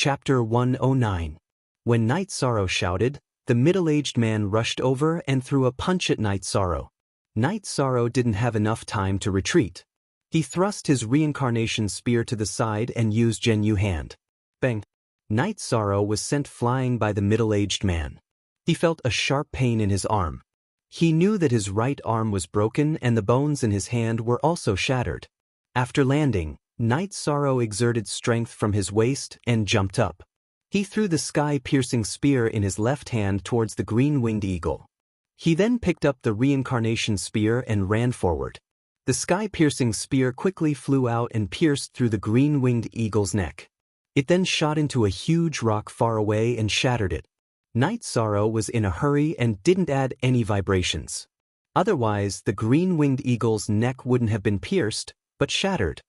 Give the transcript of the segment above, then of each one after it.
Chapter 109. When Night Sorrow shouted, the middle-aged man rushed over and threw a punch at Night Sorrow. Night Sorrow didn't have enough time to retreat. He thrust his reincarnation spear to the side and used Genyu hand. Bang! Night Sorrow was sent flying by the middle-aged man. He felt a sharp pain in his arm. He knew that his right arm was broken and the bones in his hand were also shattered. After landing, Night Sorrow exerted strength from his waist and jumped up. He threw the sky-piercing spear in his left hand towards the green-winged eagle. He then picked up the reincarnation spear and ran forward. The sky-piercing spear quickly flew out and pierced through the green-winged eagle's neck. It then shot into a huge rock far away and shattered it. Night Sorrow was in a hurry and didn't add any vibrations. Otherwise, the green-winged eagle's neck wouldn't have been pierced, but shattered.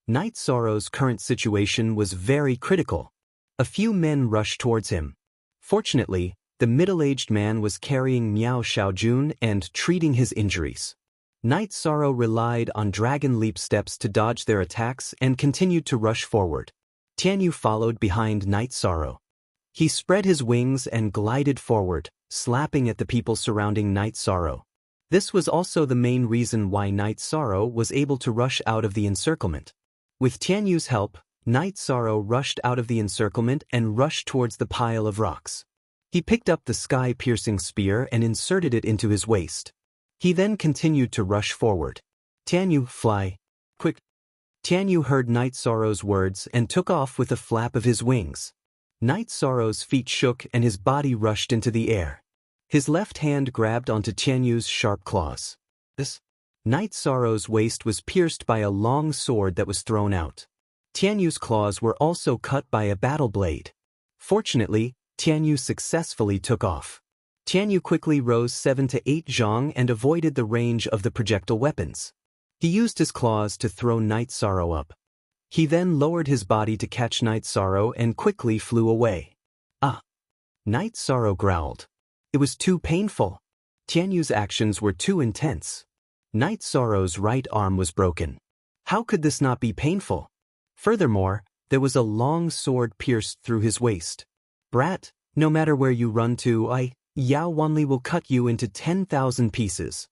Night Sorrow's current situation was very critical. A few men rushed towards him. Fortunately, the middle-aged man was carrying Miao Xiaojun and treating his injuries. Night Sorrow relied on dragon leap steps to dodge their attacks and continued to rush forward. Tianyu followed behind Night Sorrow. He spread his wings and glided forward, slapping at the people surrounding Night Sorrow. This was also the main reason why Night Sorrow was able to rush out of the encirclement. With Tianyu's help, Night Sorrow rushed out of the encirclement and rushed towards the pile of rocks. He picked up the sky-piercing spear and inserted it into his waist. He then continued to rush forward. Tianyu, fly. Quick! Tianyu heard Night Sorrow's words and took off with a flap of his wings. Night Sorrow's feet shook and his body rushed into the air. His left hand grabbed onto Tianyu's sharp claws. Night Sorrow's waist was pierced by a long sword that was thrown out. Tianyu's claws were also cut by a battle blade. Fortunately, Tianyu successfully took off. Tianyu quickly rose 7 to 8 zhang and avoided the range of the projectile weapons. He used his claws to throw Night Sorrow up. He then lowered his body to catch Night Sorrow and quickly flew away. Ah! Night Sorrow growled. It was too painful. Tianyu's actions were too intense. Night Sorrow's right arm was broken. How could this not be painful? Furthermore, there was a long sword pierced through his waist. Brat, no matter where you run to, Yao Wanli will cut you into 10,000 pieces.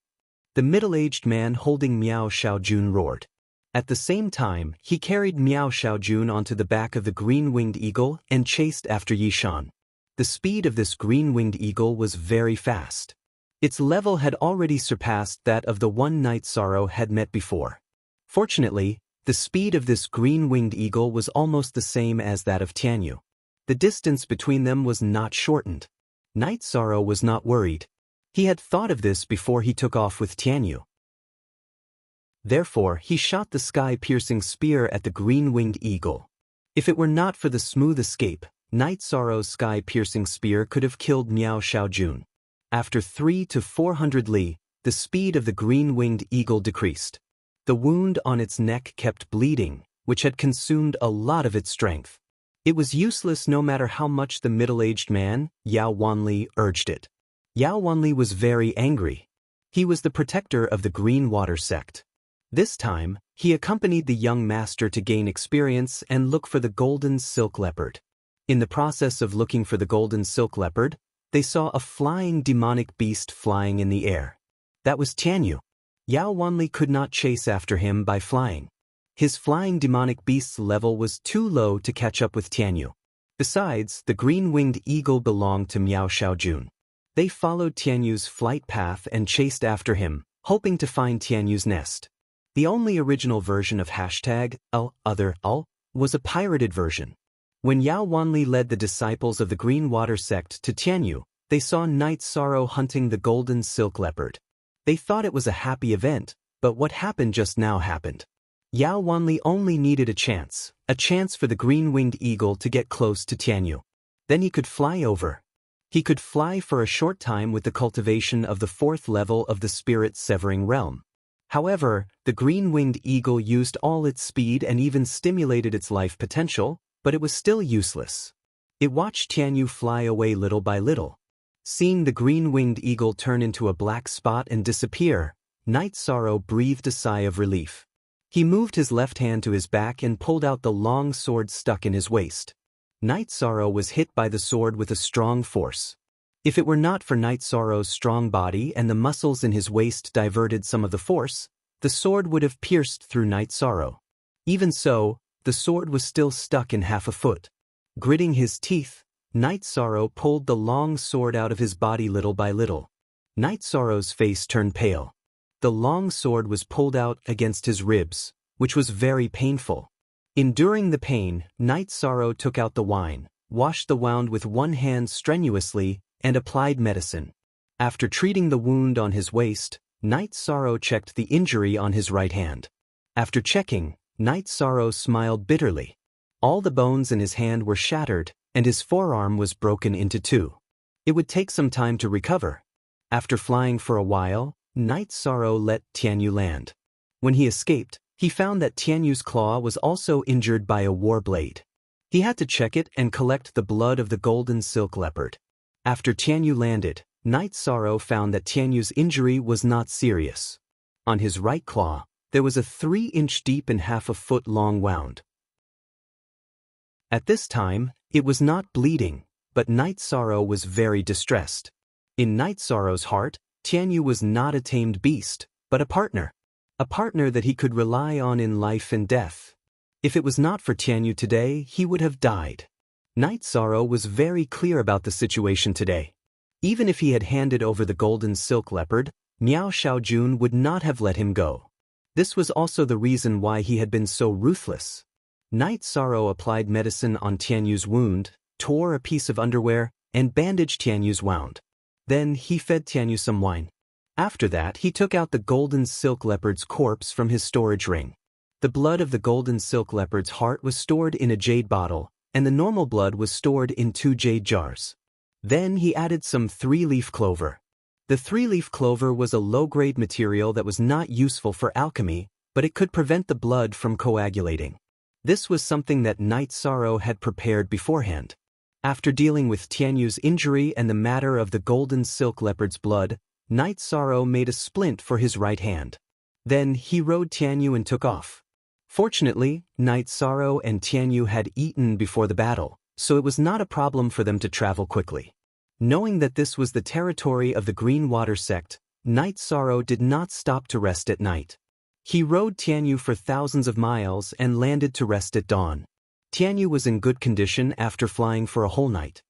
The middle-aged man holding Miao Xiaojun roared. At the same time, he carried Miao Xiaojun onto the back of the green-winged eagle and chased after Yishan. The speed of this green-winged eagle was very fast. Its level had already surpassed that of the one Night Sorrow had met before. Fortunately, the speed of this green-winged eagle was almost the same as that of Tianyu. The distance between them was not shortened. Night Sorrow was not worried. He had thought of this before he took off with Tianyu. Therefore, he shot the sky-piercing spear at the green-winged eagle. If it were not for the smooth escape, Night Sorrow's sky-piercing spear could have killed Miao Xiaojun. After 300 to 400 li, the speed of the green-winged eagle decreased. The wound on its neck kept bleeding, which had consumed a lot of its strength. It was useless no matter how much the middle-aged man, Yao Wanli, urged it. Yao Wanli was very angry. He was the protector of the Green Water sect. This time, he accompanied the young master to gain experience and look for the golden silk leopard. In the process of looking for the golden silk leopard, they saw a flying demonic beast flying in the air. That was Tianyu. Yao Wanli could not chase after him by flying. His flying demonic beast's level was too low to catch up with Tianyu. Besides, the green-winged eagle belonged to Miao Xiaojun. They followed Tianyu's flight path and chased after him, hoping to find Tianyu's nest. The only original version of #Al was a pirated version. When Yao Wanli led the disciples of the Green Water sect to Tianyu, they saw Night Sorrow hunting the golden silk leopard. They thought it was a happy event, but what happened just now happened. Yao Wanli only needed a chance for the green-winged eagle to get close to Tianyu. Then he could fly over. He could fly for a short time with the cultivation of the 4th level of the spirit-severing realm. However, the green-winged eagle used all its speed and even stimulated its life potential, but it was still useless. It watched Tianyu fly away little by little. Seeing the green-winged eagle turn into a black spot and disappear, Night Sorrow breathed a sigh of relief. He moved his left hand to his back and pulled out the long sword stuck in his waist. Night Sorrow was hit by the sword with a strong force. If it were not for Night Sorrow's strong body and the muscles in his waist diverted some of the force, the sword would have pierced through Night Sorrow. Even so, the sword was still stuck in half a foot. Gritting his teeth, Night Sorrow pulled the long sword out of his body little by little. Night Sorrow's face turned pale. The long sword was pulled out against his ribs, which was very painful. Enduring the pain, Night Sorrow took out the wine, washed the wound with one hand strenuously, and applied medicine. After treating the wound on his waist, Night Sorrow checked the injury on his right hand. After checking, Night Sorrow smiled bitterly. All the bones in his hand were shattered, and his forearm was broken into two. It would take some time to recover. After flying for a while, Night Sorrow let Tianyu land. When he escaped, he found that Tianyu's claw was also injured by a war blade. He had to check it and collect the blood of the golden silk leopard. After Tianyu landed, Night Sorrow found that Tianyu's injury was not serious. On his right claw, there was a 3-inch deep and half a foot long wound. At this time, it was not bleeding, but Night Sorrow was very distressed. In Night Sorrow's heart, Tianyu was not a tamed beast, but a partner that he could rely on in life and death. If it was not for Tianyu today, he would have died. Night Sorrow was very clear about the situation today. Even if he had handed over the golden silk leopard, Miao Xiaojun would not have let him go. This was also the reason why he had been so ruthless. Night Sorrow applied medicine on Tianyu's wound, tore a piece of underwear, and bandaged Tianyu's wound. Then he fed Tianyu some wine. After that, he took out the golden silk leopard's corpse from his storage ring. The blood of the golden silk leopard's heart was stored in a jade bottle, and the normal blood was stored in 2 jade jars. Then he added some 3-leaf clover. The 3-leaf clover was a low-grade material that was not useful for alchemy, but it could prevent the blood from coagulating. This was something that Night Sorrow had prepared beforehand. After dealing with Tianyu's injury and the matter of the golden silk leopard's blood, Night Sorrow made a splint for his right hand. Then he rode Tianyu and took off. Fortunately, Night Sorrow and Tianyu had eaten before the battle, so it was not a problem for them to travel quickly. Knowing that this was the territory of the Green Water sect, Night Sorrow did not stop to rest at night. He rode Tianyu for thousands of miles and landed to rest at dawn. Tianyu was in good condition after flying for a whole night.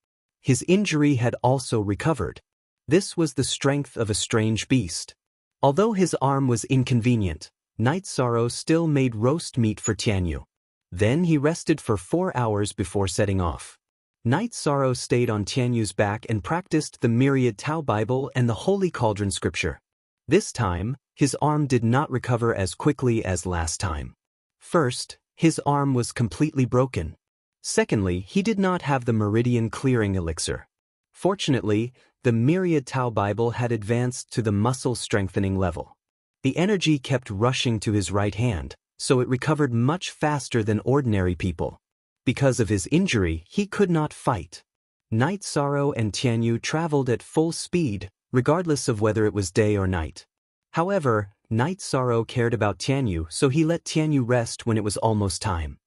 His injury had also recovered. This was the strength of a strange beast. Although his arm was inconvenient, Night Sorrow still made roast meat for Tianyu. Then he rested for 4 hours before setting off. Night Sorrow stayed on Tianyu's back and practiced the Myriad Tao Bible and the Holy Cauldron scripture. This time, his arm did not recover as quickly as last time. First, his arm was completely broken. Secondly, he did not have the meridian clearing elixir. Fortunately, the Myriad Tao Bible had advanced to the muscle strengthening level. The energy kept rushing to his right hand, so it recovered much faster than ordinary people. Because of his injury, he could not fight. Night Sorrow and Tianyu traveled at full speed, regardless of whether it was day or night. However, Night Sorrow cared about Tianyu, so he let Tianyu rest when it was almost time.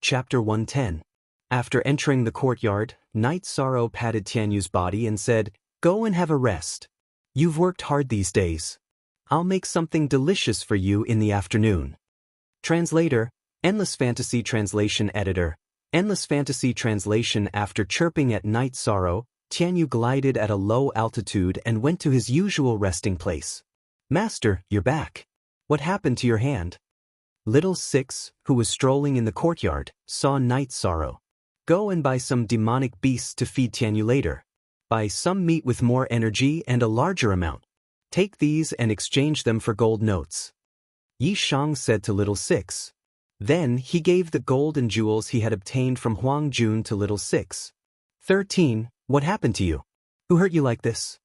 Chapter 110. After entering the courtyard, Night Sorrow patted Tianyu's body and said, "Go and have a rest. You've worked hard these days. I'll make something delicious for you in the afternoon." Translator, Endless Fantasy Translation Editor, Endless Fantasy Translation. After chirping at Night Sorrow, Tianyu glided at a low altitude and went to his usual resting place. "Master, you're back. What happened to your hand?" Little Six, who was strolling in the courtyard, saw Night Sorrow. "Go and buy some demonic beasts to feed Tianyu later. Buy some meat with more energy and a larger amount. Take these and exchange them for gold notes." Yi Shang said to Little Six. Then he gave the gold and jewels he had obtained from Huang Jun to Little Six. 13. What happened to you? Who hurt you like this?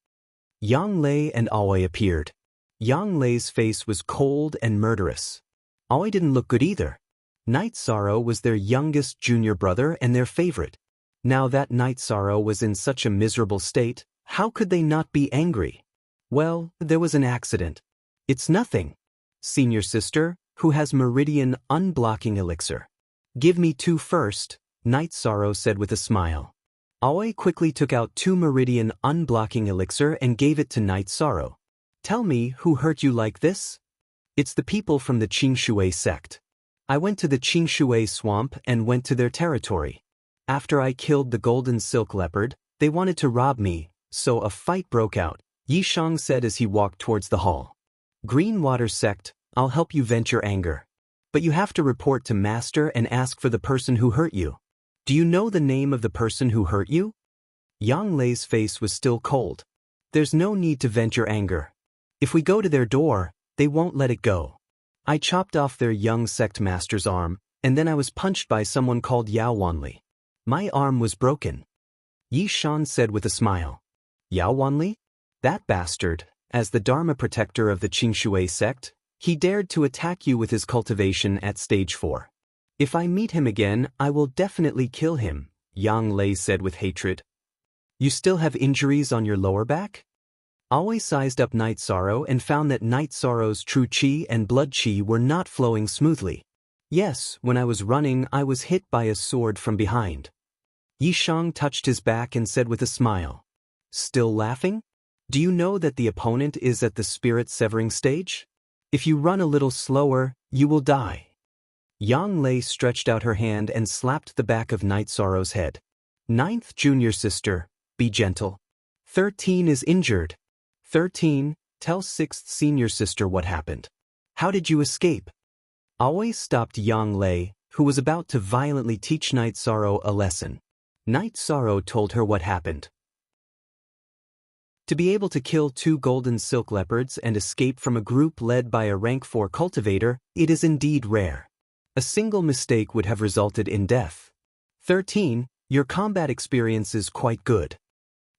Yang Lei and Aoi appeared. Yang Lei's face was cold and murderous. Aoi didn't look good either. Night Sorrow was their youngest junior brother and their favorite. Now that Night Sorrow was in such a miserable state, how could they not be angry? Well, there was an accident. It's nothing. Senior sister, who has meridian unblocking elixir. Give me 2 first, Night Sorrow said with a smile. Aoi quickly took out 2 meridian unblocking elixir and gave it to Night Sorrow. Tell me who hurt you like this? It's the people from the Qingshui sect. I went to the Qingshui swamp and went to their territory. After I killed the golden silk leopard, they wanted to rob me, so a fight broke out, Yishang said as he walked towards the hall. Green Water Sect, I'll help you vent your anger. But you have to report to Master and ask for the person who hurt you. Do you know the name of the person who hurt you? Yang Lei's face was still cold. There's no need to vent your anger. If we go to their door, they won't let it go. I chopped off their young sect master's arm, and then I was punched by someone called Yao Wanli. My arm was broken. Yi Shan said with a smile. Yao Wanli? That bastard, as the Dharma protector of the Qingshui sect, he dared to attack you with his cultivation at stage 4. If I meet him again, I will definitely kill him, Yang Lei said with hatred. You still have injuries on your lower back? Aoi sized up Night Sorrow and found that Night Sorrow's true chi and blood chi were not flowing smoothly. Yes, when I was running, I was hit by a sword from behind. Yishang touched his back and said with a smile. Still laughing? Do you know that the opponent is at the spirit severing stage? If you run a little slower, you will die. Yang Lei stretched out her hand and slapped the back of Night Sorrow's head. 9th junior sister, be gentle. 13 is injured. 13, tell 6th senior sister what happened. How did you escape? Aoi stopped Yang Lei, who was about to violently teach Night Sorrow a lesson. Night Sorrow told her what happened. To be able to kill 2 golden silk leopards and escape from a group led by a rank 4 cultivator, it is indeed rare. A single mistake would have resulted in death. 13, your combat experience is quite good.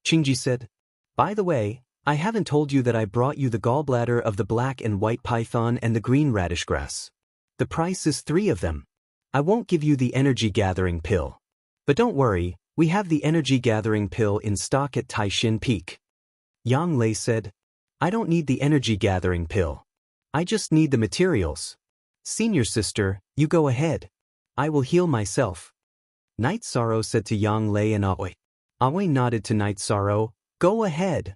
Qingji said. By the way, I haven't told you that I brought you the gallbladder of the black and white python and the green radish grass. The price is 3 of them. I won't give you the energy gathering pill. But don't worry, we have the energy gathering pill in stock at Taishin Peak. Yang Lei said, I don't need the energy gathering pill. I just need the materials. Senior sister, you go ahead. I will heal myself. Night Sorrow said to Yang Lei and Aoi. Aoi nodded to Night Sorrow, go ahead.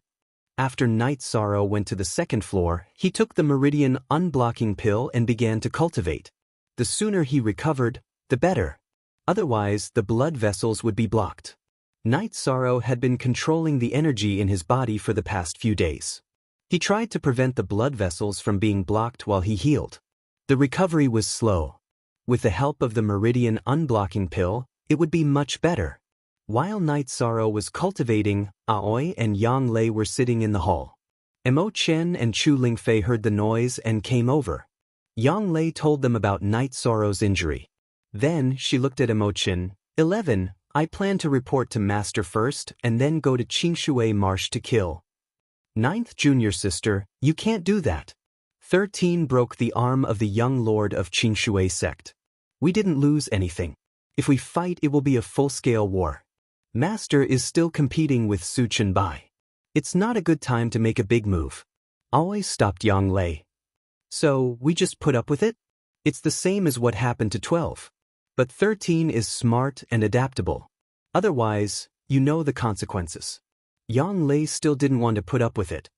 After Night Sorrow went to the 2nd floor, he took the meridian unblocking pill and began to cultivate. The sooner he recovered, the better. Otherwise, the blood vessels would be blocked. Night Sorrow had been controlling the energy in his body for the past few days. He tried to prevent the blood vessels from being blocked while he healed. The recovery was slow. With the help of the meridian unblocking pill, it would be much better. While Night Sorrow was cultivating, Aoi and Yang Lei were sitting in the hall. Mo Chen and Chu Lingfei heard the noise and came over. Yang Lei told them about Night Sorrow's injury. Then she looked at Mo Chen. 11, I plan to report to Master first and then go to Qingshui Marsh to kill. 9th junior sister, you can't do that. 13 broke the arm of the young lord of Qingshui sect. We didn't lose anything. If we fight, it will be a full-scale war. Master is still competing with Su Chenbai. It's not a good time to make a big move. Always stopped Yang Lei. So, we just put up with it? It's the same as what happened to 12. But 13 is smart and adaptable. Otherwise, you know the consequences. Yang Lei still didn't want to put up with it.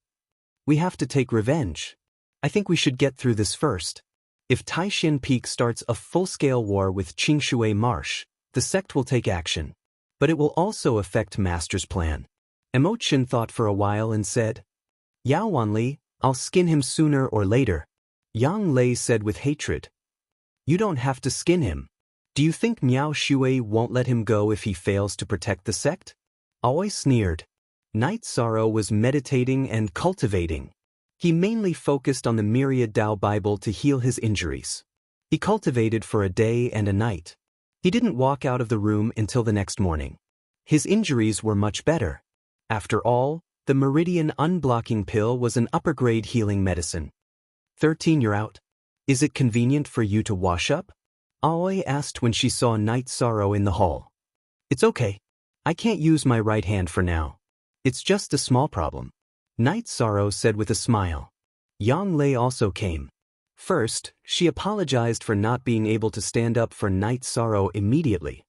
We have to take revenge. I think we should get through this first. If Taishin Peak starts a full-scale war with Qingshui Marsh, the sect will take action. But it will also affect Master's plan. Mo Chen thought for a while and said, Yao Wanli, I'll skin him sooner or later. Yang Lei said with hatred. You don't have to skin him. Do you think Miao Shui won't let him go if he fails to protect the sect? Aoi sneered. Night Sorrow was meditating and cultivating. He mainly focused on the Myriad Tao Bible to heal his injuries. He cultivated for a day and a night. He didn't walk out of the room until the next morning. His injuries were much better. After all, the Meridian Unblocking Pill was an upper-grade healing medicine. 13, you're out. Is it convenient for you to wash up? Aoi asked when she saw Night Sorrow in the hall. It's okay. I can't use my right hand for now. It's just a small problem. Night Sorrow said with a smile. Yang Lei also came. First, she apologized for not being able to stand up for Night Sorrow immediately.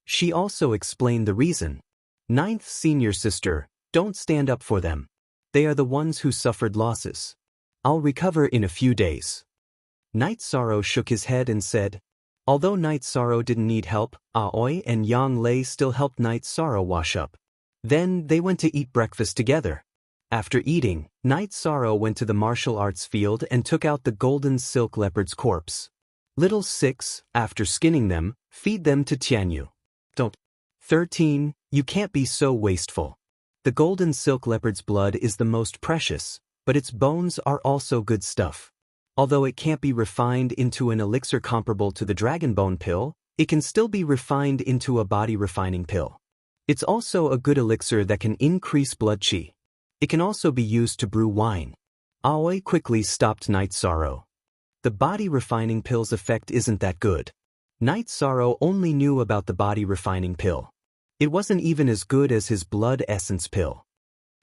She also explained the reason. Ninth senior sister, don't stand up for them. They are the ones who suffered losses. I'll recover in a few days. Night Sorrow shook his head and said, although Night Sorrow didn't need help, Aoi and Yang Lei still helped Night Sorrow wash up. Then they went to eat breakfast together. After eating, Night Sorrow went to the martial arts field and took out the golden silk leopard's corpse. Little 6, after skinning them, feed them to Tianyu. Don't. 13. You can't be so wasteful. The golden silk leopard's blood is the most precious, but its bones are also good stuff. Although it can't be refined into an elixir comparable to the dragon bone pill, it can still be refined into a body refining pill. It's also a good elixir that can increase blood qi. It can also be used to brew wine. Aoi quickly stopped Night Sorrow. The body refining pill's effect isn't that good. Night Sorrow only knew about the body refining pill. It wasn't even as good as his blood essence pill.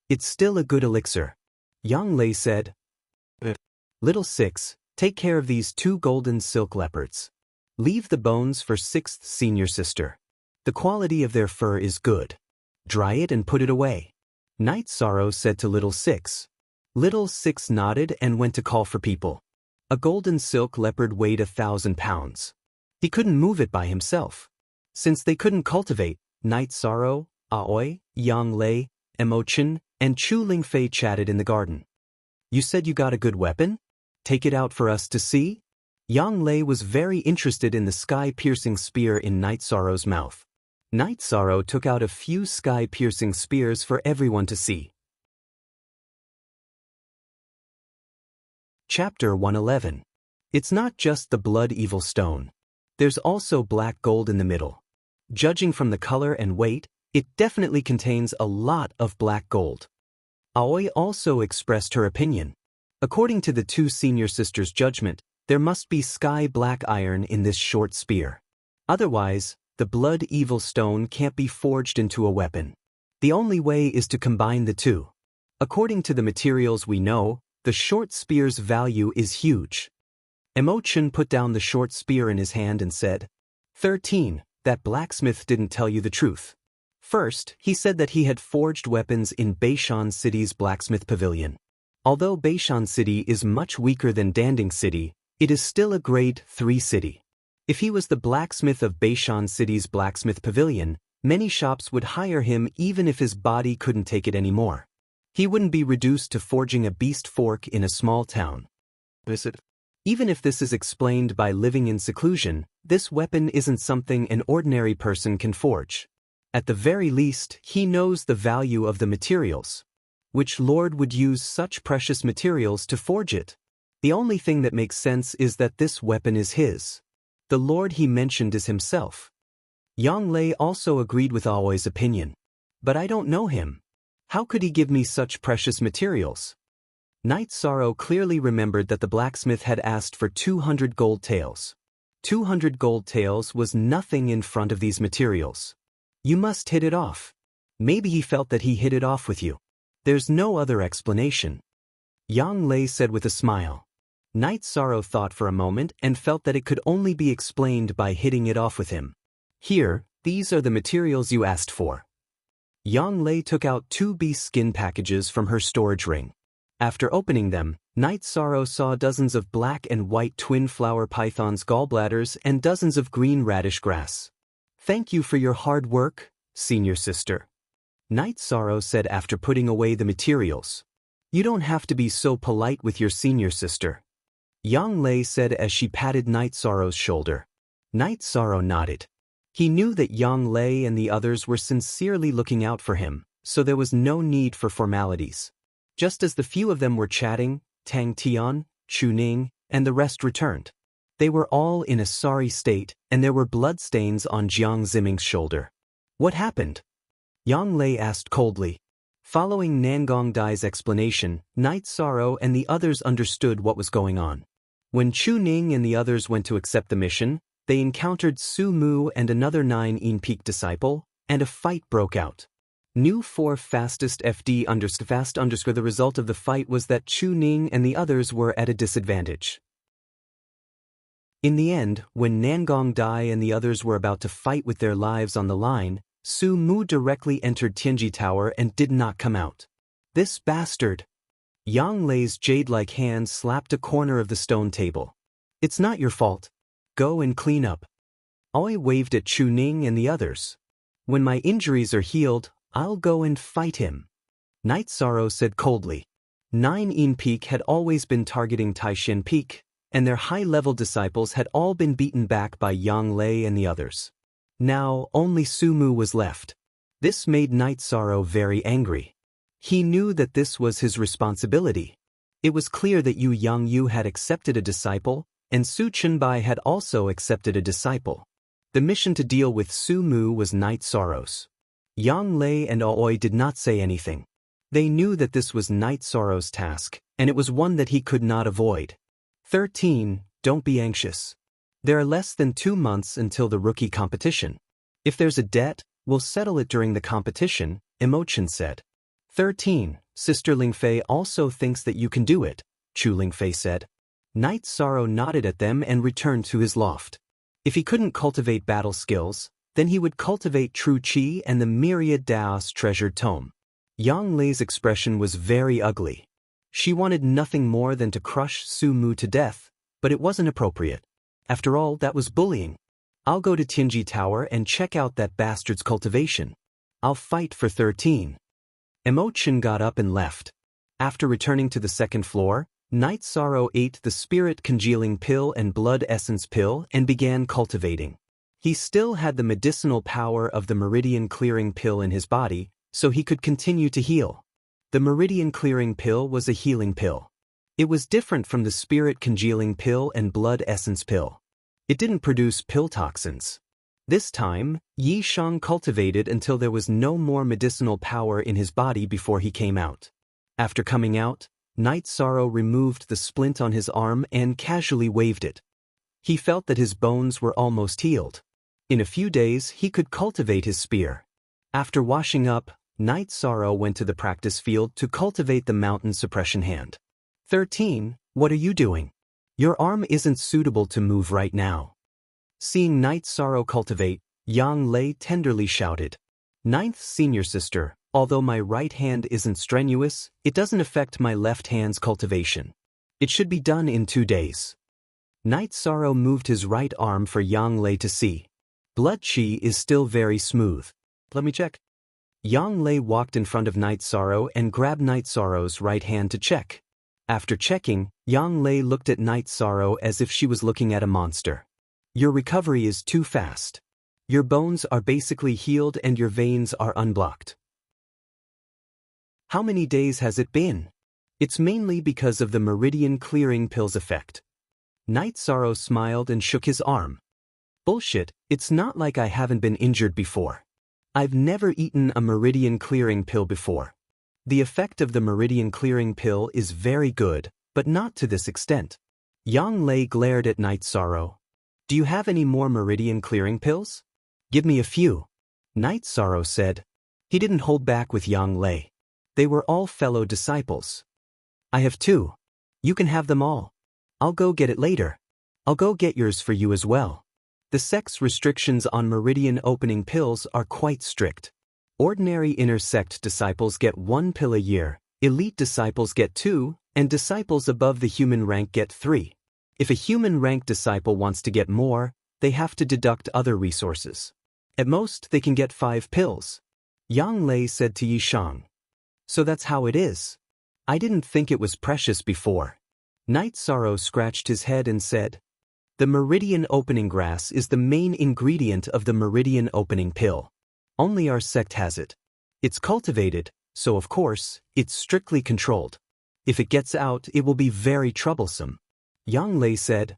It's still a good elixir. Yang Lei said, Little 6, take care of these 2 golden silk leopards. Leave the bones for 6th senior sister. The quality of their fur is good. Dry it and put it away. Night Sorrow said to Little 6. Little 6 nodded and went to call for people. A golden silk leopard weighed 1,000 pounds. He couldn't move it by himself. Since they couldn't cultivate, Night Sorrow, Aoi, Yang Lei, Emochin, and Chu Lingfei chatted in the garden. You said you got a good weapon? Take it out for us to see? Yang Lei was very interested in the sky-piercing spear in Night Sorrow's mouth. Night Sorrow took out a few sky-piercing spears for everyone to see. Chapter 111. It's not just the blood evil stone. There's also black gold in the middle. Judging from the color and weight, it definitely contains a lot of black gold. Aoi also expressed her opinion. According to the 2 senior sisters' judgment, there must be sky black iron in this short spear. Otherwise, the blood evil stone can't be forged into a weapon. The only way is to combine the 2. According to the materials we know, the short spear's value is huge. Emochin put down the short spear in his hand and said, 13, that blacksmith didn't tell you the truth. First, he said that he had forged weapons in Beishan City's blacksmith pavilion. Although Beishan City is much weaker than Danding City, it is still a grade 3 city. If he was the blacksmith of Beishan City's blacksmith pavilion, many shops would hire him even if his body couldn't take it anymore. He wouldn't be reduced to forging a beast fork in a small town. Even if this is explained by living in seclusion, this weapon isn't something an ordinary person can forge. At the very least, he knows the value of the materials. Which lord would use such precious materials to forge it? The only thing that makes sense is that this weapon is his. The lord he mentioned is himself. Yang Lei also agreed with Aoi's opinion. But I don't know him. How could he give me such precious materials? Night Sorrow clearly remembered that the blacksmith had asked for 200 gold taels. 200 gold taels was nothing in front of these materials. You must hit it off. Maybe he felt that he hit it off with you. There's no other explanation. Yang Lei said with a smile. Night Sorrow thought for a moment and felt that it could only be explained by hitting it off with him. Here, these are the materials you asked for. Yang Lei took out 2 beast skin packages from her storage ring. After opening them, Night Sorrow saw dozens of black and white twin flower python's gallbladders and dozens of green radish grass. Thank you for your hard work, senior sister. Night Sorrow said after putting away the materials. You don't have to be so polite with your senior sister. Yang Lei said as she patted Night Sorrow's shoulder. Night Sorrow nodded. He knew that Yang Lei and the others were sincerely looking out for him, so there was no need for formalities. Just as the few of them were chatting, Tang Tian, Chu Ning, and the rest returned. They were all in a sorry state, and there were bloodstains on Jiang Ziming's shoulder. What happened? Yang Lei asked coldly. Following Nangong Dai's explanation, Night Sorrow and the others understood what was going on. When Chu Ning and the others went to accept the mission, they encountered Su Mu and another 9 Yin Peak disciple, and a fight broke out. New 4 fastest FD fast the result of the fight was that Chu Ning and the others were at a disadvantage. In the end, when Nangong Dai and the others were about to fight with their lives on the line, Su Mu directly entered Tianji Tower and did not come out. This bastard! Yang Lei's jade-like hand slapped a corner of the stone table. It's not your fault. Go and clean up. Oi waved at Chu Ning and the others. When my injuries are healed, I'll go and fight him. Night Sorrow said coldly. 9 In Peak had always been targeting Taishan Peak, and their high-level disciples had all been beaten back by Yang Lei and the others. Now, only Su Mu was left. This made Night Sorrow very angry. He knew that this was his responsibility. It was clear that Yu Yangyu had accepted a disciple, and Su Chenbai had also accepted a disciple. The mission to deal with Su Mu was Night Sorrow's. Yang Lei and Aoi did not say anything. They knew that this was Night Sorrow's task, and it was one that he could not avoid. 13. Don't be anxious. There are less than 2 months until the rookie competition. If there's a debt, we'll settle it during the competition, Emotion said. 13. Sister Lingfei also thinks that you can do it, Chu Lingfei said. Night Sorrow nodded at them and returned to his loft. If he couldn't cultivate battle skills, then he would cultivate true qi and the myriad Daos treasured tome. Yang Lei's expression was very ugly. She wanted nothing more than to crush Su Mu to death, but it wasn't appropriate. After all, that was bullying. I'll go to Tianji Tower and check out that bastard's cultivation. I'll fight for 13. Emotion got up and left. After returning to the second floor, Night Sorrow ate the spirit congealing pill and blood essence pill and began cultivating. He still had the medicinal power of the meridian clearing pill in his body, so he could continue to heal. The meridian clearing pill was a healing pill. It was different from the spirit congealing pill and blood essence pill. It didn't produce pill toxins. This time, Yi Shang cultivated until there was no more medicinal power in his body before he came out. After coming out, Night Sorrow removed the splint on his arm and casually waved it. He felt that his bones were almost healed. In a few days, he could cultivate his spear. After washing up, Night Sorrow went to the practice field to cultivate the mountain suppression hand. 13. What are you doing? Your arm isn't suitable to move right now. Seeing Night Sorrow cultivate, Yang Lei tenderly shouted. 9th senior sister, although my right hand isn't strenuous, it doesn't affect my left hand's cultivation. It should be done in 2 days. Night Sorrow moved his right arm for Yang Lei to see. Blood qi is still very smooth. Let me check. Yang Lei walked in front of Night Sorrow and grabbed Night Sorrow's right hand to check. After checking, Yang Lei looked at Night Sorrow as if she was looking at a monster. Your recovery is too fast. Your bones are basically healed and your veins are unblocked. How many days has it been? It's mainly because of the meridian clearing pill's effect. Night Sorrow smiled and shook his arm. Bullshit, it's not like I haven't been injured before. I've never eaten a meridian clearing pill before. The effect of the meridian clearing pill is very good, but not to this extent. Yang Lei glared at Night Sorrow. Do you have any more meridian clearing pills? Give me a few. Night Sorrow said. He didn't hold back with Yang Lei. They were all fellow disciples. I have 2. You can have them all. I'll go get it later. I'll go get yours for you as well. The sex restrictions on meridian opening pills are quite strict. Ordinary inner sect disciples get 1 pill a year, elite disciples get 2, and disciples above the human rank get 3. If a human rank disciple wants to get more, they have to deduct other resources. At most, they can get 5 pills. Yang Lei said to Yi Shang. So that's how it is. I didn't think it was precious before. Night Sorrow scratched his head and said, the meridian opening grass is the main ingredient of the meridian opening pill. Only our sect has it. It's cultivated, so of course, it's strictly controlled. If it gets out, it will be very troublesome. Yang Lei said,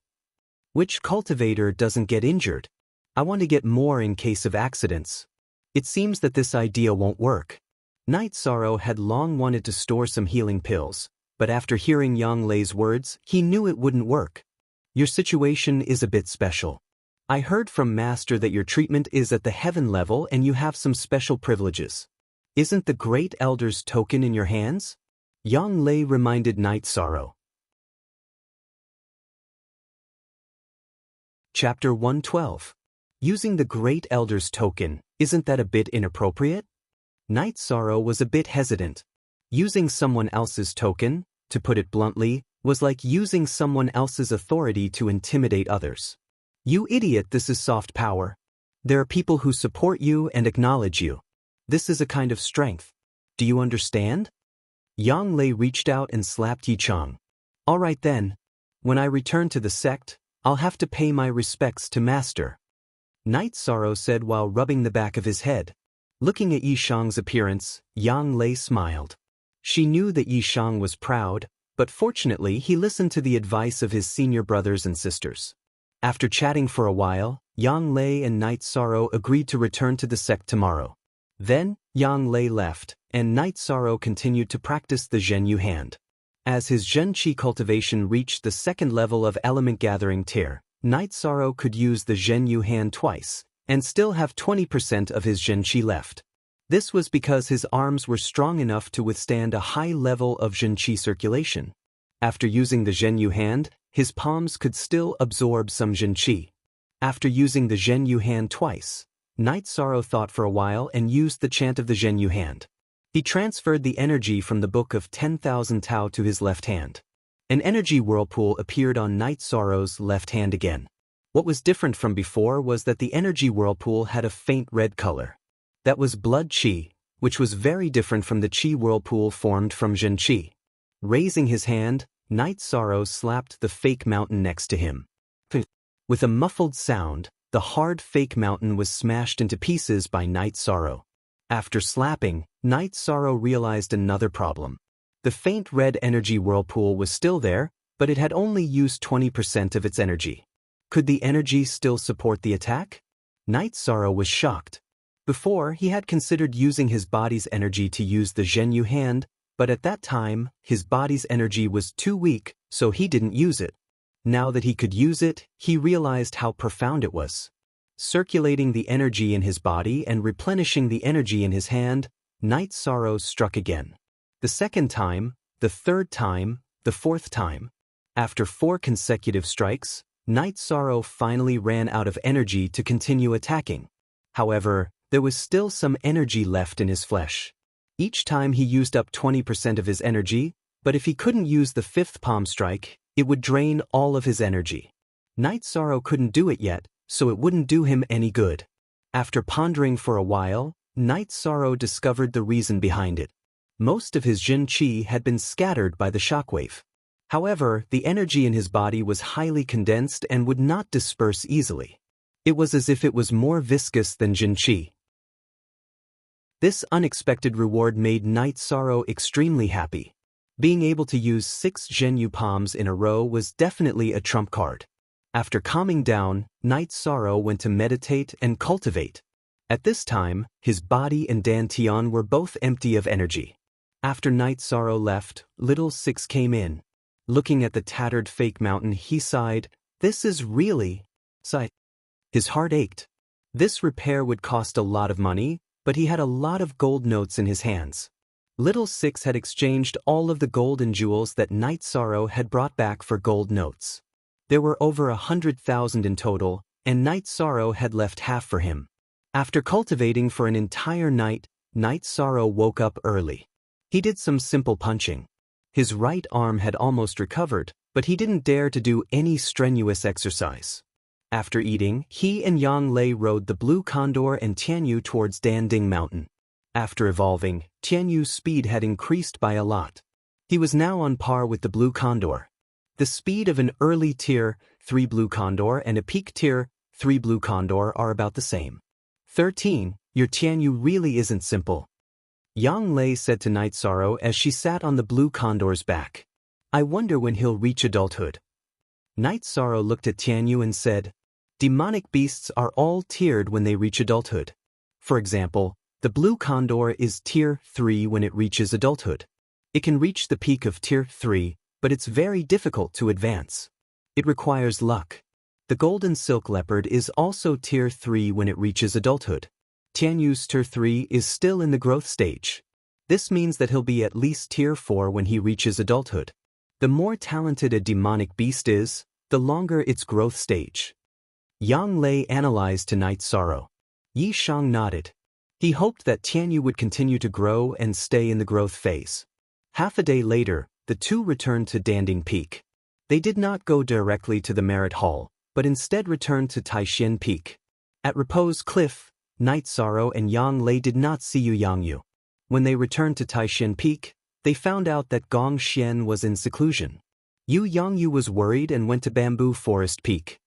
which cultivator doesn't get injured? I want to get more in case of accidents. It seems that this idea won't work. Night Sorrow had long wanted to store some healing pills, but after hearing Yang Lei's words, he knew it wouldn't work. Your situation is a bit special. I heard from Master that your treatment is at the heaven level and you have some special privileges. Isn't the Great Elder's token in your hands? Yang Lei reminded Night Sorrow. Chapter 112. Using the Great Elder's token, isn't that a bit inappropriate? Night Sorrow was a bit hesitant. Using someone else's token, to put it bluntly, was like using someone else's authority to intimidate others. You idiot, this is soft power. There are people who support you and acknowledge you. This is a kind of strength. Do you understand? Yang Lei reached out and slapped Yi Chang. All right then. When I return to the sect, I'll have to pay my respects to Master. Night Sorrow said while rubbing the back of his head. Looking at Yi Shang's appearance, Yang Lei smiled. She knew that Yi Shang was proud, but fortunately he listened to the advice of his senior brothers and sisters. After chatting for a while, Yang Lei and Night Sorrow agreed to return to the sect tomorrow. Then, Yang Lei left, and Night Sorrow continued to practice the Zhenyu hand. As his Zhen Qi cultivation reached the second level of element gathering tier, Night Sorrow could use the Zhenyu hand twice, and still have 20% of his Zhen Qi left. This was because his arms were strong enough to withstand a high level of Zhen Qi circulation. After using the Zhenyu hand, his palms could still absorb some Zhen Qi. After using the Zhenyu hand twice, Night Sorrow thought for a while and used the chant of the Zhenyu hand. He transferred the energy from the Book of 10,000 Tao to his left hand. An energy whirlpool appeared on Night Sorrow's left hand again. What was different from before was that the energy whirlpool had a faint red color. That was blood qi, which was very different from the qi whirlpool formed from Zhen Qi. Raising his hand, Night Sorrow slapped the fake mountain next to him. With a muffled sound, the hard fake mountain was smashed into pieces by Night Sorrow. After slapping, Night Sorrow realized another problem. The faint red energy whirlpool was still there, but it had only used 20% of its energy. Could the energy still support the attack? Night Sorrow was shocked. Before, he had considered using his body's energy to use the Zhenyu hand, but at that time, his body's energy was too weak, so he didn't use it. Now that he could use it, he realized how profound it was. Circulating the energy in his body and replenishing the energy in his hand, Night Sorrow struck again. The second time, the third time, the fourth time. After 4 consecutive strikes, Night Sorrow finally ran out of energy to continue attacking. However, there was still some energy left in his flesh. Each time he used up 20% of his energy, but if he couldn't use the 5th palm strike, it would drain all of his energy. Night Sorrow couldn't do it yet, so it wouldn't do him any good. After pondering for a while, Night Sorrow discovered the reason behind it. Most of his Zhen Qi had been scattered by the shockwave. However, the energy in his body was highly condensed and would not disperse easily. It was as if it was more viscous than Zhen Qi. This unexpected reward made Night Sorrow extremely happy. Being able to use 6 Zhenyu palms in a row was definitely a trump card. After calming down, Night Sorrow went to meditate and cultivate. At this time, his body and dantian were both empty of energy. After Night Sorrow left, Little Six came in. Looking at the tattered fake mountain, he sighed, "This is really..." sighed. His heart ached. This repair would cost a lot of money, but he had a lot of gold notes in his hands. Little Six had exchanged all of the gold and jewels that Night Sorrow had brought back for gold notes. There were over 100,000 in total, and Night Sorrow had left half for him. After cultivating for an entire night, Night Sorrow woke up early. He did some simple punching. His right arm had almost recovered, but he didn't dare to do any strenuous exercise. After eating, he and Yang Lei rode the Blue Condor and Tianyu towards Danding Mountain. After evolving, Tianyu's speed had increased by a lot. He was now on par with the Blue Condor. The speed of an early Tier 3 Blue Condor and a peak Tier 3 Blue Condor are about the same. 13. Your Tianyu really isn't simple. Yang Lei said to Night Sorrow as she sat on the Blue Condor's back. I wonder when he'll reach adulthood. Night Sorrow looked at Tianyu and said, demonic beasts are all tiered when they reach adulthood. For example, the Blue Condor is Tier 3 when it reaches adulthood. It can reach the peak of Tier 3, but it's very difficult to advance. It requires luck. The Golden Silk Leopard is also Tier 3 when it reaches adulthood. Tianyu's Tier 3 is still in the growth stage. This means that he'll be at least Tier 4 when he reaches adulthood. The more talented a demonic beast is, the longer its growth stage. Yang Lei analyzed tonight's sorrow. Yi Shang nodded. He hoped that Tianyu would continue to grow and stay in the growth phase. Half a day later, the two returned to Danding Peak. They did not go directly to the Merit Hall, but instead returned to Taishan Peak. At Repose Cliff, Night Sorrow and Yang Lei did not see Yu Yangyu. When they returned to Taishan Peak, they found out that Gong Xian was in seclusion. Yu Yangyu was worried and went to Bamboo Forest Peak.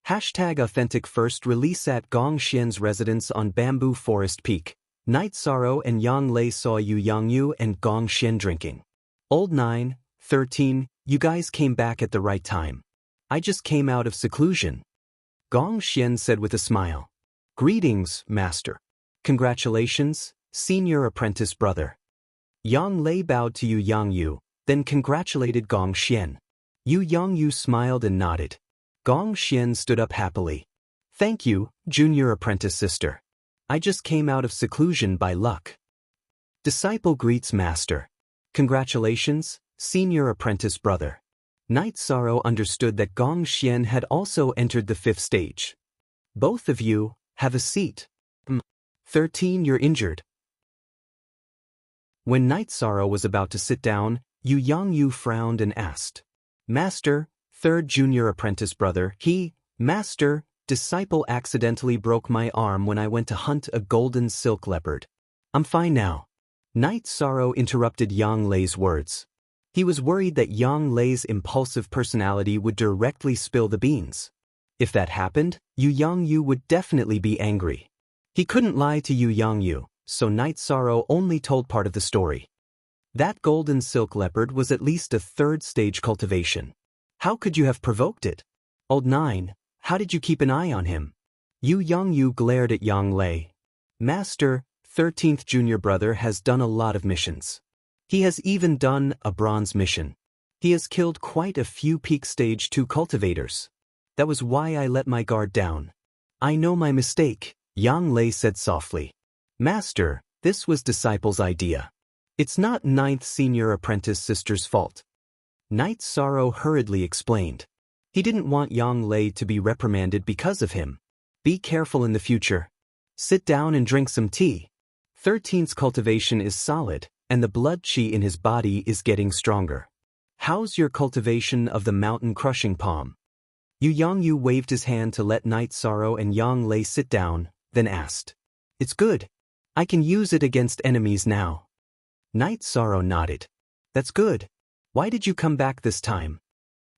#Authentic first release at Gong Xian's residence on Bamboo Forest Peak. Night Sorrow and Yang Lei saw Yu Yangyu and Gong Xian drinking. Old 9, 13, you guys came back at the right time. I just came out of seclusion. Gong Xian said with a smile. Greetings, Master. Congratulations, Senior Apprentice Brother. Yang Lei bowed to Yu Yangyu, then congratulated Gong Xian. Yu Yangyu smiled and nodded. Gong Xian stood up happily. Thank you, Junior Apprentice Sister. I just came out of seclusion by luck. Disciple greets Master. Congratulations, Senior Apprentice Brother. Night Sorrow understood that Gong Xian had also entered the 5th stage. Both of you, have a seat. 13, you're injured. When Night Sorrow was about to sit down, Yu Yangyu frowned and asked. Master, 3rd Junior Apprentice Brother, Master, disciple accidentally broke my arm when I went to hunt a golden silk leopard. I'm fine now. Night Sorrow interrupted Yang Lei's words. He was worried that Yang Lei's impulsive personality would directly spill the beans. If that happened, Yu Yangyu would definitely be angry. He couldn't lie to Yu Yangyu, so Night Sorrow only told part of the story. That golden silk leopard was at least a 3rd stage cultivation. How could you have provoked it? Old 9, how did you keep an eye on him? Yu Yangyu glared at Yang Lei. Master, 13th Junior Brother has done a lot of missions. He has even done a bronze mission. He has killed quite a few peak stage 2 cultivators. That was why I let my guard down. I know my mistake, Yang Lei said softly. Master, this was Disciple's idea. It's not 9th Senior Apprentice Sister's fault. Night Sorrow hurriedly explained. He didn't want Yang Lei to be reprimanded because of him. Be careful in the future. Sit down and drink some tea. 13's cultivation is solid, and the blood qi in his body is getting stronger. How's your cultivation of the mountain crushing palm? Yu Yangyu waved his hand to let Night Sorrow and Yang Lei sit down, then asked. It's good. I can use it against enemies now. Night Sorrow nodded. That's good. Why did you come back this time?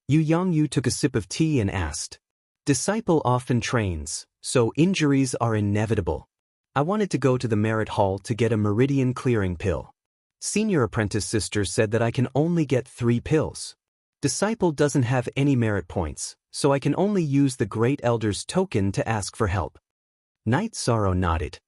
Yu Yangyu took a sip of tea and asked. Disciple often trains, so injuries are inevitable. I wanted to go to the Merit Hall to get a meridian clearing pill. Senior Apprentice Sister said that I can only get 3 pills. Disciple doesn't have any merit points, so I can only use the Great Elder's token to ask for help. Night Sorrow nodded.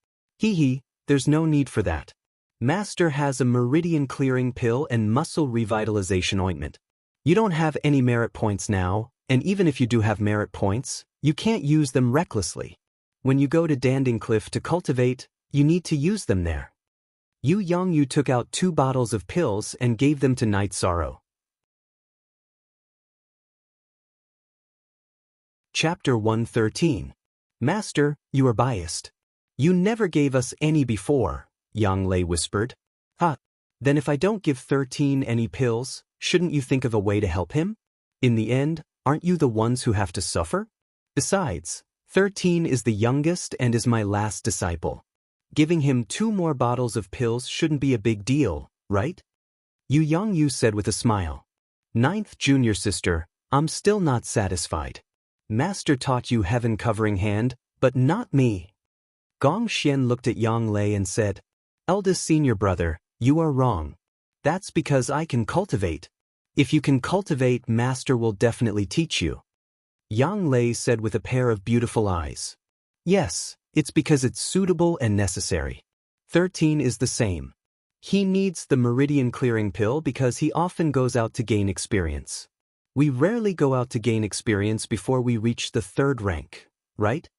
There's no need for that. Master has a meridian clearing pill and muscle revitalization ointment. You don't have any merit points now, and even if you do have merit points, you can't use them recklessly. When you go to Danding Cliff to cultivate, you need to use them there. Yu Yangyu took out 2 bottles of pills and gave them to Night Sorrow. Chapter 113. Master, you are biased. You never gave us any before, Yang Lei whispered. Then if I don't give 13 any pills, shouldn't you think of a way to help him? In the end, aren't you the ones who have to suffer? Besides, 13 is the youngest and is my last disciple. Giving him 2 more bottles of pills shouldn't be a big deal, right? Yu Yangyu said with a smile. 9th Junior Sister, I'm still not satisfied. Master taught you heaven covering hand, but not me. Gong Xian looked at Yang Lei and said, Eldest Senior Brother, you are wrong. That's because I can cultivate. If you can cultivate, Master will definitely teach you. Yang Lei said with a pair of beautiful eyes. Yes, it's because it's suitable and necessary. 13 is the same. He needs the meridian clearing pill because he often goes out to gain experience. We rarely go out to gain experience before we reach the 3rd rank, right?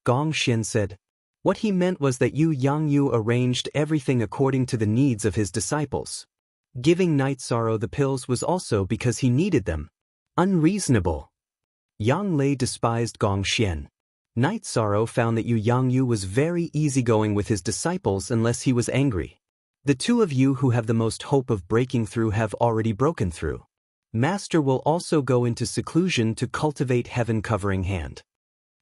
Gong Xian said. What he meant was that Yu Yangyu arranged everything according to the needs of his disciples. Giving Night Sorrow the pills was also because he needed them. Unreasonable. Yang Lei despised Gong Xian. Night Sorrow found that Yu Yangyu was very easygoing with his disciples unless he was angry. The two of you who have the most hope of breaking through have already broken through. Master will also go into seclusion to cultivate heaven-covering hand.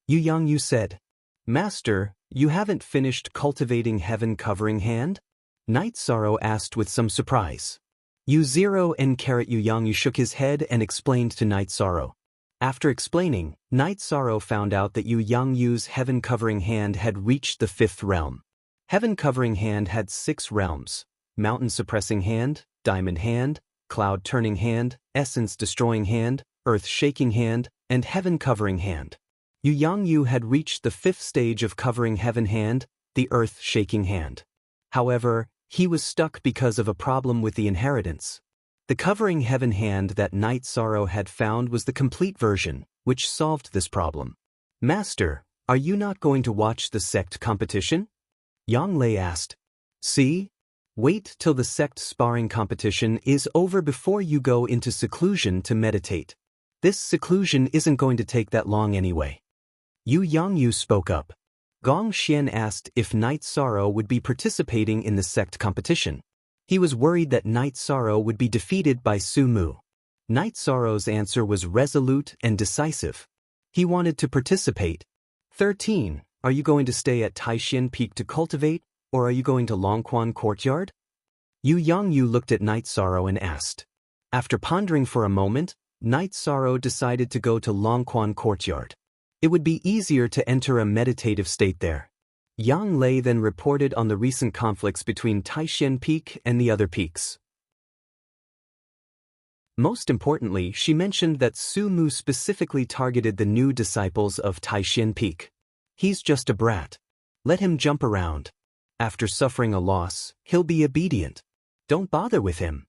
Yu Yangyu said, Master, you haven't finished cultivating heaven-covering hand? Night Sorrow asked with some surprise. Yu Yangyu shook his head and explained to Night Sorrow. After explaining, Night Sorrow found out that Yu Yangyu's heaven-covering hand had reached the 5th realm. Heaven-covering hand had 6 realms: mountain-suppressing hand, diamond hand, cloud-turning hand, essence-destroying hand, earth-shaking hand, and heaven-covering hand. Yu Yangyu had reached the 5th stage of covering heaven hand, the earth-shaking hand. However, he was stuck because of a problem with the inheritance. The covering heaven hand that Night Sorrow had found was the complete version, which solved this problem. Master, are you not going to watch the sect competition? Yang Lei asked. See? Wait till the sect sparring competition is over before you go into seclusion to meditate. This seclusion isn't going to take that long anyway. Yu Yangyu spoke up. Gong Xian asked if Night Sorrow would be participating in the sect competition. He was worried that Night Sorrow would be defeated by Su Mu. Night Sorrow's answer was resolute and decisive. He wanted to participate. 13. Are you going to stay at Taishan Peak to cultivate, or are you going to Longquan Courtyard? Yu Yangyu looked at Night Sorrow and asked. After pondering for a moment, Night Sorrow decided to go to Longquan Courtyard. It would be easier to enter a meditative state there. Yang Lei then reported on the recent conflicts between Taishan Peak and the other peaks. Most importantly, she mentioned that Su Mu specifically targeted the new disciples of Taishan Peak. He's just a brat. Let him jump around. After suffering a loss, he'll be obedient. Don't bother with him.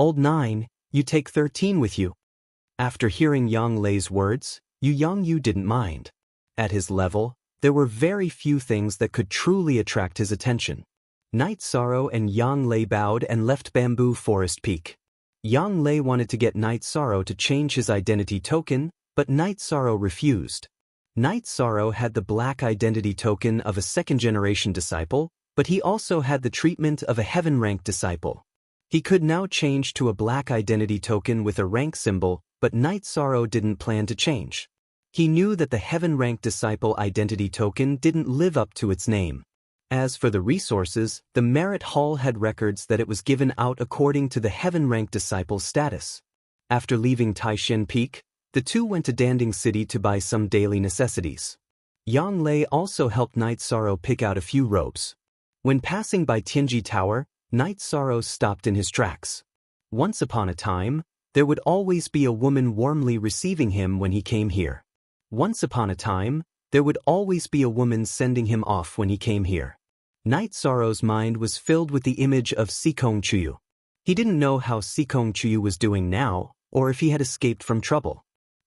Old 9, you take 13 with you. After hearing Yang Lei's words, Yu Yangyu didn't mind. At his level, there were very few things that could truly attract his attention. Night Sorrow and Yang Lei bowed and left Bamboo Forest Peak. Yang Lei wanted to get Night Sorrow to change his identity token, but Night Sorrow refused. Night Sorrow had the black identity token of a second-generation disciple, but he also had the treatment of a heaven-rank disciple. He could now change to a black identity token with a rank symbol, but Night Sorrow didn't plan to change. He knew that the heaven-rank disciple identity token didn't live up to its name. As for the resources, the Merit Hall had records that it was given out according to the heaven-rank disciple status. After leaving Taishan Peak, the two went to Danding City to buy some daily necessities. Yang Lei also helped Night Sorrow pick out a few robes. When passing by Tianji Tower, Night Sorrow stopped in his tracks. Once upon a time, there would always be a woman warmly receiving him when he came here. Once upon a time, there would always be a woman sending him off when he came here. Night Sorrow's mind was filled with the image of Sikong Chuyu. He didn't know how Sikong Chuyu was doing now, or if he had escaped from trouble.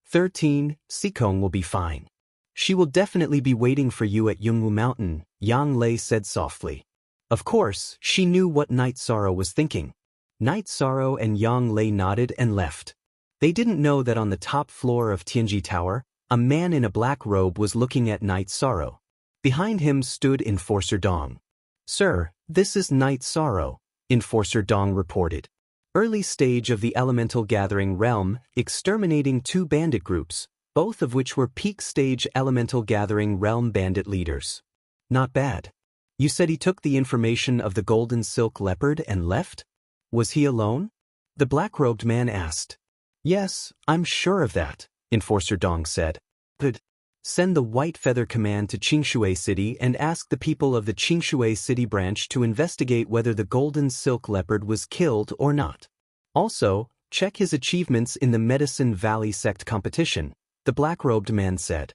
13. Sikong will be fine. She will definitely be waiting for you at Yungwu Mountain, Yang Lei said softly. Of course, she knew what Night Sorrow was thinking. Night Sorrow and Yang Lei nodded and left. They didn't know that on the top floor of Tianji Tower, a man in a black robe was looking at Night Sorrow. Behind him stood Enforcer Dong. Sir, this is Night Sorrow, Enforcer Dong reported. Early stage of the Elemental Gathering realm, exterminating 2 bandit groups, both of which were peak stage Elemental Gathering realm bandit leaders. Not bad. You said he took the information of the Golden Silk Leopard and left? Was he alone? The black-robed man asked. Yes, I'm sure of that, Enforcer Dong said. Good. Send the White Feather Command to Qingshui City and ask the people of the Qingshui City branch to investigate whether the Golden Silk Leopard was killed or not. Also, check his achievements in the Medicine Valley Sect competition, the black-robed man said.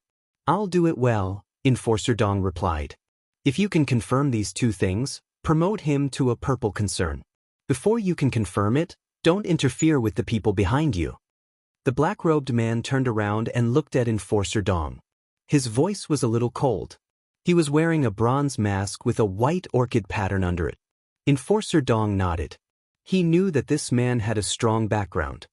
I'll do it well, Enforcer Dong replied. If you can confirm these 2 things, promote him to a purple concern. Before you can confirm it, don't interfere with the people behind you. The black-robed man turned around and looked at Enforcer Dong. His voice was a little cold. He was wearing a bronze mask with a white orchid pattern under it. Enforcer Dong nodded. He knew that this man had a strong background.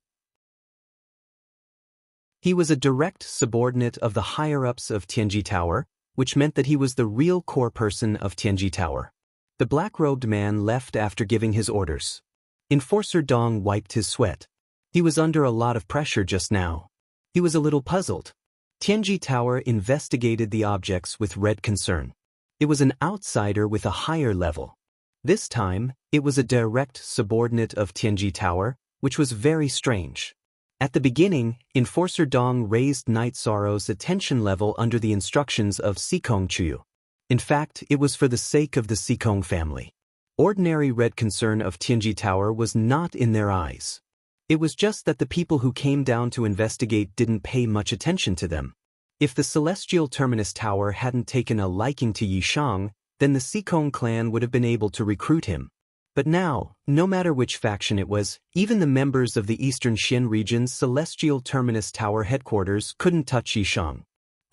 He was a direct subordinate of the higher-ups of Tianji Tower, which meant that he was the real core person of Tianji Tower. The black-robed man left after giving his orders. Enforcer Dong wiped his sweat. He was under a lot of pressure just now. He was a little puzzled. Tianji Tower investigated the objects with red concern. It was an outsider with a higher level. This time, it was a direct subordinate of Tianji Tower, which was very strange. At the beginning, Enforcer Dong raised Night Sorrow's attention level under the instructions of Sikong Chuyu. In fact, it was for the sake of the Sikong family. Ordinary red concern of Tianji Tower was not in their eyes. It was just that the people who came down to investigate didn't pay much attention to them. If the Celestial Terminus Tower hadn't taken a liking to Yishang, then the Sikong clan would have been able to recruit him. But now, no matter which faction it was, even the members of the Eastern Xin region's Celestial Terminus Tower headquarters couldn't touch Yishang.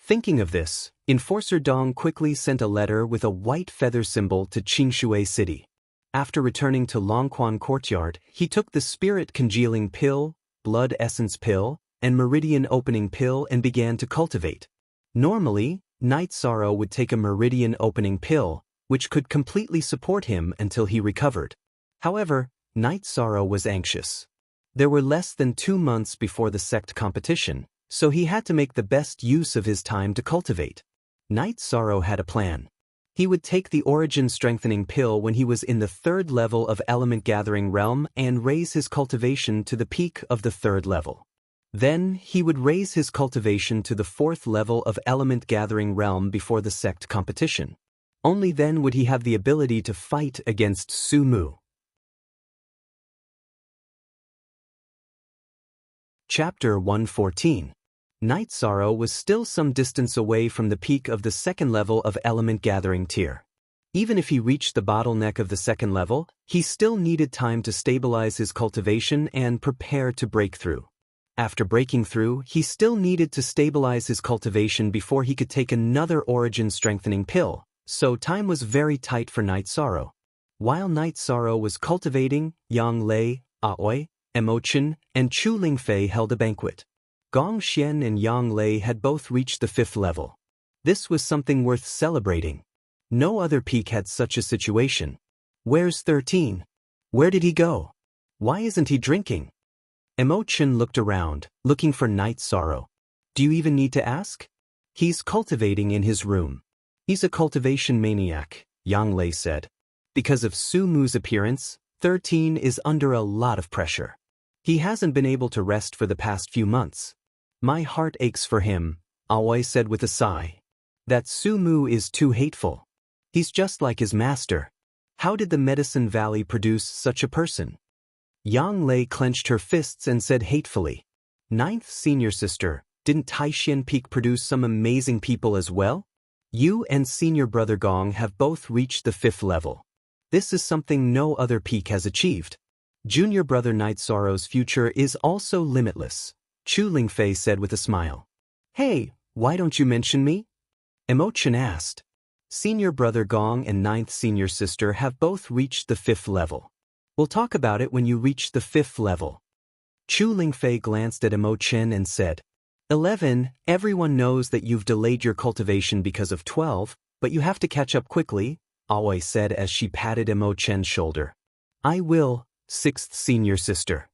Thinking of this, Enforcer Dong quickly sent a letter with a white feather symbol to Qingshui City. After returning to Longquan Courtyard, he took the Spirit Congealing Pill, Blood Essence Pill, and Meridian Opening Pill and began to cultivate. Normally, Night Sorrow would take a Meridian Opening Pill, which could completely support him until he recovered. However, Night Sorrow was anxious. There were less than 2 months before the sect competition, so he had to make the best use of his time to cultivate. Night Sorrow had a plan. He would take the Origin Strengthening Pill when he was in the 3rd level of Element Gathering Realm and raise his cultivation to the peak of the 3rd level. Then, he would raise his cultivation to the 4th level of Element Gathering Realm before the sect competition. Only then would he have the ability to fight against Su Mu. Chapter 114. Night Sorrow was still some distance away from the peak of the 2nd level of Element Gathering Tier. Even if he reached the bottleneck of the 2nd level, he still needed time to stabilize his cultivation and prepare to break through. After breaking through, he still needed to stabilize his cultivation before he could take another Origin Strengthening Pill. So time was very tight for Night Sorrow. While Night Sorrow was cultivating, Yang Lei, Aoi, Emochen, and Chu Lingfei held a banquet. Gong Xian and Yang Lei had both reached the 5th level. This was something worth celebrating. No other peak had such a situation. Where's 13? Where did he go? Why isn't he drinking? Emochen looked around, looking for Night Sorrow. Do you even need to ask? He's cultivating in his room. He's a cultivation maniac, Yang Lei said. Because of Su Mu's appearance, 13 is under a lot of pressure. He hasn't been able to rest for the past few months. My heart aches for him, Aoi said with a sigh. That Su Mu is too hateful. He's just like his master. How did the Medicine Valley produce such a person? Yang Lei clenched her fists and said hatefully. 9th senior sister, didn't Taishan Peak produce some amazing people as well? You and senior brother Gong have both reached the 5th level. This is something no other peak has achieved. Junior brother Night Sorrow's future is also limitless, Chu Lingfei said with a smile. Hey, why don't you mention me? Emochen asked. Senior brother Gong and 9th senior sister have both reached the 5th level. We'll talk about it when you reach the 5th level. Chu Lingfei glanced at Emochen and said, 11, everyone knows that you've delayed your cultivation because of 12, but you have to catch up quickly, Aoi said as she patted Emochen's shoulder. I will, 6th senior sister.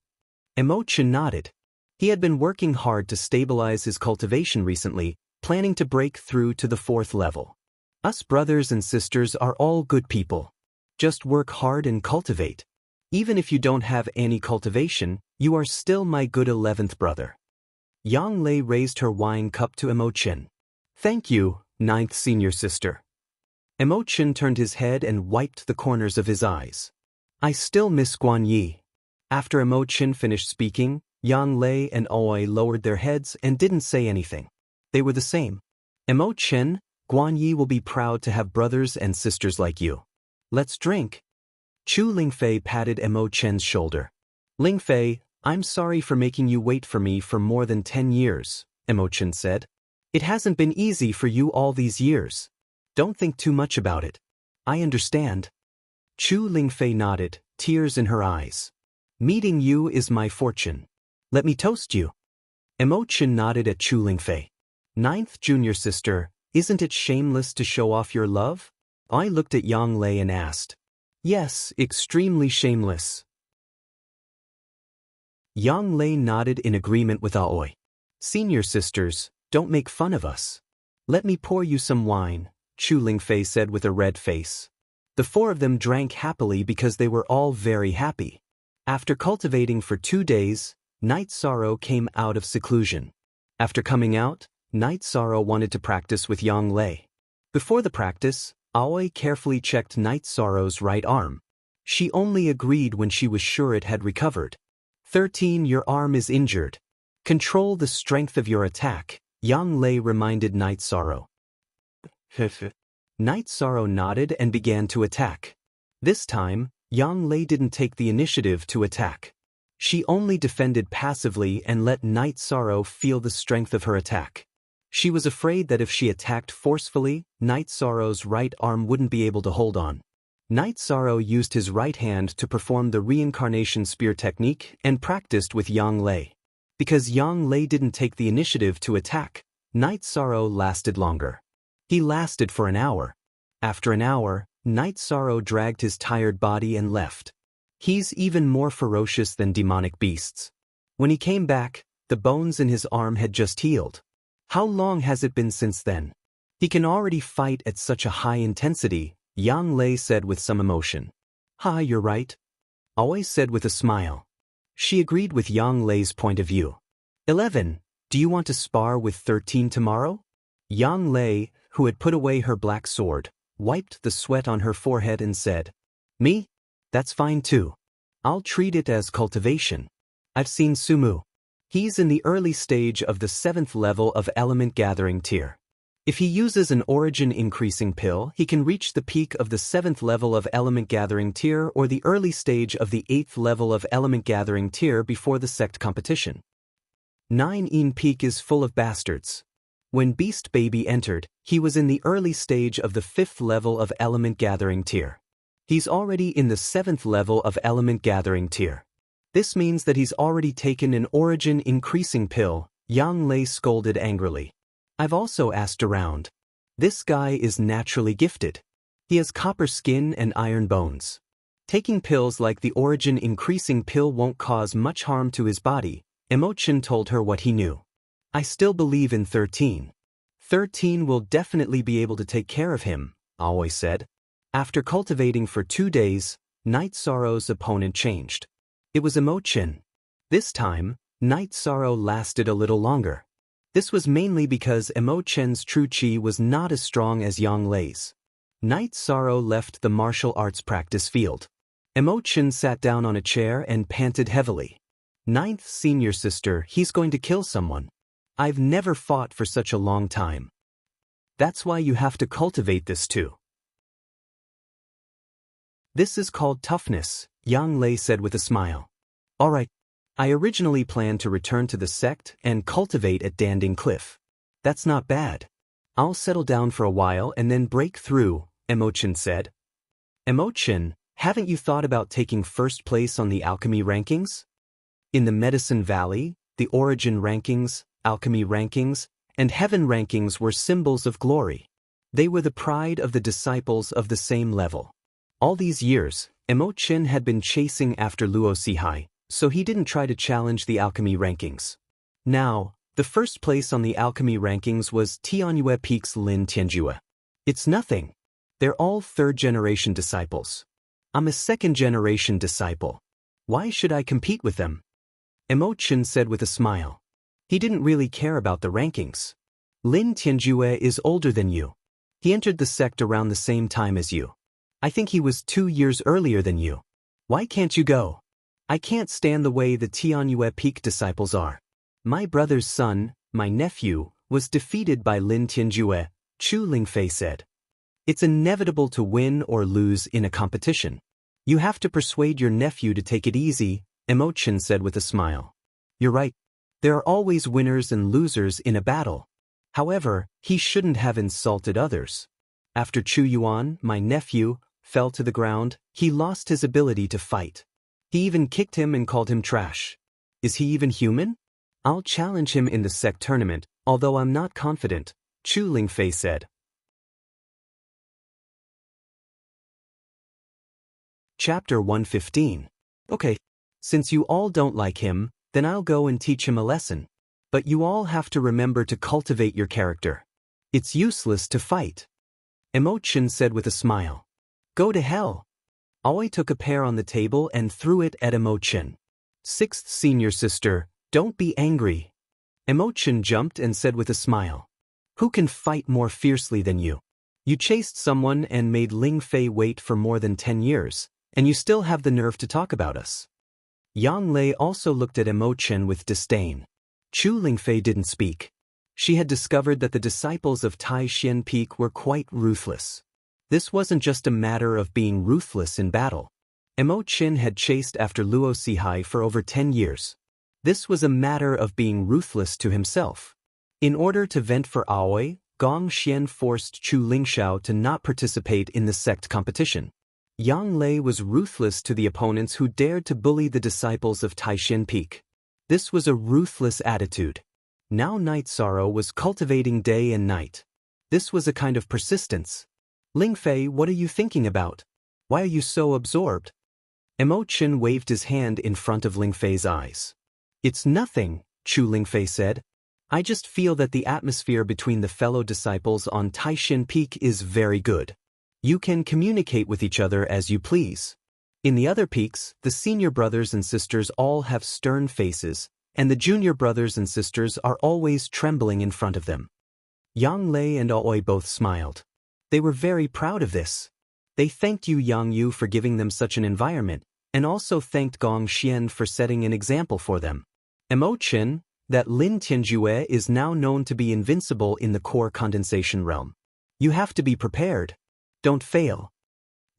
Emochen nodded. He had been working hard to stabilize his cultivation recently, planning to break through to the 4th level. Us brothers and sisters are all good people. Just work hard and cultivate. Even if you don't have any cultivation, you are still my good 11th brother. Yang Lei raised her wine cup to Emochen. Thank you, 9th senior sister. Emochen turned his head and wiped the corners of his eyes. I still miss Guan Yi. After Emochen finished speaking, Yang Lei and Aoi lowered their heads and didn't say anything. They were the same. Emochen, Guan Yi will be proud to have brothers and sisters like you. Let's drink. Chu Lingfei patted Emochen's shoulder. Lingfei, I'm sorry for making you wait for me for more than 10 years, Emochen said. It hasn't been easy for you all these years. Don't think too much about it. I understand. Chu Lingfei nodded, tears in her eyes. Meeting you is my fortune. Let me toast you. Imochen nodded at Chu Lingfei. Ninth junior sister, isn't it shameless to show off your love? I looked at Yang Lei and asked. Yes, extremely shameless. Yang Lei nodded in agreement with Aoi. Senior sisters, don't make fun of us. Let me pour you some wine, Chu Lingfei said with a red face. The four of them drank happily because they were all very happy. After cultivating for 2 days, Night Sorrow came out of seclusion. After coming out, Night Sorrow wanted to practice with Yang Lei. Before the practice, Aoi carefully checked Night Sorrow's right arm. She only agreed when she was sure it had recovered. 13. Your arm is injured. Control the strength of your attack, Yang Lei reminded Night Sorrow. Night Sorrow nodded and began to attack. This time, Yang Lei didn't take the initiative to attack. She only defended passively and let Night Sorrow feel the strength of her attack. She was afraid that if she attacked forcefully, Night Sorrow's right arm wouldn't be able to hold on. Night Sorrow used his right hand to perform the reincarnation spear technique and practiced with Yang Lei. Because Yang Lei didn't take the initiative to attack, Night Sorrow lasted longer. He lasted for an hour. After an hour, Night Sorrow dragged his tired body and left. He's even more ferocious than demonic beasts. When he came back, the bones in his arm had just healed. How long has it been since then? He can already fight at such a high intensity, Yang Lei said with some emotion. You're right. Aoi said with a smile. She agreed with Yang Lei's point of view. 11. Do you want to spar with 13 tomorrow? Yang Lei, who had put away her black sword, wiped the sweat on her forehead and said, Me? That's fine too. I'll treat it as cultivation. I've seen Sumu. He's in the early stage of the 7th level of element gathering tier. If he uses an origin increasing pill, he can reach the peak of the 7th level of element gathering tier or the early stage of the 8th level of element gathering tier before the sect competition. 9. In Peak is full of bastards. When Beast Baby entered, he was in the early stage of the 5th level of element gathering tier. He's already in the 7th level of element gathering tier. This means that he's already taken an origin increasing pill, Yang Lei scolded angrily. I've also asked around. This guy is naturally gifted. He has copper skin and iron bones. Taking pills like the origin increasing pill won't cause much harm to his body, Imochen told her what he knew. I still believe in 13. 13 will definitely be able to take care of him, Aoi said. After cultivating for 2 days, Night Sorrow's opponent changed. It was Imochen. This time, Night Sorrow lasted a little longer. This was mainly because Imochen's true chi was not as strong as Yang Lei's. Night Sorrow left the martial arts practice field. Imochen sat down on a chair and panted heavily. Ninth senior sister, he's going to kill someone. I've never fought for such a long time. That's why you have to cultivate this too. This is called toughness, Yang Lei said with a smile. Alright. I originally planned to return to the sect and cultivate at Danding Cliff. That's not bad. I'll settle down for a while and then break through, Imochen said. Imochen, haven't you thought about taking first place on the alchemy rankings? In the Medicine Valley, the origin rankings, alchemy rankings, and heaven rankings were symbols of glory. They were the pride of the disciples of the same level. All these years, Imochen had been chasing after Luo Sihai, so he didn't try to challenge the alchemy rankings. Now, the first place on the alchemy rankings was Tianyue Peak's Lin Tianjue. It's nothing. They're all third-generation disciples. I'm a second-generation disciple. Why should I compete with them? Imochen said with a smile. He didn't really care about the rankings. Lin Tianjue is older than you. He entered the sect around the same time as you. I think he was 2 years earlier than you. Why can't you go? I can't stand the way the Tianyue Peak disciples are. My brother's son, my nephew, was defeated by Lin Tianjue, Chu Lingfei said. It's inevitable to win or lose in a competition. You have to persuade your nephew to take it easy, Imochen said with a smile. You're right. There are always winners and losers in a battle. However, he shouldn't have insulted others. After Chu Yuan, my nephew, fell to the ground, he lost his ability to fight. He even kicked him and called him trash. Is he even human? I'll challenge him in the sect tournament, although I'm not confident, Chu Lingfei said. Chapter 115. Okay, since you all don't like him, then I'll go and teach him a lesson. But you all have to remember to cultivate your character. It's useless to fight. Emo-chan said with a smile. Go to hell. Aoi took a pear on the table and threw it at Emo-chan. Sixth senior sister, don't be angry. Emo-chan jumped and said with a smile. Who can fight more fiercely than you? You chased someone and made Ling Fei wait for more than 10 years, and you still have the nerve to talk about us. Yang Lei also looked at Emo-chan with disdain. Chu Lingfei didn't speak. She had discovered that the disciples of Tai Xian Peak were quite ruthless. This wasn't just a matter of being ruthless in battle. Emo-chan had chased after Luo Sihai for over 10 years. This was a matter of being ruthless to himself. In order to vent for Aoi, Gong Xian forced Chu Lingxiao to not participate in the sect competition. Yang Lei was ruthless to the opponents who dared to bully the disciples of Taishan Peak. This was a ruthless attitude. Now Night Sorrow was cultivating day and night. This was a kind of persistence. Ling Fei, what are you thinking about? Why are you so absorbed? Emo-chan waved his hand in front of Ling Fei's eyes. It's nothing, Chu Lingfei said. I just feel that the atmosphere between the fellow disciples on Taishan Peak is very good. You can communicate with each other as you please. In the other peaks, the senior brothers and sisters all have stern faces, and the junior brothers and sisters are always trembling in front of them. Yang Lei and Aoi both smiled. They were very proud of this. They thanked Yang Yu for giving them such an environment, and also thanked Gong Xian for setting an example for them. Emo-chan, that Lin Tianjue is now known to be invincible in the core condensation realm. You have to be prepared. Don't fail.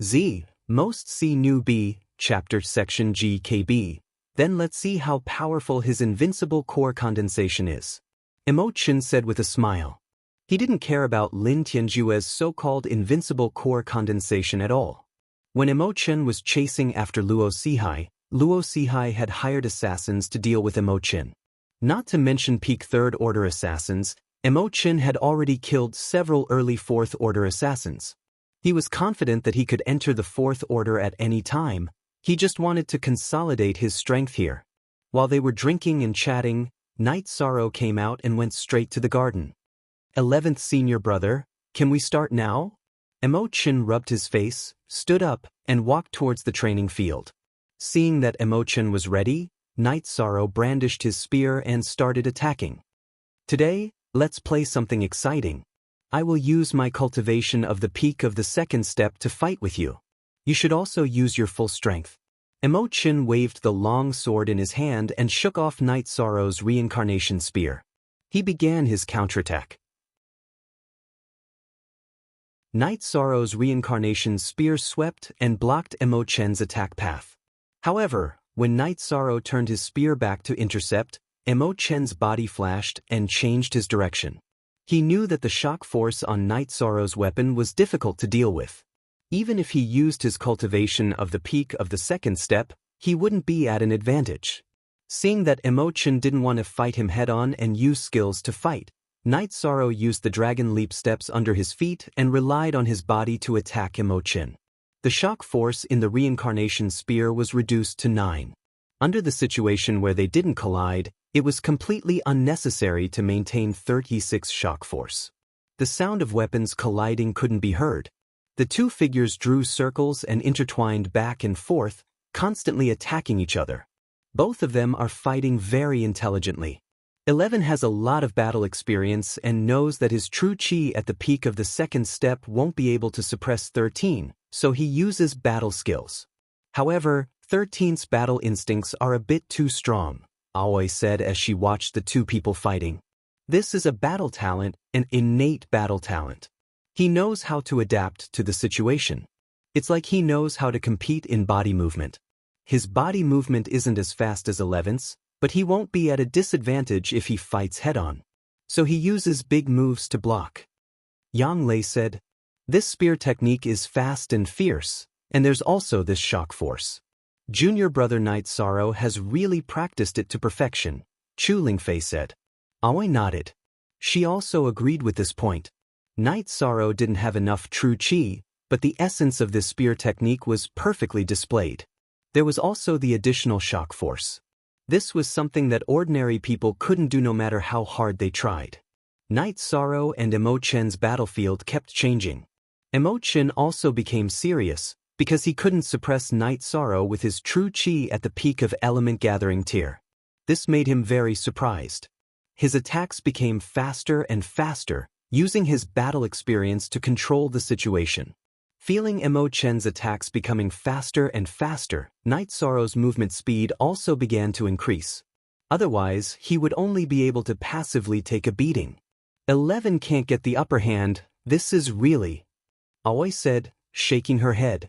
Z. Most see new B, chapter section GKB. Then let's see how powerful his invincible core condensation is. Emo-chan said with a smile. He didn't care about Lin Tianjue's so-called invincible core condensation at all. When Emo-chan was chasing after Luo Sihai had hired assassins to deal with Emo-chan. Not to mention peak 3rd Order assassins, Emo-chan had already killed several early 4th Order assassins. He was confident that he could enter the 4th Order at any time. He just wanted to consolidate his strength here. While they were drinking and chatting, Night Sorrow came out and went straight to the garden. 11th senior brother, can we start now? Emo-chan rubbed his face, stood up, and walked towards the training field. Seeing that Emo-chan was ready, Night Sorrow brandished his spear and started attacking. Today, let's play something exciting. I will use my cultivation of the peak of the 2nd step to fight with you. You should also use your full strength. Emo-chan waved the long sword in his hand and shook off Night Sorrow's reincarnation spear. He began his counterattack. Night Sorrow's reincarnation spear swept and blocked Emo-chan's attack path. However, when Night Sorrow turned his spear back to intercept, Emo-chan's body flashed and changed his direction. He knew that the shock force on Night Sorrow's weapon was difficult to deal with. Even if he used his cultivation of the peak of the 2nd step, he wouldn't be at an advantage. Seeing that Emo-chan didn't want to fight him head-on and use skills to fight, Night Sorrow used the dragon leap steps under his feet and relied on his body to attack Emo-chan. The shock force in the reincarnation spear was reduced to 9. Under the situation where they didn't collide, it was completely unnecessary to maintain 36 shock force. The sound of weapons colliding couldn't be heard. The two figures drew circles and intertwined back and forth, constantly attacking each other. Both of them are fighting very intelligently. 11 has a lot of battle experience and knows that his true chi at the peak of the 2nd step won't be able to suppress 13, so he uses battle skills. However, 13's battle instincts are a bit too strong, Aoi said as she watched the two people fighting. This is a battle talent, an innate battle talent. He knows how to adapt to the situation. It's like he knows how to compete in body movement. His body movement isn't as fast as 11's, but he won't be at a disadvantage if he fights head-on. So he uses big moves to block. Yang Lei said, This spear technique is fast and fierce, and there's also this shock force. Junior brother Night Sorrow has really practiced it to perfection, Chu Lingfei said. Aoi nodded. She also agreed with this point. Night Sorrow didn't have enough true chi, but the essence of this spear technique was perfectly displayed. There was also the additional shock force. This was something that ordinary people couldn't do no matter how hard they tried. Night Sorrow and Emo Chen's battlefield kept changing. Emo Chen also became serious, because he couldn't suppress Night Sorrow with his true chi at the peak of element gathering tier. This made him very surprised. His attacks became faster and faster, using his battle experience to control the situation. Feeling Emo Chen's attacks becoming faster and faster, Night Sorrow's movement speed also began to increase. Otherwise, he would only be able to passively take a beating. 11 can't get the upper hand, this is really... Aoi said, shaking her head.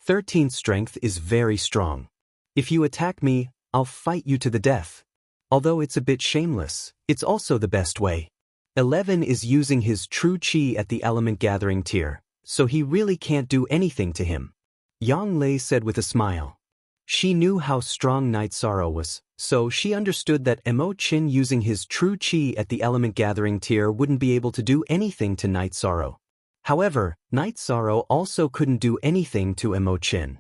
13's strength is very strong. If you attack me, I'll fight you to the death. Although it's a bit shameless, it's also the best way. 11 is using his true chi at the element gathering tier, so he really can't do anything to him. Yang Lei said with a smile. She knew how strong Night Sorrow was, so she understood that Emo Chen using his true chi at the element gathering tier wouldn't be able to do anything to Night Sorrow. However, Night Sorrow also couldn't do anything to Emo Chen.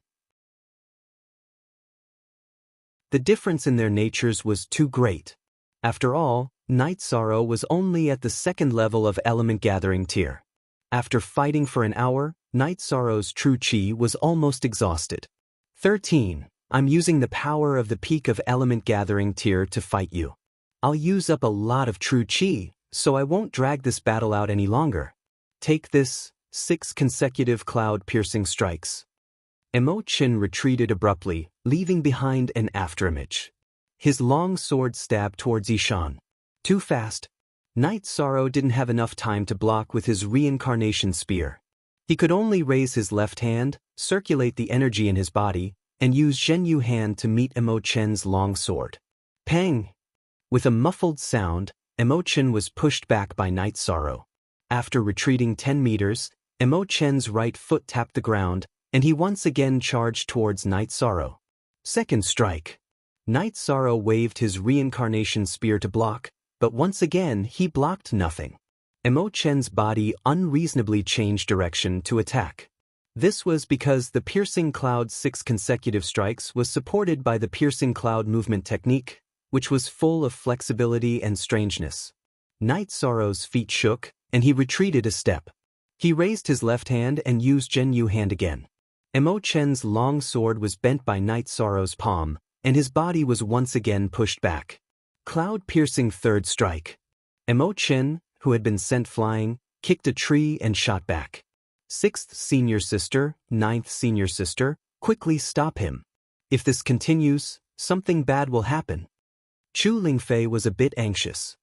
The difference in their natures was too great. After all, Night Sorrow was only at the second level of element gathering tier. After fighting for an hour, Night Sorrow's true chi was almost exhausted. 13. I'm using the power of the peak of element gathering tier to fight you. I'll use up a lot of true chi, so I won't drag this battle out any longer. Take this, 6 consecutive cloud-piercing strikes. Emo Chen retreated abruptly, leaving behind an afterimage. His long sword stabbed towards Ishan. Too fast. Night Sorrow didn't have enough time to block with his reincarnation spear. He could only raise his left hand, circulate the energy in his body, and use Zhenyu hand to meet Emo Chen's long sword. Pang! With a muffled sound, Emo Chen was pushed back by Night Sorrow. After retreating 10 meters, Emo Chen's right foot tapped the ground, and he once again charged towards Night Sorrow. Second strike. Night Sorrow waved his reincarnation spear to block, but once again he blocked nothing. Emo Chen's body unreasonably changed direction to attack. This was because the Piercing Cloud's 6 consecutive strikes was supported by the Piercing Cloud movement technique, which was full of flexibility and strangeness. Night Sorrow's feet shook, and he retreated a step. He raised his left hand and used Zhenyu hand again. Emo Chen's long sword was bent by Night Sorrow's palm, and his body was once again pushed back. Cloud-piercing third strike. Emo Chen, who had been sent flying, kicked a tree and shot back. 6th senior sister, 9th senior sister, quickly stop him. If this continues, something bad will happen. Chu Lingfei was a bit anxious.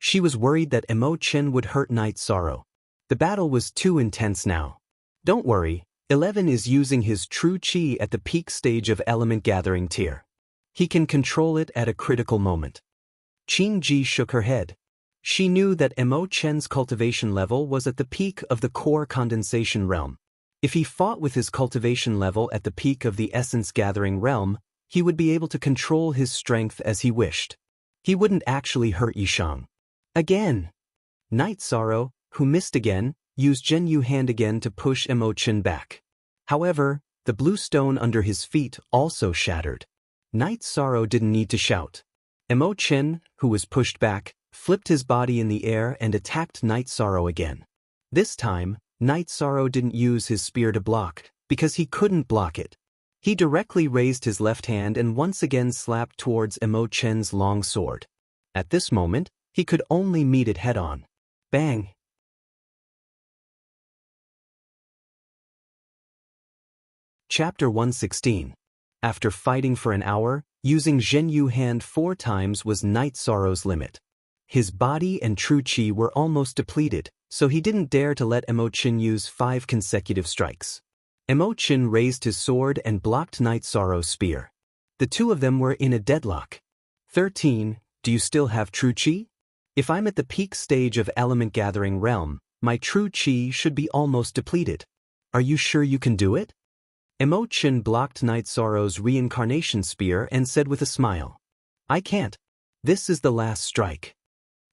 She was worried that Emo Chen would hurt Night Sorrow. The battle was too intense now. Don't worry, 11 is using his true chi at the peak stage of element gathering tier. He can control it at a critical moment. Qing Ji shook her head. She knew that Emo Chen's cultivation level was at the peak of the core condensation realm. If he fought with his cultivation level at the peak of the essence gathering realm, he would be able to control his strength as he wished. He wouldn't actually hurt Yishang. Again! Night Sorrow, who missed again, used Zhenyu hand again to push Emo Chen back. However, the blue stone under his feet also shattered. Night Sorrow didn't need to shout. Emo Chen, who was pushed back, flipped his body in the air and attacked Night Sorrow again. This time, Night Sorrow didn't use his spear to block, because he couldn't block it. He directly raised his left hand and once again slapped towards Emo Chen's long sword. At this moment, he could only meet it head-on. Bang! Chapter 116. After fighting for an hour, using Zhenyu hand 4 times was Night Sorrow's limit. His body and true chi were almost depleted, so he didn't dare to let Emo Chen use 5 consecutive strikes. Emo Chen raised his sword and blocked Night Sorrow's spear. The two of them were in a deadlock. 13. Do you still have true chi? If I'm at the peak stage of element gathering realm, My true chi should be almost depleted. Are you sure you can do it? Emochin blocked Night Sorrow's reincarnation spear and said with a smile, I can't. This is the last strike.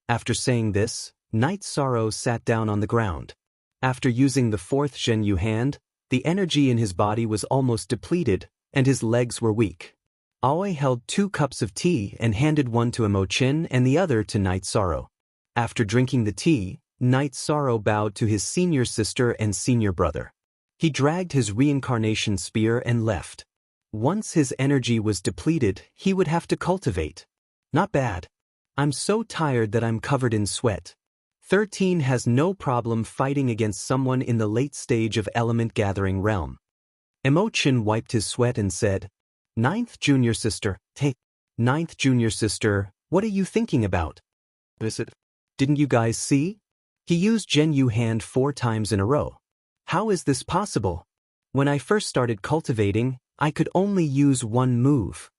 After saying this, Night Sorrow sat down on the ground. After using the fourth Zhenyu hand, the energy in his body was almost depleted, and his legs were weak. Aoi held 2 cups of tea and handed one to Emochin and the other to Night Sorrow. After drinking the tea, Night Sorrow bowed to his senior sister and senior brother. He dragged his reincarnation spear and left. Once his energy was depleted, he would have to cultivate. Not bad. I'm so tired that I'm covered in sweat. 13 has no problem fighting against someone in the late stage of element gathering realm. Emochin wiped his sweat and said, Ninth junior sister, hey. Ninth junior sister, what are you thinking about? Didn't you guys see? He used Zhenyu hand 4 times in a row. How is this possible? When I first started cultivating, I could only use one move.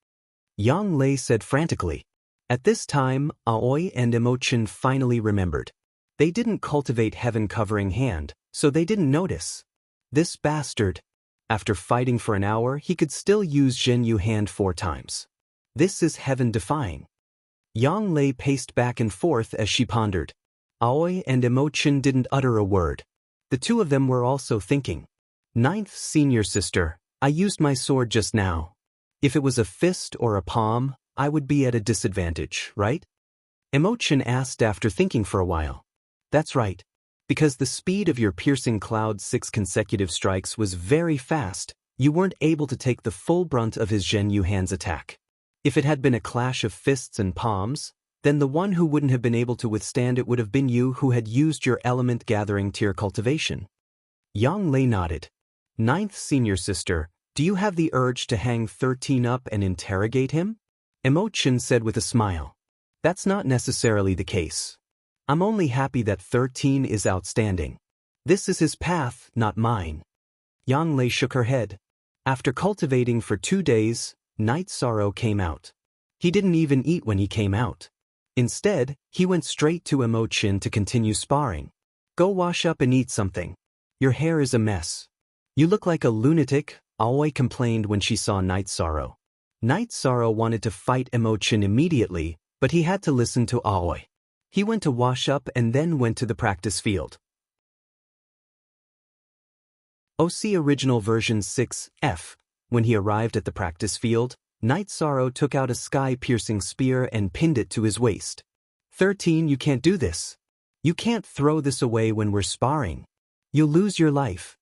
Yang Lei said frantically. At this time, Aoi and Emochin finally remembered. They didn't cultivate heaven-covering hand, so they didn't notice. This bastard. After fighting for an hour, he could still use Zhenyu hand 4 times. This is heaven-defying. Yang Lei paced back and forth as she pondered. Aoi and Emochin didn't utter a word. The 2 of them were also thinking. Ninth senior sister, I used my sword just now. If it was a fist or a palm, I would be at a disadvantage, right? Emochin asked after thinking for a while. That's right. Because the speed of your piercing cloud's 6 consecutive strikes was very fast, you weren't able to take the full brunt of his Zhenyu hand's attack. If it had been a clash of fists and palms, then the one who wouldn't have been able to withstand it would have been you who had used your element-gathering tier cultivation. Yang Lei nodded. Ninth senior sister, do you have the urge to hang 13 up and interrogate him? Emochin said with a smile. That's not necessarily the case. I'm only happy that 13 is outstanding. This is his path, not mine. Yang Lei shook her head. After cultivating for 2 days, Night Sorrow came out. He didn't even eat when he came out. Instead, he went straight to Emochin to continue sparring. Go wash up and eat something. Your hair is a mess. You look like a lunatic, Aoi complained when she saw Night Sorrow. Night Sorrow wanted to fight Emochin immediately, but he had to listen to Aoi. He went to wash up and then went to the practice field. OC Original Version 6F. When he arrived at the practice field, Night Sorrow took out a sky-piercing spear and pinned it to his waist. 13, you can't do this. You can't throw this away when we're sparring. You'll lose your life.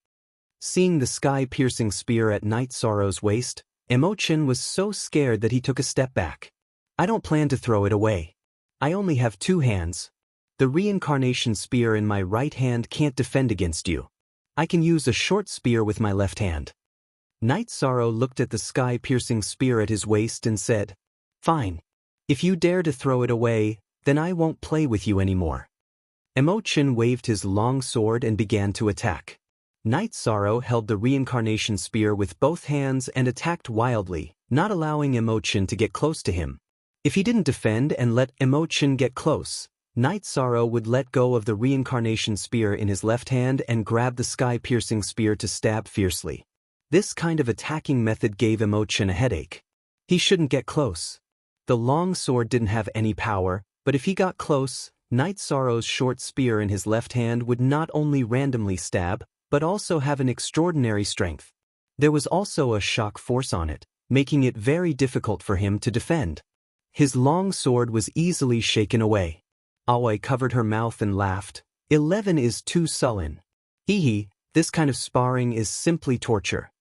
Seeing the sky-piercing spear at Night Sorrow's waist, Emochin was so scared that he took a step back. I don't plan to throw it away. I only have 2 hands. The reincarnation spear in my right hand can't defend against you. I can use a short spear with my left hand. Night Sorrow looked at the sky-piercing spear at his waist and said, Fine. If you dare to throw it away, then I won't play with you anymore. Emochin waved his long sword and began to attack. Night Sorrow held the reincarnation spear with both hands and attacked wildly, not allowing Emochin to get close to him. If he didn't defend and let Emochin get close, Night Sorrow would let go of the reincarnation spear in his left hand and grab the sky-piercing spear to stab fiercely. This kind of attacking method gave Emochin a headache. He shouldn't get close. The long sword didn't have any power, but if he got close, Night Sorrow's short spear in his left hand would not only randomly stab, but also have an extraordinary strength. There was also a shock force on it, making it very difficult for him to defend. His long sword was easily shaken away. Aoi covered her mouth and laughed. 11 is too sullen. Hee, this kind of sparring is simply torture.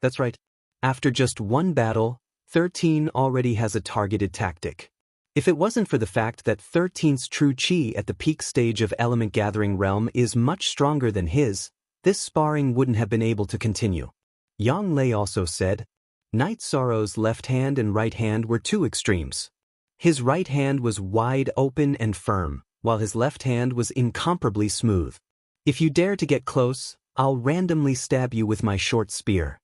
That's right. After just one battle, 13 already has a targeted tactic. If it wasn't for the fact that 13's true chi at the peak stage of element gathering realm is much stronger than his, this sparring wouldn't have been able to continue. Yang Lei also said, Night Sorrow's left hand and right hand were 2 extremes. His right hand was wide open and firm, while his left hand was incomparably smooth. If you dare to get close, I'll randomly stab you with my short spear.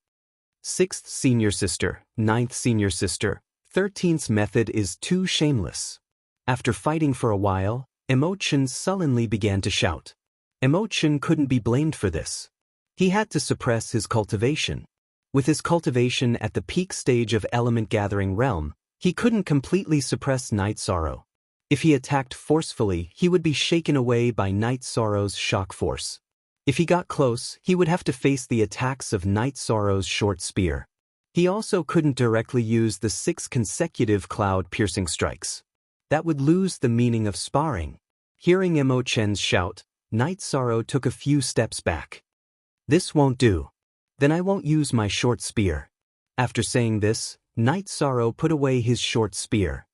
6th senior sister, 9th senior sister, 13's method is too shameless. After fighting for a while, Emochin sullenly began to shout. Emo-chan couldn't be blamed for this. He had to suppress his cultivation. With his cultivation at the peak stage of element-gathering realm, he couldn't completely suppress Night Sorrow. If he attacked forcefully, he would be shaken away by Night Sorrow's shock force. If he got close, he would have to face the attacks of Night Sorrow's short spear. He also couldn't directly use the 6 consecutive cloud-piercing strikes. That would lose the meaning of sparring. Hearing Emo-chan's shout, Night Sorrow took a few steps back. This won't do. Then I won't use my short spear. After saying this, Night Sorrow put away his short spear.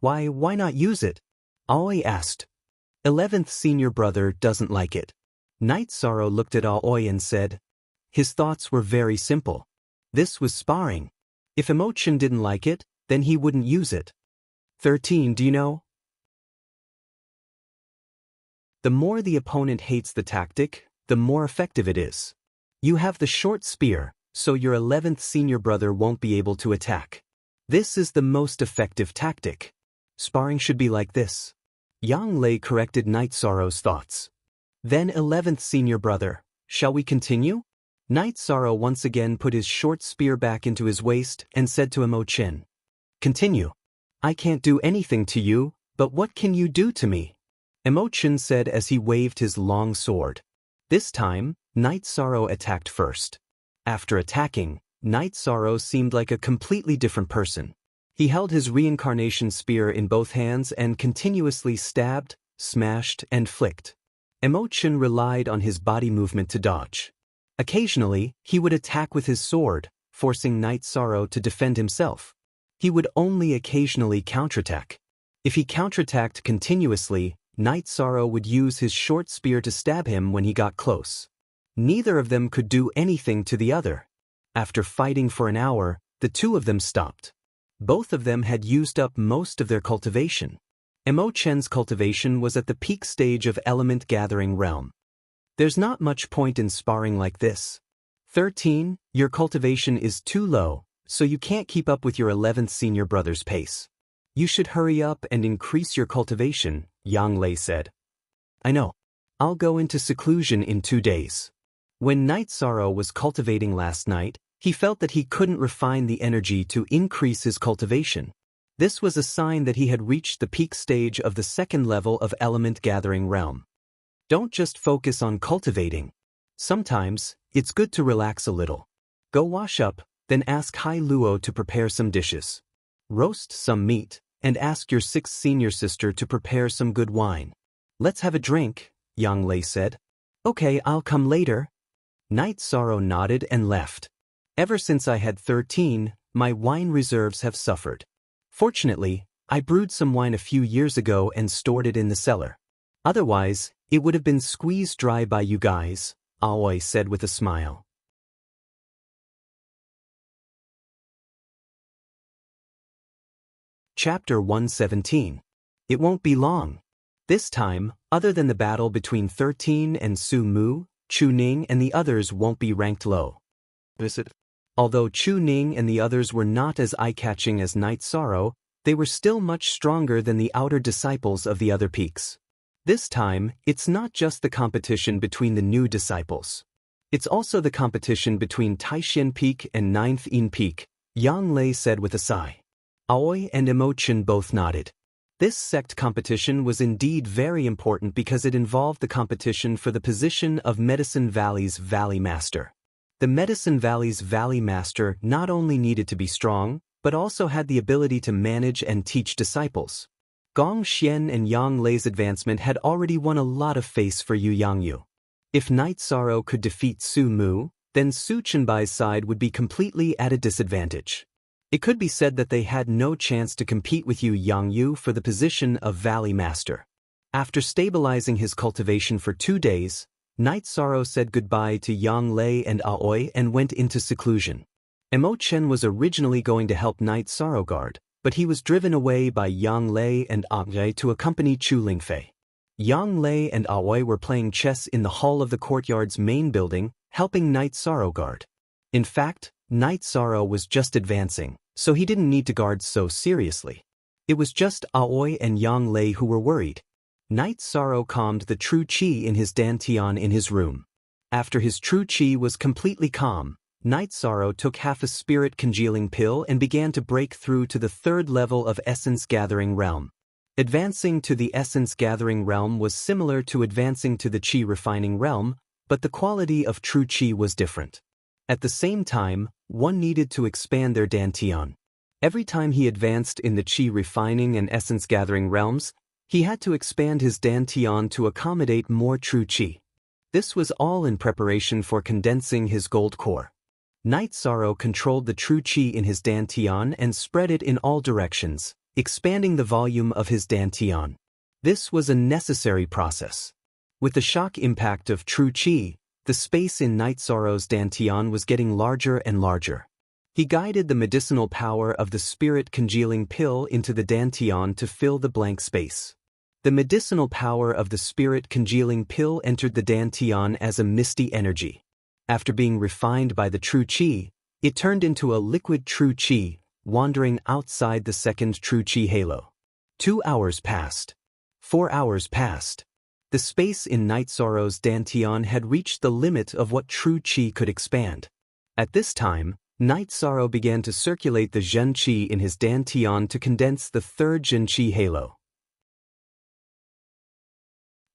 Why not use it? Aoi asked. 11th senior brother doesn't like it. Night Sorrow looked at Aoi and said. His thoughts were very simple. This was sparring. If Emo-chan didn't like it, then he wouldn't use it. 13, do you know? The more the opponent hates the tactic, the more effective it is. You have the short spear, so your 11th senior brother won't be able to attack. This is the most effective tactic. Sparring should be like this. Yang Lei corrected Night Sorrow's thoughts. Then 11th senior brother, shall we continue? Night Sorrow once again put his short spear back into his waist and said to Emo-chan. Continue. I can't do anything to you, but what can you do to me? Emo-chan said as he waved his long sword. This time, Night Sorrow attacked first. After attacking, Night Sorrow seemed like a completely different person. He held his reincarnation spear in both hands and continuously stabbed, smashed, and flicked. Emo-chan relied on his body movement to dodge. Occasionally, he would attack with his sword, forcing Night Sorrow to defend himself. He would only occasionally counterattack. If he counterattacked continuously, Night Sorrow would use his short spear to stab him when he got close. Neither of them could do anything to the other. After fighting for an hour, the two of them stopped. Both of them had used up most of their cultivation. Emo-chan's cultivation was at the peak stage of element-gathering realm. There's not much point in sparring like this. 13, your cultivation is too low, so you can't keep up with your 11th senior brother's pace. You should hurry up and increase your cultivation, Yang Lei said. I know. I'll go into seclusion in 2 days. When Night Sorrow was cultivating last night, he felt that he couldn't refine the energy to increase his cultivation. This was a sign that he had reached the peak stage of the 2nd level of element-gathering realm. Don't just focus on cultivating. Sometimes, it's good to relax a little. Go wash up, then ask Hai Luo to prepare some dishes. Roast some meat, and ask your 6th senior sister to prepare some good wine. Let's have a drink, Yang Lei said. Okay, I'll come later. Night Sorrow nodded and left. Ever since I had 13, my wine reserves have suffered. Fortunately, I brewed some wine a few years ago and stored it in the cellar. Otherwise, it would have been squeezed dry by you guys, Aoi said with a smile. Chapter 117. It won't be long. This time, other than the battle between 13 and Su Mu, Chu Ning and the others won't be ranked low. Although Chu Ning and the others were not as eye-catching as Night Sorrow, they were still much stronger than the outer disciples of the other peaks. This time, it's not just the competition between the new disciples. It's also the competition between Taishan Peak and 9th In Peak, Yang Lei said with a sigh. Aoi and Emo-chan both nodded. This sect competition was indeed very important because it involved the competition for the position of Medicine Valley's Valley Master. The Medicine Valley's Valley Master not only needed to be strong, but also had the ability to manage and teach disciples. Gong Xian and Yang Lei's advancement had already won a lot of face for Yu Yangyu. If Night Sorrow could defeat Su Mu, then Su Chenbai's side would be completely at a disadvantage. It could be said that they had no chance to compete with Yu Yangyu for the position of Valley Master. After stabilizing his cultivation for 2 days, Night Sorrow said goodbye to Yang Lei and Aoi and went into seclusion. Emo-chen was originally going to help Night Sorrow guard, but he was driven away by Yang Lei and Aoi to accompany Chu Lingfei. Yang Lei and Aoi were playing chess in the hall of the courtyard's main building, helping Night Sorrow guard. In fact, Night Sorrow was just advancing, so he didn't need to guard so seriously. It was just Aoi and Yang Lei who were worried. Night Sorrow calmed the true chi in his dantian in his room. After his true chi was completely calm, Night Sorrow took half a spirit congealing pill and began to break through to the third level of essence gathering realm. Advancing to the essence gathering realm was similar to advancing to the chi refining realm, but the quality of true chi was different. At the same time, one needed to expand their dantian. Every time he advanced in the chi refining and essence gathering realms, he had to expand his dantian to accommodate more true chi. This was all in preparation for condensing his gold core. Night Sorrow controlled the true chi in his dantian and spread it in all directions, expanding the volume of his dantian. This was a necessary process. With the shock impact of true chi, the space in Night Sorrow's dantian was getting larger and larger. He guided the medicinal power of the spirit congealing pill into the dantian to fill the blank space. The medicinal power of the spirit congealing pill entered the dantian as a misty energy. After being refined by the true chi, it turned into a liquid true chi, wandering outside the second true chi halo. 2 hours passed. 4 hours passed. The space in Night Sorrow's dantian had reached the limit of what true chi could expand. At this time, Night Sorrow began to circulate the Zhen Qi in his dantian to condense the third Zhen Qi halo.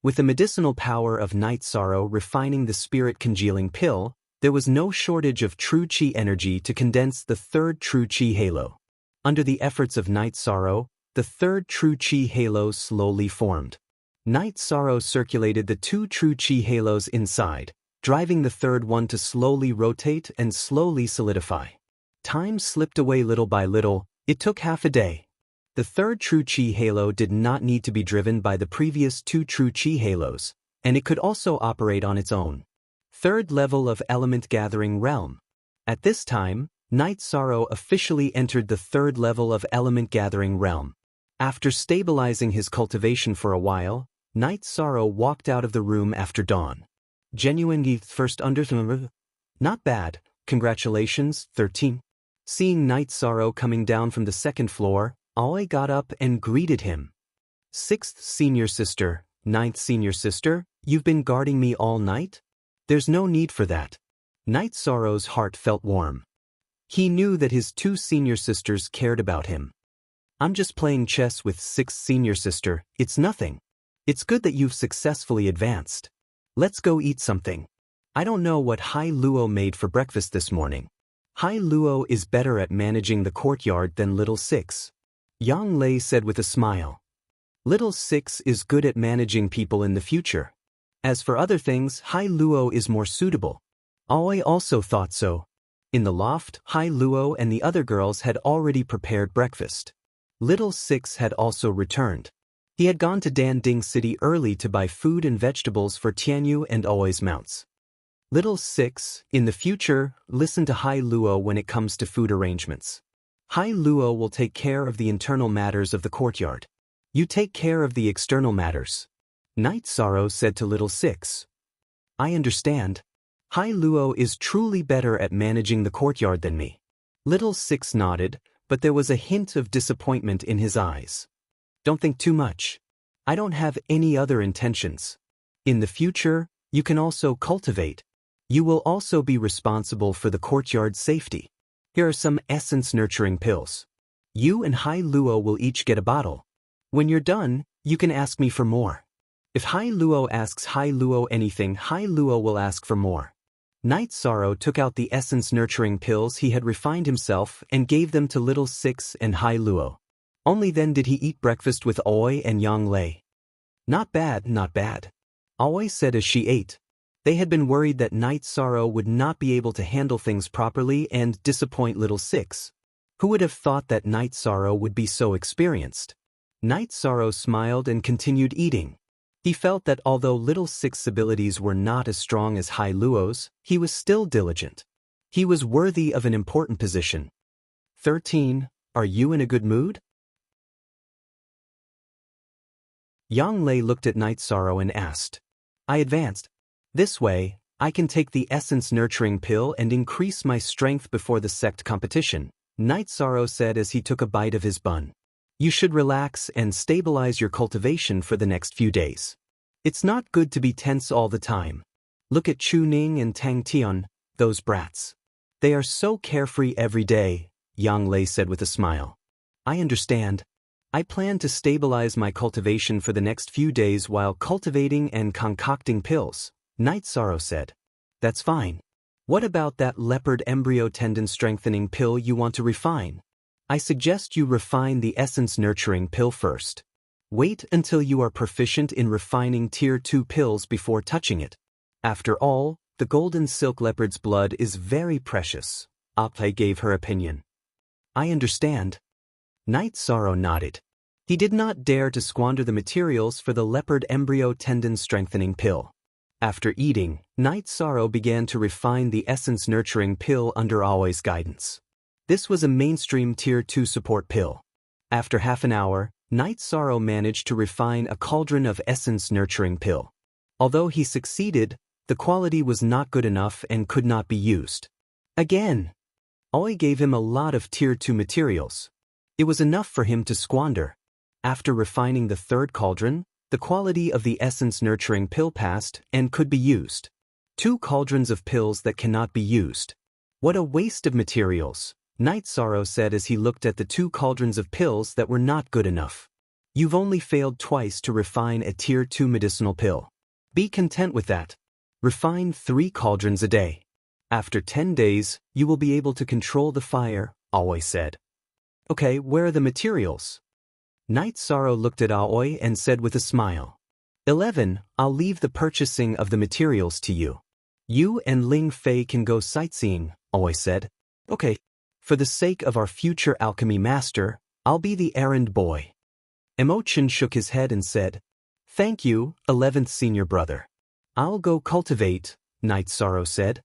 With the medicinal power of Night Sorrow refining the spirit congealing pill, there was no shortage of true chi energy to condense the third true chi halo. Under the efforts of Night Sorrow, the third true chi halo slowly formed. Night Sorrow circulated the 2 true chi halos inside, driving the third one to slowly rotate and slowly solidify. Time slipped away little by little. It took half a day. The third true chi halo did not need to be driven by the previous 2 true chi halos, and it could also operate on its own. Third level of element gathering realm. At this time, Night Sorrow officially entered the third level of element gathering realm. After stabilizing his cultivation for a while, Night Sorrow walked out of the room after dawn. Genuinely first under. Not bad, congratulations, 13. Seeing Night Sorrow coming down from the second floor, Aoi got up and greeted him. 6th senior sister, 9th senior sister, you've been guarding me all night? There's no need for that. Night Sorrow's heart felt warm. He knew that his 2 senior sisters cared about him. I'm just playing chess with 6th senior sister, it's nothing. It's good that you've successfully advanced. Let's go eat something. I don't know what Hai Luo made for breakfast this morning. Hai Luo is better at managing the courtyard than Little 6. Yang Lei said with a smile. Little 6 is good at managing people in the future. As for other things, Hai Luo is more suitable. Aoi also thought so. In the loft, Hai Luo and the other girls had already prepared breakfast. Little 6 had also returned. He had gone to Danding City early to buy food and vegetables for Tianyu and Aoi's mounts. Little 6, in the future, listen to Hai Luo when it comes to food arrangements. Hai Luo will take care of the internal matters of the courtyard. You take care of the external matters. Night Sorrow said to Little 6. I understand. Hai Luo is truly better at managing the courtyard than me. Little 6 nodded, but there was a hint of disappointment in his eyes. Don't think too much. I don't have any other intentions. In the future, you can also cultivate. You will also be responsible for the courtyard's safety. Here are some essence nurturing pills. You and Hai Luo will each get a bottle. When you're done, you can ask me for more. If Hai Luo asks Hai Luo anything, Hai Luo will ask for more. Night Sorrow took out the essence nurturing pills he had refined himself and gave them to Little 6 and Hai Luo. Only then did he eat breakfast with Aoi and Yang Lei. Not bad, not bad. Aoi said as she ate. They had been worried that Night Sorrow would not be able to handle things properly and disappoint Little 6. Who would have thought that Night Sorrow would be so experienced? Night Sorrow smiled and continued eating. He felt that although Little 6's abilities were not as strong as Hai Luo's, he was still diligent. He was worthy of an important position. 13. Are you in a good mood? Yang Lei looked at Night Sorrow and asked. I advanced. This way, I can take the essence nurturing pill and increase my strength before the sect competition, Night Sorrow said as he took a bite of his bun. You should relax and stabilize your cultivation for the next few days. It's not good to be tense all the time. Look at Chu Ning and Tang Tian, those brats. They are so carefree every day, Yang Lei said with a smile. I understand. I plan to stabilize my cultivation for the next few days while cultivating and concocting pills, Night Sorrow said. That's fine. What about that leopard embryo tendon strengthening pill you want to refine? I suggest you refine the essence nurturing pill first. Wait until you are proficient in refining Tier 2 pills before touching it. After all, the golden silk leopard's blood is very precious, Ape gave her opinion. I understand. Night Sorrow nodded. He did not dare to squander the materials for the leopard embryo tendon strengthening pill. After eating, Night Sorrow began to refine the essence nurturing pill under Aoi's guidance. This was a mainstream Tier 2 support pill. After half an hour, Night Sorrow managed to refine a cauldron of essence nurturing pill. Although he succeeded, the quality was not good enough and could not be used. Again, Aoi gave him a lot of Tier 2 materials. It was enough for him to squander. After refining the third cauldron, the quality of the essence nurturing pill passed and could be used. 2 cauldrons of pills that cannot be used. What a waste of materials, Night Sorrow said as he looked at the 2 cauldrons of pills that were not good enough. You've only failed twice to refine a Tier 2 medicinal pill. Be content with that. Refine 3 cauldrons a day. After 10 days, you will be able to control the fire, Aoi said. Okay, where are the materials? Night Sorrow looked at Aoi and said with a smile. 11, I'll leave the purchasing of the materials to you. You and Ling Fei can go sightseeing, Aoi said. Okay. For the sake of our future alchemy master, I'll be the errand boy. Emochin shook his head and said, Thank you, 11th senior brother. I'll go cultivate, Night Sorrow said.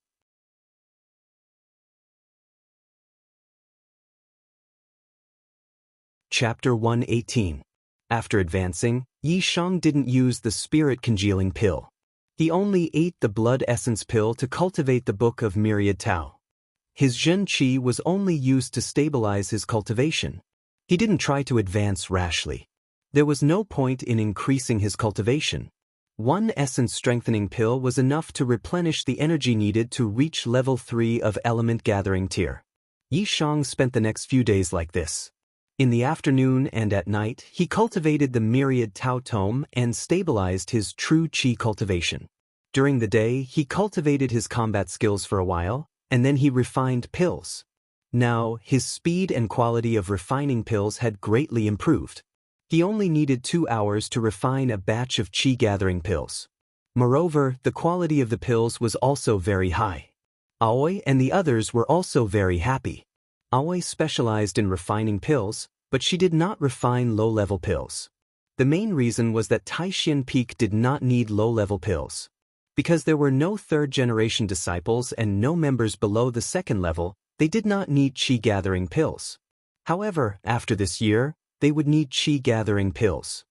Chapter 118. After advancing, Yi Shang didn't use the spirit congealing pill. He only ate the blood essence pill to cultivate the Book of Myriad Tao. His Zhen Qi was only used to stabilize his cultivation. He didn't try to advance rashly. There was no point in increasing his cultivation. 1 essence strengthening pill was enough to replenish the energy needed to reach level 3 of element gathering tier. Yi Shang spent the next few days like this. In the afternoon and at night, he cultivated the Myriad Tao Tome and stabilized his true Qi cultivation. During the day, he cultivated his combat skills for a while, and then he refined pills. Now, his speed and quality of refining pills had greatly improved. He only needed 2 hours to refine a batch of Qi-gathering pills. Moreover, the quality of the pills was also very high. Aoi and the others were also very happy. Aoi specialized in refining pills, but she did not refine low-level pills. The main reason was that Taishan Peak did not need low-level pills. Because there were no third-generation disciples and no members below the 2nd level, they did not need Qi-gathering pills. However, after this year, they would need Qi-gathering pills.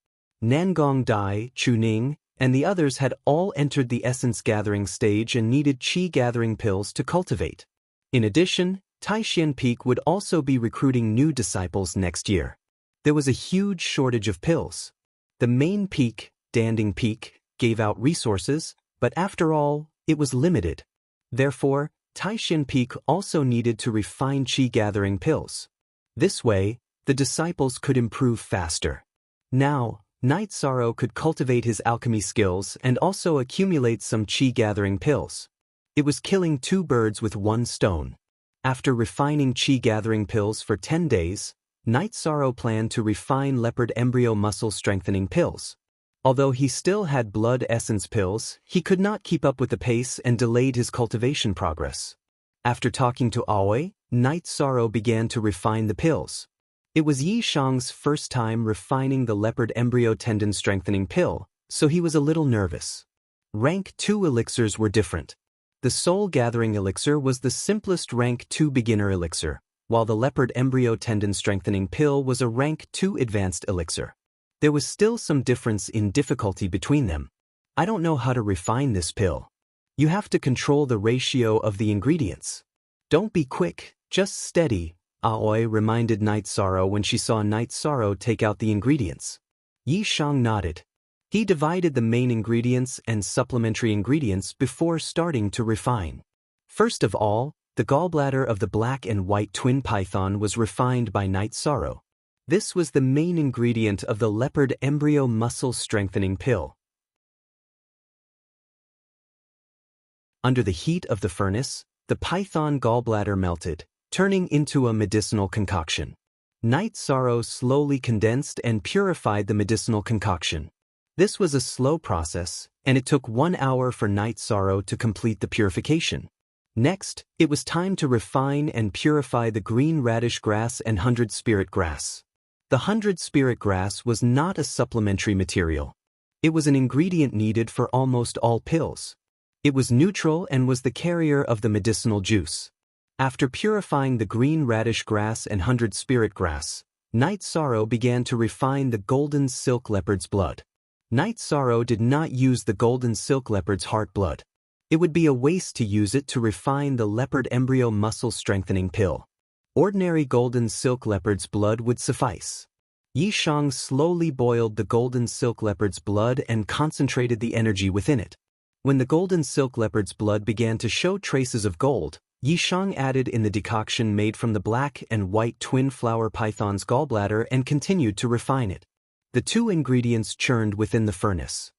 Nangong Dai, Chu Ning, and the others had all entered the essence-gathering stage and needed Qi-gathering pills to cultivate. In addition, Taishan Peak would also be recruiting new disciples next year. There was a huge shortage of pills. The main peak, Danding Peak, gave out resources, but after all, it was limited. Therefore, Taishan Peak also needed to refine Qi-gathering pills. This way, the disciples could improve faster. Now, Night Sorrow could cultivate his alchemy skills and also accumulate some Qi-gathering pills. It was killing 2 birds with 1 stone. After refining Qi-gathering pills for 10 days, Night Sorrow planned to refine leopard embryo muscle strengthening pills. Although he still had blood essence pills, he could not keep up with the pace and delayed his cultivation progress. After talking to Aoi, Night Sorrow began to refine the pills. It was Yi Shang's first time refining the leopard embryo tendon strengthening pill, so he was a little nervous. Rank 2 elixirs were different. The soul gathering elixir was the simplest rank 2 beginner elixir, while the leopard embryo tendon strengthening pill was a rank 2 advanced elixir. There was still some difference in difficulty between them. I don't know how to refine this pill. You have to control the ratio of the ingredients. Don't be quick, just steady, Aoi reminded Night Sorrow when she saw Night Sorrow take out the ingredients. Yi Shang nodded. He divided the main ingredients and supplementary ingredients before starting to refine. First of all, the gallbladder of the black and white twin python was refined by Night Sorrow. This was the main ingredient of the leopard embryo muscle strengthening pill. Under the heat of the furnace, the python gallbladder melted, turning into a medicinal concoction. Night Sorrow slowly condensed and purified the medicinal concoction. This was a slow process, and it took 1 hour for Night Sorrow to complete the purification. Next, it was time to refine and purify the green radish grass and 100 spirit grass. The 100 spirit grass was not a supplementary material. It was an ingredient needed for almost all pills. It was neutral and was the carrier of the medicinal juice. After purifying the green radish grass and 100 spirit grass, Night Sorrow began to refine the golden silk leopard's blood. Night Sorrow did not use the golden silk leopard's heart blood. It would be a waste to use it to refine the leopard embryo muscle strengthening pill. Ordinary golden silk leopard's blood would suffice. Yi Shang slowly boiled the golden silk leopard's blood and concentrated the energy within it. When the golden silk leopard's blood began to show traces of gold, Yi Shang added in the decoction made from the black and white twin flower python's gallbladder and continued to refine it. The two ingredients churned within the furnace.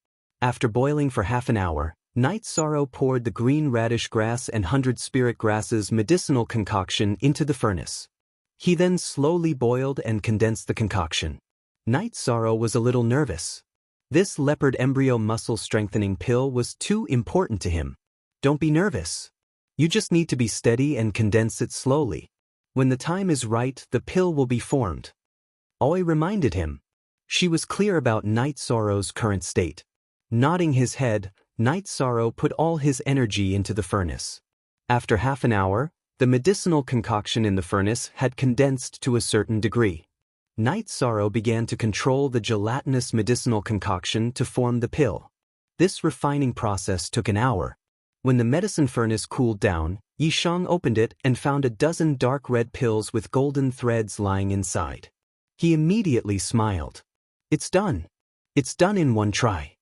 After boiling for half an hour, Night Sorrow poured the green radish grass and 100 spirit grasses medicinal concoction into the furnace. He then slowly boiled and condensed the concoction. Night Sorrow was a little nervous. This leopard embryo muscle strengthening pill was too important to him. Don't be nervous. You just need to be steady and condense it slowly. When the time is right, the pill will be formed. Aoi reminded him. She was clear about Night Sorrow's current state. Nodding his head, Night Sorrow put all his energy into the furnace. After half an hour, the medicinal concoction in the furnace had condensed to a certain degree. Night Sorrow began to control the gelatinous medicinal concoction to form the pill. This refining process took an hour. When the medicine furnace cooled down, Yi Shang opened it and found a dozen dark red pills with golden threads lying inside. He immediately smiled. It's done. It's done in 1 try.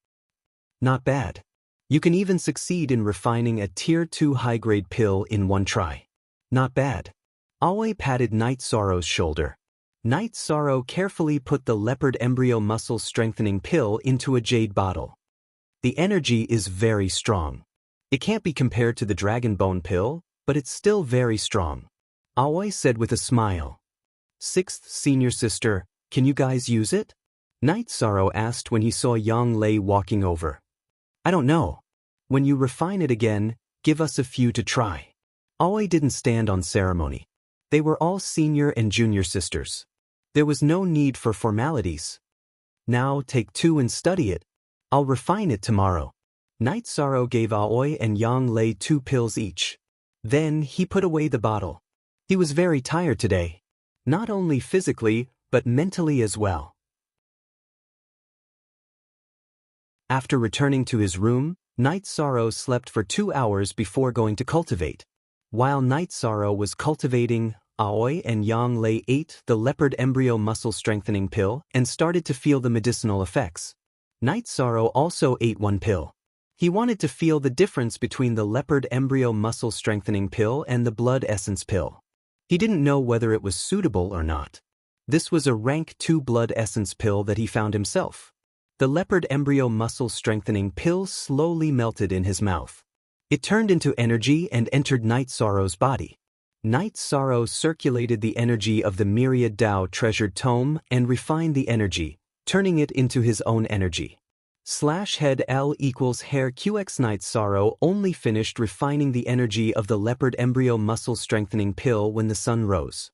Not bad. You can even succeed in refining a Tier 2 high-grade pill in 1 try. Not bad. Aoi patted Night Sorrow's shoulder. Night Sorrow carefully put the leopard embryo muscle strengthening pill into a jade bottle. The energy is very strong. It can't be compared to the dragon bone pill, but it's still very strong. Aoi said with a smile. 6th senior sister, can you guys use it? Night Sorrow asked when he saw Yang Lei walking over. I don't know. When you refine it again, give us a few to try. Aoi didn't stand on ceremony. They were all senior and junior sisters. There was no need for formalities. Now take 2 and study it. I'll refine it tomorrow. Night Sorrow gave Aoi and Yang Lei 2 pills each. Then he put away the bottle. He was very tired today. Not only physically, but mentally as well. After returning to his room, Night Sorrow slept for 2 hours before going to cultivate. While Night Sorrow was cultivating, Aoi and Yang Lei ate the leopard embryo muscle strengthening pill and started to feel the medicinal effects. Night Sorrow also ate 1 pill. He wanted to feel the difference between the leopard embryo muscle strengthening pill and the blood essence pill. He didn't know whether it was suitable or not. This was a rank 2 blood essence pill that he found himself. The leopard embryo muscle strengthening pill slowly melted in his mouth. It turned into energy and entered Night Sorrow's body. Night Sorrow circulated the energy of the myriad Tao treasured tome and refined the energy, turning it into his own energy. /head L equals hair QX. Night Sorrow only finished refining the energy of the leopard embryo muscle strengthening pill when the sun rose.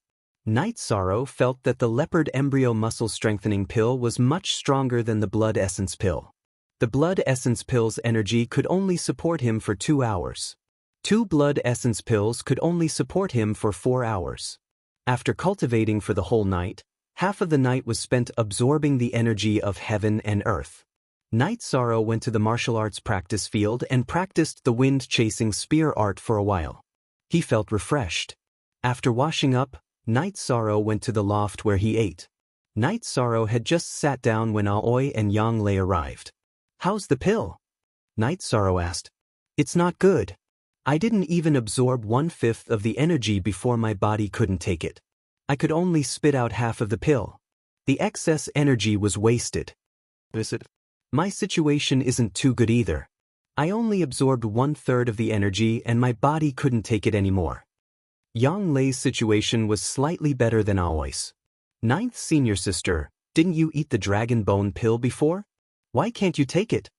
Night Sorrow felt that the leopard embryo muscle strengthening pill was much stronger than the blood essence pill. The blood essence pill's energy could only support him for 2 hours. 2 blood essence pills could only support him for 4 hours. After cultivating for the whole night, half of the night was spent absorbing the energy of heaven and earth. Night Sorrow went to the martial arts practice field and practiced the wind-chasing spear art for a while. He felt refreshed. After washing up, Night Sorrow went to the loft where he ate. Night Sorrow had just sat down when Aoi and Yang Lei arrived. "How's the pill?" Night Sorrow asked. "It's not good. I didn't even absorb 1/5 of the energy before my body couldn't take it. I could only spit out half of the pill. The excess energy was wasted." "My situation isn't too good either. I only absorbed 1/3 of the energy and my body couldn't take it anymore." Yang Lei's situation was slightly better than Aoi's. "Ninth senior sister, didn't you eat the dragon bone pill before? Why can't you take it?"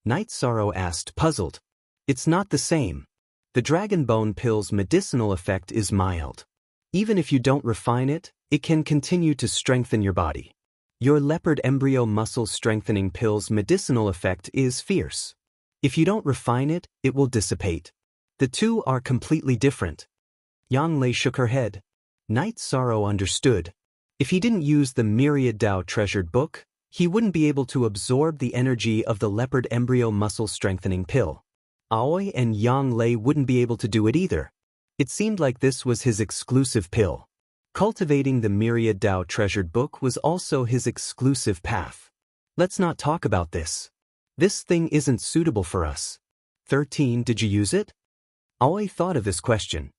Night Sorrow asked, puzzled. "It's not the same. The dragon bone pill's medicinal effect is mild. Even if you don't refine it, it can continue to strengthen your body. Your leopard embryo muscle strengthening pill's medicinal effect is fierce. If you don't refine it, it will dissipate. The two are completely different." Yang Lei shook her head. Night Sorrow understood. If he didn't use the Myriad Dao treasured book, he wouldn't be able to absorb the energy of the leopard embryo muscle strengthening pill. Aoi and Yang Lei wouldn't be able to do it either. It seemed like this was his exclusive pill. Cultivating the Myriad Dao treasured book was also his exclusive path. "Let's not talk about this. This thing isn't suitable for us." 13. Did you use it? Aoi thought of this question.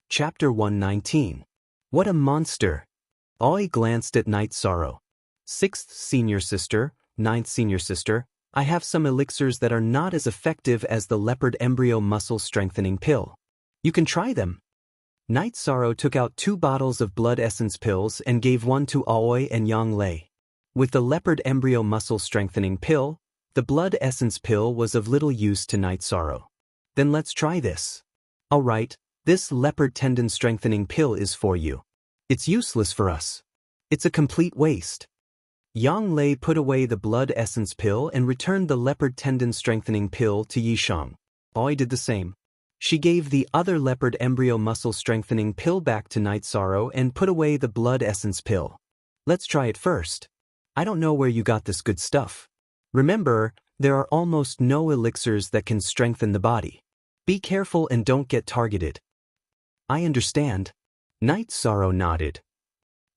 Chapter 119. What a monster! Aoi glanced at Night Sorrow. "Sixth senior sister, ninth senior sister, I have some elixirs that are not as effective as the leopard embryo muscle strengthening pill. You can try them." Night Sorrow took out 2 bottles of blood essence pills and gave one to Aoi and Yang Lei. With the leopard embryo muscle strengthening pill, the blood essence pill was of little use to Night Sorrow. "Then let's try this." "All right, this leopard tendon strengthening pill is for you. It's useless for us. It's a complete waste." Yang Lei put away the blood essence pill and returned the leopard tendon strengthening pill to Yishang. Aoi did the same. She gave the other leopard embryo muscle strengthening pill back to Night Sorrow and put away the blood essence pill. "Let's try it first. I don't know where you got this good stuff. Remember, there are almost no elixirs that can strengthen the body. Be careful and don't get targeted." "I understand." Night Sorrow nodded.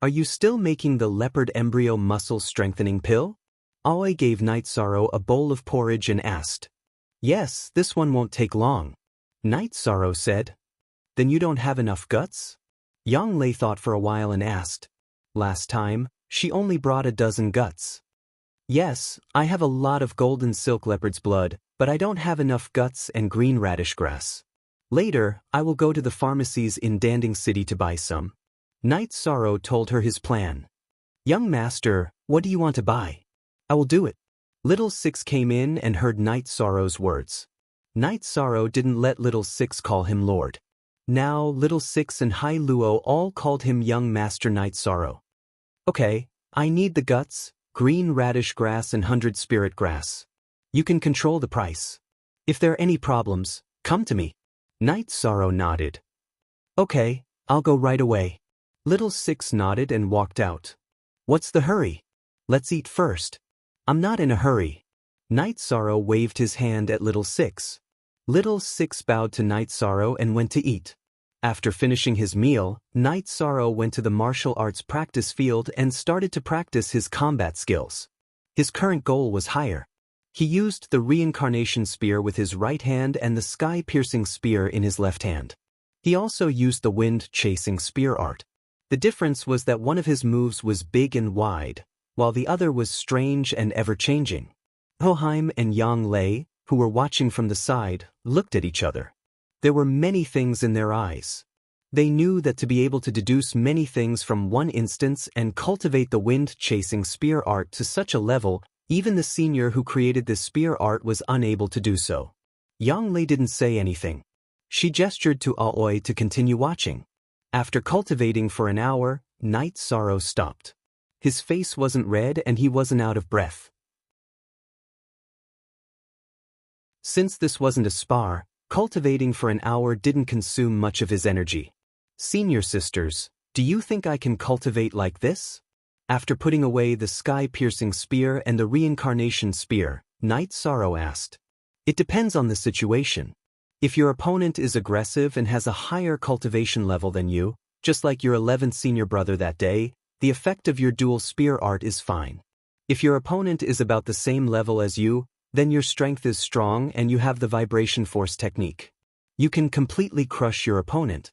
"Are you still making the leopard embryo muscle strengthening pill?" Aoi gave Night Sorrow a bowl of porridge and asked. "Yes, this one won't take long." Night Sorrow said. "Then you don't have enough guts?" Yang Lei thought for a while and asked. "Last time, she only brought a dozen guts." "Yes, I have a lot of golden silk leopard's blood, but I don't have enough guts and green radish grass. Later, I will go to the pharmacies in Danding City to buy some." Night Sorrow told her his plan. "Young master, what do you want to buy?" "I will do it." Little Six came in and heard Night Sorrow's words. Night Sorrow didn't let Little Six call him Lord. Now Little Six and Hai Luo all called him Young Master Night Sorrow. "Okay, I need the guts, green radish grass and 100 spirit grass. You can control the price. If there are any problems, come to me." Night Sorrow nodded. "Okay, I'll go right away." Little Six nodded and walked out. "What's the hurry? Let's eat first." "I'm not in a hurry." Night Sorrow waved his hand at Little Six. Little Six bowed to Night Sorrow and went to eat. After finishing his meal, Night Sorrow went to the martial arts practice field and started to practice his combat skills. His current goal was higher. He used the reincarnation spear with his right hand and the sky-piercing spear in his left hand. He also used the wind-chasing spear art. The difference was that one of his moves was big and wide, while the other was strange and ever-changing. Hoheim and Yang Lei, who were watching from the side, looked at each other. There were many things in their eyes. They knew that to be able to deduce many things from one instance and cultivate the wind-chasing spear art to such a level, even the senior who created this spear art was unable to do so. Yang Lei didn't say anything. She gestured to Aoi to continue watching. After cultivating for an hour, Night Sorrow stopped. His face wasn't red and he wasn't out of breath. Since this wasn't a spar, cultivating for an hour didn't consume much of his energy. "Senior sisters, do you think I can cultivate like this?" After putting away the sky-piercing spear and the reincarnation spear, Night Sorrow asked. It depends on the situation. If your opponent is aggressive and has a higher cultivation level than you, just like your 11th senior brother that day, the effect of your dual spear art is fine. If your opponent is about the same level as you, then your strength is strong and you have the vibration force technique. You can completely crush your opponent.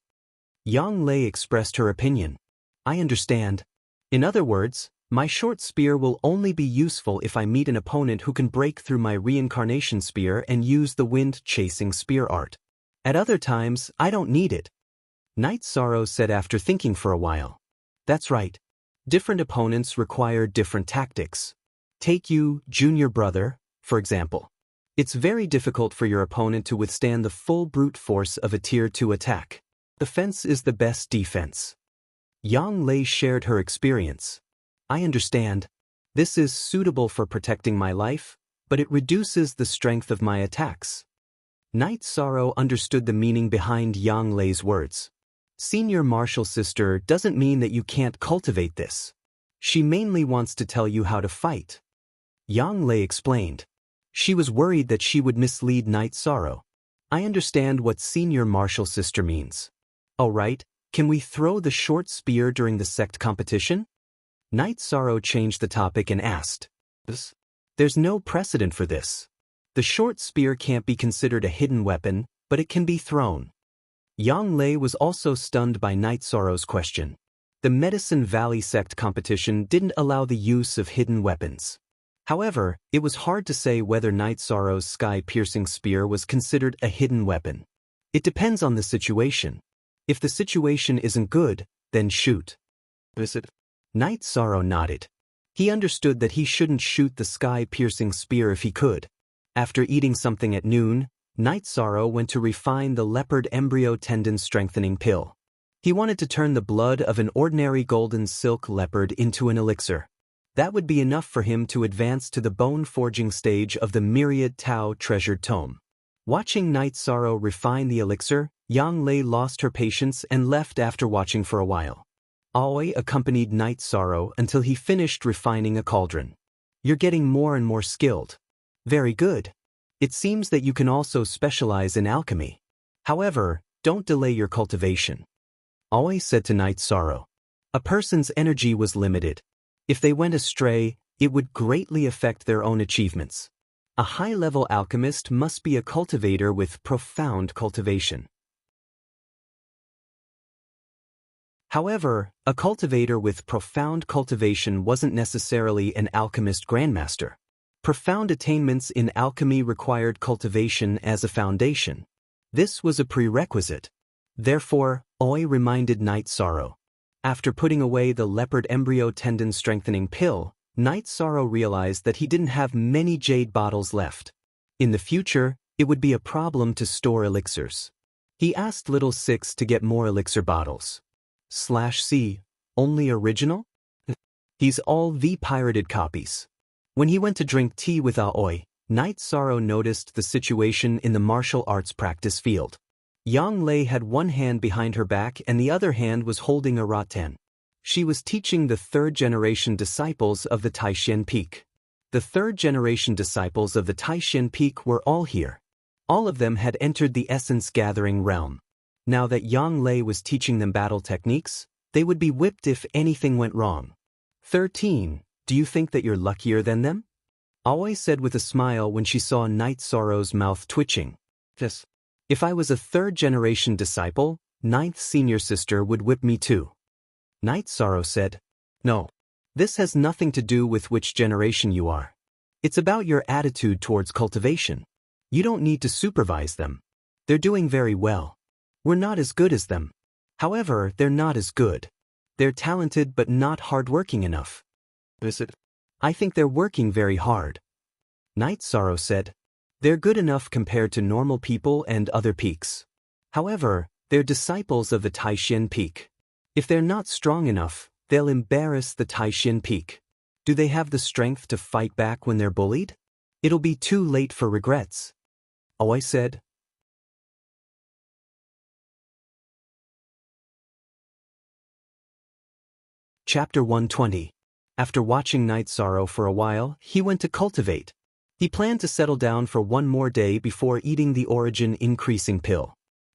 Yang Lei expressed her opinion. I understand. In other words, my short spear will only be useful if I meet an opponent who can break through my reincarnation spear and use the wind-chasing spear art. At other times, I don't need it. Night Sorrow said after thinking for a while. That's right. Different opponents require different tactics. Take you, junior brother, for example. It's very difficult for your opponent to withstand the full brute force of a Tier 2 attack. The fence is the best defense. Yang Lei shared her experience. I understand. This is suitable for protecting my life, but it reduces the strength of my attacks. Night Sorrow understood the meaning behind Yang Lei's words. Senior martial sister doesn't mean that you can't cultivate this. She mainly wants to tell you how to fight. Yang Lei explained. She was worried that she would mislead Night Sorrow. I understand what senior martial sister means. All right, can we throw the short spear during the sect competition? Night Sorrow changed the topic and asked. There's no precedent for this. The short spear can't be considered a hidden weapon, but it can be thrown. Yang Lei was also stunned by Night Sorrow's question. The Medicine Valley sect competition didn't allow the use of hidden weapons. However, it was hard to say whether Night Sorrow's sky-piercing spear was considered a hidden weapon. It depends on the situation. If the situation isn't good, then shoot. Night Sorrow nodded. He understood that he shouldn't shoot the sky-piercing spear if he could. After eating something at noon, Night Sorrow went to refine the leopard embryo tendon strengthening pill. He wanted to turn the blood of an ordinary golden silk leopard into an elixir. That would be enough for him to advance to the bone-forging stage of the Myriad Tao treasured tome. Watching Night Sorrow refine the elixir, Yang Lei lost her patience and left after watching for a while. Aoi accompanied Night Sorrow until he finished refining a cauldron. You're getting more and more skilled. Very good. It seems that you can also specialize in alchemy. However, don't delay your cultivation. Aoi said to Night Sorrow. A person's energy was limited. If they went astray, it would greatly affect their own achievements. A high-level alchemist must be a cultivator with profound cultivation. However, a cultivator with profound cultivation wasn't necessarily an alchemist grandmaster. Profound attainments in alchemy required cultivation as a foundation. This was a prerequisite. Therefore, Aoi reminded Night Sorrow. After putting away the leopard embryo tendon strengthening pill, Night Sorrow realized that he didn't have many jade bottles left. In the future, it would be a problem to store elixirs. He asked Little Six to get more elixir bottles. /C, only original? He's all the pirated copies. When he went to drink tea with Aoi, Night Sorrow noticed the situation in the martial arts practice field. Yang Lei had one hand behind her back and the other hand was holding a rattan. She was teaching the third-generation disciples of the Taishan Peak. The third-generation disciples of the Taishan Peak were all here. All of them had entered the essence-gathering realm. Now that Yang Lei was teaching them battle techniques, they would be whipped if anything went wrong. 13. Do you think that you're luckier than them? Aoi said with a smile when she saw Night Sorrow's mouth twitching. Yes. If I was a third-generation disciple, ninth senior sister would whip me too. Night Sorrow said, No. This has nothing to do with which generation you are. It's about your attitude towards cultivation. You don't need to supervise them. They're doing very well. We're not as good as them. However, they're not as good. They're talented but not hardworking enough. Is it? I think they're working very hard. Night Sorrow said, They're good enough compared to normal people and other peaks. However, they're disciples of the Taishan Peak. If they're not strong enough, they'll embarrass the Taishan Peak. Do they have the strength to fight back when they're bullied? It'll be too late for regrets. Aoi said. Chapter 120. After watching Night Sorrow for a while, he went to cultivate. He planned to settle down for one more day before eating the origin increasing pill.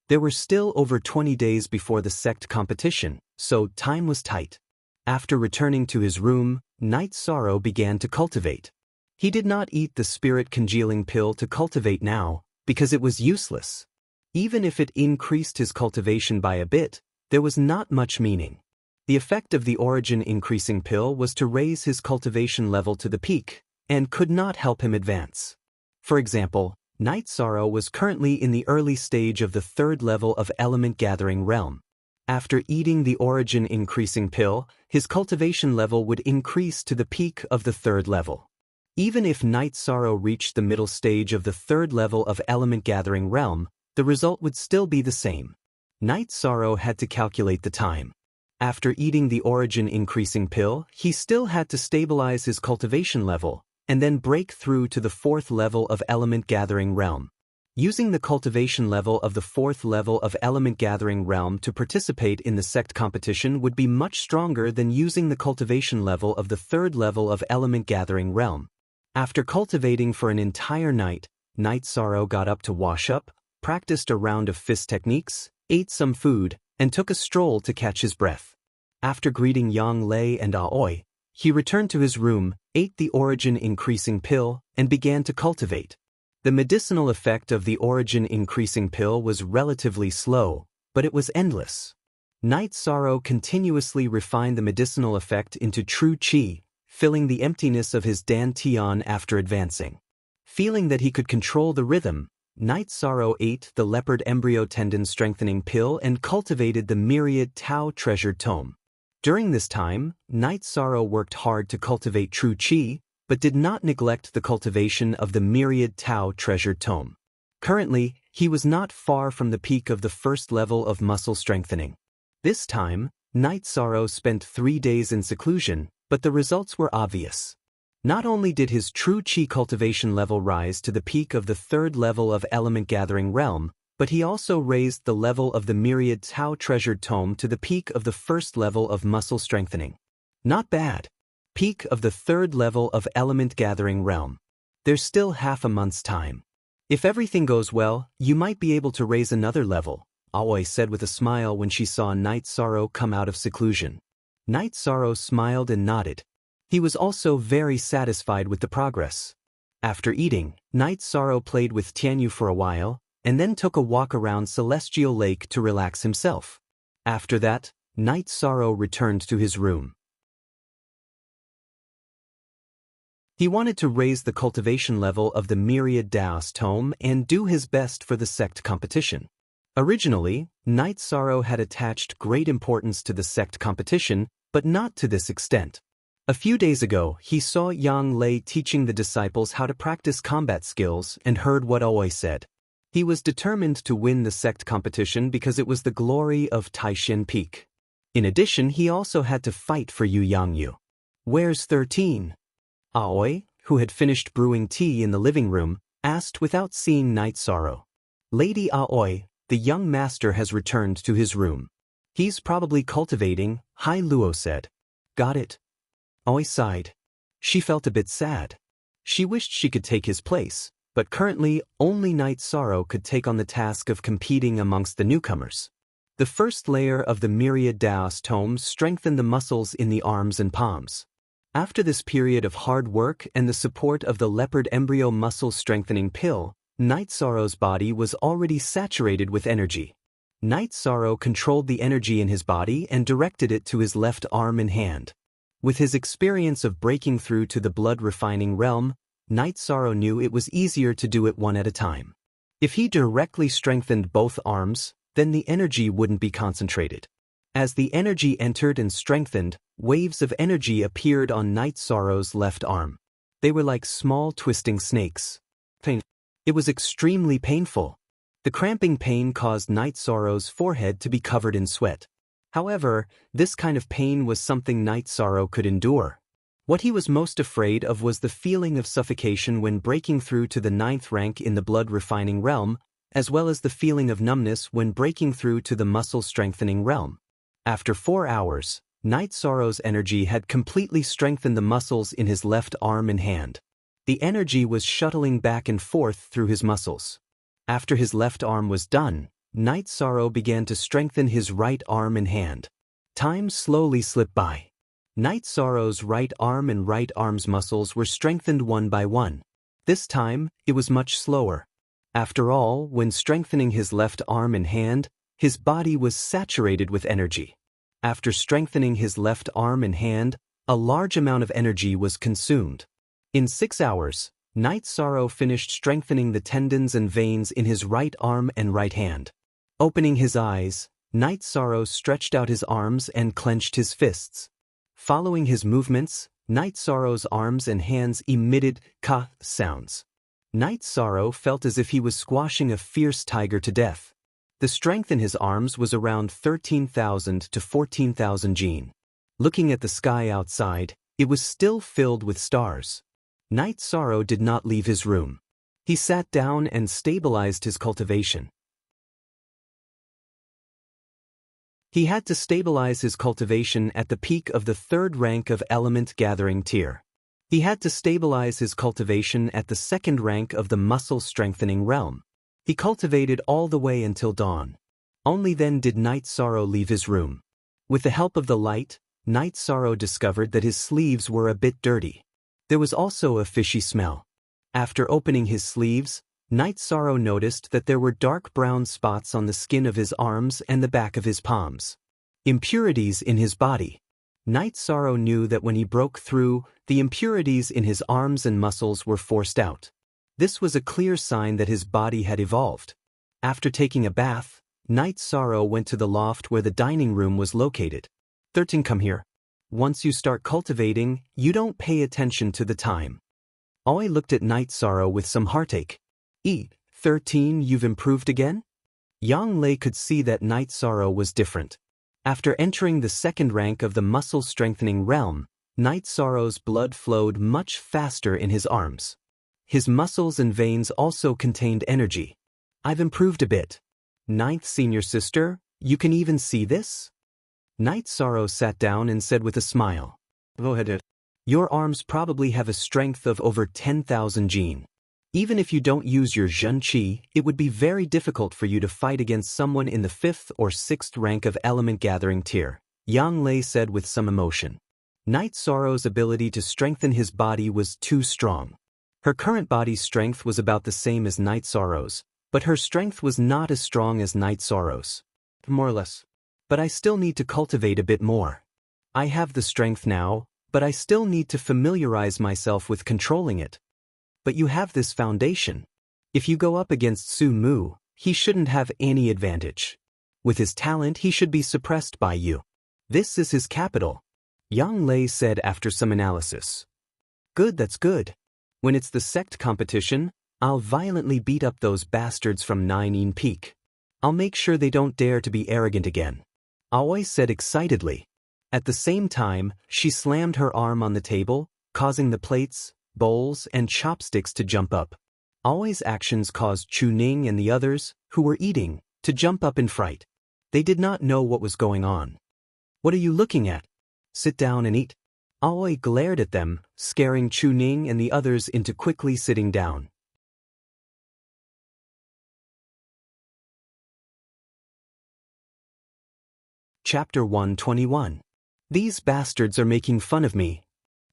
There were still over 20 days before the sect competition, so time was tight. After returning to his room, Night Sorrow began to cultivate. He did not eat the spirit congealing pill to cultivate now, because it was useless. Even if it increased his cultivation by a bit, there was not much meaning. The effect of the origin increasing pill was to raise his cultivation level to the peak, and could not help him advance. For example, Night Sorrow was currently in the early stage of the third level of element gathering realm. After eating the origin increasing pill, his cultivation level would increase to the peak of the third level. Even if Night Sorrow reached the middle stage of the third level of element gathering realm, the result would still be the same. Night Sorrow had to calculate the time. After eating the origin increasing pill, he still had to stabilize his cultivation level, and then break through to the fourth level of element gathering realm. Using the cultivation level of the fourth level of element gathering realm to participate in the sect competition would be much stronger than using the cultivation level of the third level of element gathering realm. After cultivating for an entire night, Night Sorrow got up to wash up, practiced a round of fist techniques, ate some food, and took a stroll to catch his breath. After greeting Yang Lei and Aoi, he returned to his room, ate the origin increasing pill, and began to cultivate. The medicinal effect of the origin increasing pill was relatively slow, but it was endless. Night Sorrow continuously refined the medicinal effect into true qi, filling the emptiness of his dantian after advancing. Feeling that he could control the rhythm, Night Sorrow ate the leopard embryo tendon strengthening pill and cultivated the myriad Tao treasured tome. During this time, Night Sorrow worked hard to cultivate true qi, but did not neglect the cultivation of the myriad Tao treasured tome. Currently, he was not far from the peak of the first level of muscle strengthening. This time, Night Sorrow spent 3 days in seclusion, but the results were obvious. Not only did his true qi cultivation level rise to the peak of the third level of element gathering realm, but he also raised the level of the myriad Tao treasured tome to the peak of the first level of muscle strengthening. Not bad. Peak of the third level of element gathering realm. There's still half a month's time. If everything goes well, you might be able to raise another level, Aoi said with a smile when she saw Night Sorrow come out of seclusion. Night Sorrow smiled and nodded. He was also very satisfied with the progress. After eating, Night Sorrow played with Tianyu for a while, and then took a walk around Celestial Lake to relax himself. After that, Night Sorrow returned to his room. He wanted to raise the cultivation level of the myriad Daos tome and do his best for the sect competition. Originally, Night Sorrow had attached great importance to the sect competition, but not to this extent. A few days ago, he saw Yang Lei teaching the disciples how to practice combat skills and heard what Aoi said. He was determined to win the sect competition because it was the glory of Taishan Peak. In addition, he also had to fight for Yu Yangyu. "Where's 13? Aoi, who had finished brewing tea in the living room, asked without seeing Night Sorrow. "Lady Aoi, the young master has returned to his room. He's probably cultivating," Hai Luo said. "Got it." Aoi sighed. She felt a bit sad. She wished she could take his place, but currently only Night Sorrow could take on the task of competing amongst the newcomers. The first layer of the myriad Daos tomes strengthened the muscles in the arms and palms. After this period of hard work and the support of the leopard embryo muscle strengthening pill, Night Sorrow's body was already saturated with energy. Night Sorrow controlled the energy in his body and directed it to his left arm and hand. With his experience of breaking through to the blood refining realm, Night Sorrow knew it was easier to do it one at a time. If he directly strengthened both arms, then the energy wouldn't be concentrated. As the energy entered and strengthened, waves of energy appeared on Night Sorrow's left arm. They were like small twisting snakes. It was extremely painful. The cramping pain caused Night Sorrow's forehead to be covered in sweat. However, this kind of pain was something Night Sorrow could endure. What he was most afraid of was the feeling of suffocation when breaking through to the 9th rank in the blood refining realm, as well as the feeling of numbness when breaking through to the muscle strengthening realm. After 4 hours, Night Sorrow's energy had completely strengthened the muscles in his left arm and hand. The energy was shuttling back and forth through his muscles. After his left arm was done, Night Sorrow began to strengthen his right arm and hand. Time slowly slipped by. Night Sorrow's right arm and right arm's muscles were strengthened one by one. This time, it was much slower. After all, when strengthening his left arm and hand, his body was saturated with energy. After strengthening his left arm and hand, a large amount of energy was consumed. In 6 hours, Night Sorrow finished strengthening the tendons and veins in his right arm and right hand. Opening his eyes, Night Sorrow stretched out his arms and clenched his fists. Following his movements, Night Sorrow's arms and hands emitted ka sounds. Night Sorrow felt as if he was squashing a fierce tiger to death. The strength in his arms was around 13,000 to 14,000 jin. Looking at the sky outside, it was still filled with stars. Night Sorrow did not leave his room. He sat down and stabilized his cultivation. He had to stabilize his cultivation at the peak of the 3rd rank of element gathering tier. He had to stabilize his cultivation at the 2nd rank of the muscle strengthening realm. He cultivated all the way until dawn. Only then did Night Sorrow leave his room. With the help of the light, Night Sorrow discovered that his sleeves were a bit dirty. There was also a fishy smell. After opening his sleeves, Night Sorrow noticed that there were dark brown spots on the skin of his arms and the back of his palms. Impurities in his body. Night Sorrow knew that when he broke through, the impurities in his arms and muscles were forced out. This was a clear sign that his body had evolved. After taking a bath, Night Sorrow went to the loft where the dining room was located. 13, come here. Once you start cultivating, you don't pay attention to the time. Aoi looked at Night Sorrow with some heartache. 13, you've improved again? Yang Lei could see that Night Sorrow was different. After entering the 2nd rank of the muscle strengthening realm, Night Sorrow's blood flowed much faster in his arms. His muscles and veins also contained energy. I've improved a bit. 9th senior sister, you can even see this? Night Sorrow sat down and said with a smile. Go ahead. Your arms probably have a strength of over 10,000 jin. Even if you don't use your Zhen Qi, it would be very difficult for you to fight against someone in the 5th or 6th rank of element gathering tier, Yang Lei said with some emotion. Night Sorrow's ability to strengthen his body was too strong. Her current body strength was about the same as Night Sorrow's, but her strength was not as strong as Night Sorrow's. More or less. But I still need to cultivate a bit more. I have the strength now, but I still need to familiarize myself with controlling it. But you have this foundation. If you go up against Su Mu, he shouldn't have any advantage. With his talent, he should be suppressed by you. This is his capital, Yang Lei said after some analysis. Good, that's good. When it's the sect competition, I'll violently beat up those bastards from Nine Peak. I'll make sure they don't dare to be arrogant again, Aoi said excitedly. At the same time, she slammed her arm on the table, causing the plates, bowls, and chopsticks to jump up. Aoi's actions caused Chu Ning and the others, who were eating, to jump up in fright. They did not know what was going on. What are you looking at? Sit down and eat. Aoi glared at them, scaring Chu Ning and the others into quickly sitting down. Chapter 121. These bastards are making fun of me.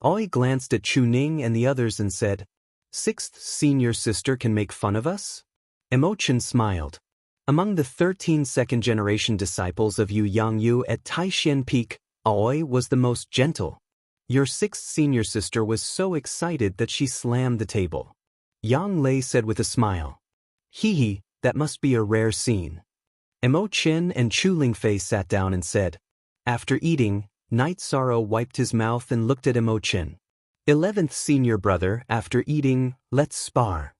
Aoi glanced at Chu Ning and the others and said, 6th senior sister can make fun of us? Emo-chan smiled. Among the 13 second-generation disciples of Yu Yangyu at Taishan Peak, Aoi was the most gentle. Your 6th senior sister was so excited that she slammed the table. Yang Lei said with a smile. Hee hee, that must be a rare scene. Emo-chan and Chu Lingfei sat down and said. After eating, Night Sorrow wiped his mouth and looked at Emo-chan. 11th senior brother, after eating, let's spar.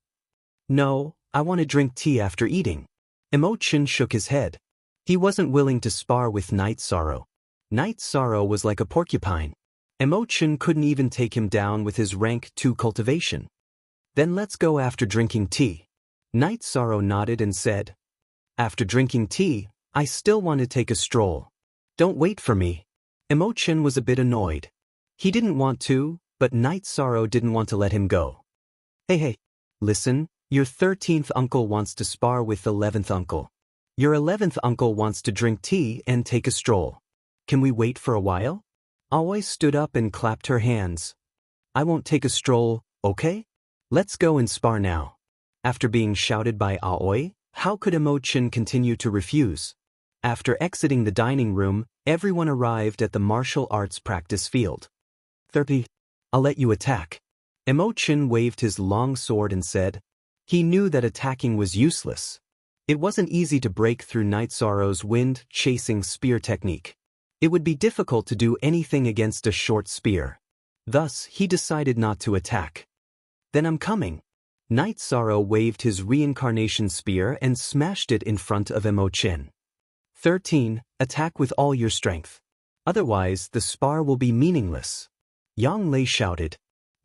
No, I want to drink tea after eating. Emo-chan shook his head. He wasn't willing to spar with Night Sorrow. Night Sorrow was like a porcupine. Emo-chan couldn't even take him down with his rank 2 cultivation. Then let's go after drinking tea. Night Sorrow nodded and said. After drinking tea, I still want to take a stroll. Don't wait for me. Emo-chan was a bit annoyed. He didn't want to, but Night Sorrow didn't want to let him go. Hey, listen, your 13th uncle wants to spar with 11th uncle. Your 11th uncle wants to drink tea and take a stroll. Can we wait for a while? Aoi stood up and clapped her hands. I won't take a stroll, okay? Let's go and spar now. After being shouted by Aoi, how could Emo-chan continue to refuse? After exiting the dining room, everyone arrived at the martial arts practice field. 30. I'll let you attack. Emo-chan waved his long sword and said. He knew that attacking was useless. It wasn't easy to break through Night Sorrow's wind-chasing spear technique. It would be difficult to do anything against a short spear. Thus, he decided not to attack. Then I'm coming. Night Sorrow waved his reincarnation spear and smashed it in front of Emo-chan. 13. Attack with all your strength. Otherwise, the spar will be meaningless. Yang Lei shouted.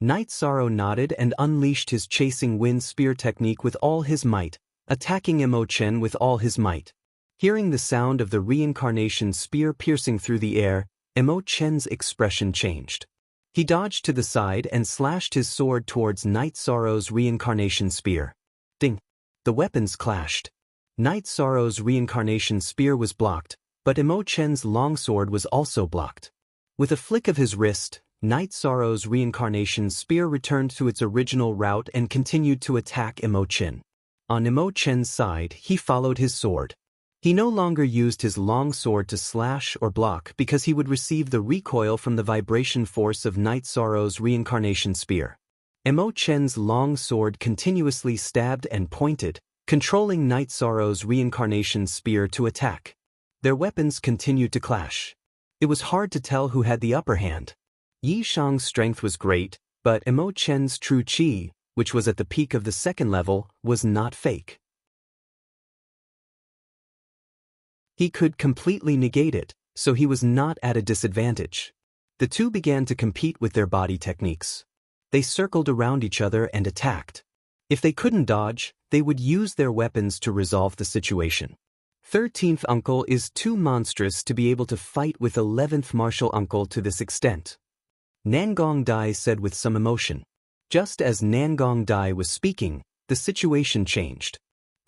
Night Sorrow nodded and unleashed his chasing wind spear technique with all his might, attacking Emo-chan with all his might. Hearing the sound of the reincarnation spear piercing through the air, Emo-chan's expression changed. He dodged to the side and slashed his sword towards Night Sorrow's reincarnation spear. Ding! The weapons clashed. Night Sorrow's reincarnation spear was blocked, but Emo-chan's longsword was also blocked. With a flick of his wrist, Night Sorrow's reincarnation spear returned to its original route and continued to attack Emo-chan. On Emo-chan's side, he followed his sword. He no longer used his long sword to slash or block because he would receive the recoil from the vibration force of Night Sorrow's reincarnation spear. Emo-chan's long sword continuously stabbed and pointed, controlling Night Sorrow's reincarnation spear to attack. Their weapons continued to clash. It was hard to tell who had the upper hand. Yi Shang's strength was great, but Emo-chan's true chi, which was at the peak of the second level, was not fake. He could completely negate it, so he was not at a disadvantage. The two began to compete with their body techniques. They circled around each other and attacked. If they couldn't dodge, they would use their weapons to resolve the situation. 13th uncle is too monstrous to be able to fight with 11th martial uncle to this extent. Nangong Dai said with some emotion. Just as Nangong Dai was speaking, the situation changed.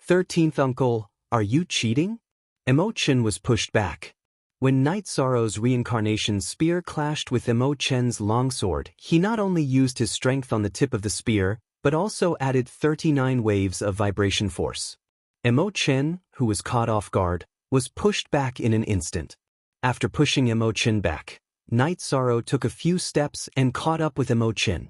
13th uncle, are you cheating? Emo-chan was pushed back. When Night Sorrow's reincarnation spear clashed with Emo-chan's longsword, he not only used his strength on the tip of the spear, but also added 39 waves of vibration force. Emo-chan, who was caught off guard, was pushed back in an instant. After pushing Emo-chan back, Night Sorrow took a few steps and caught up with Emo-chan.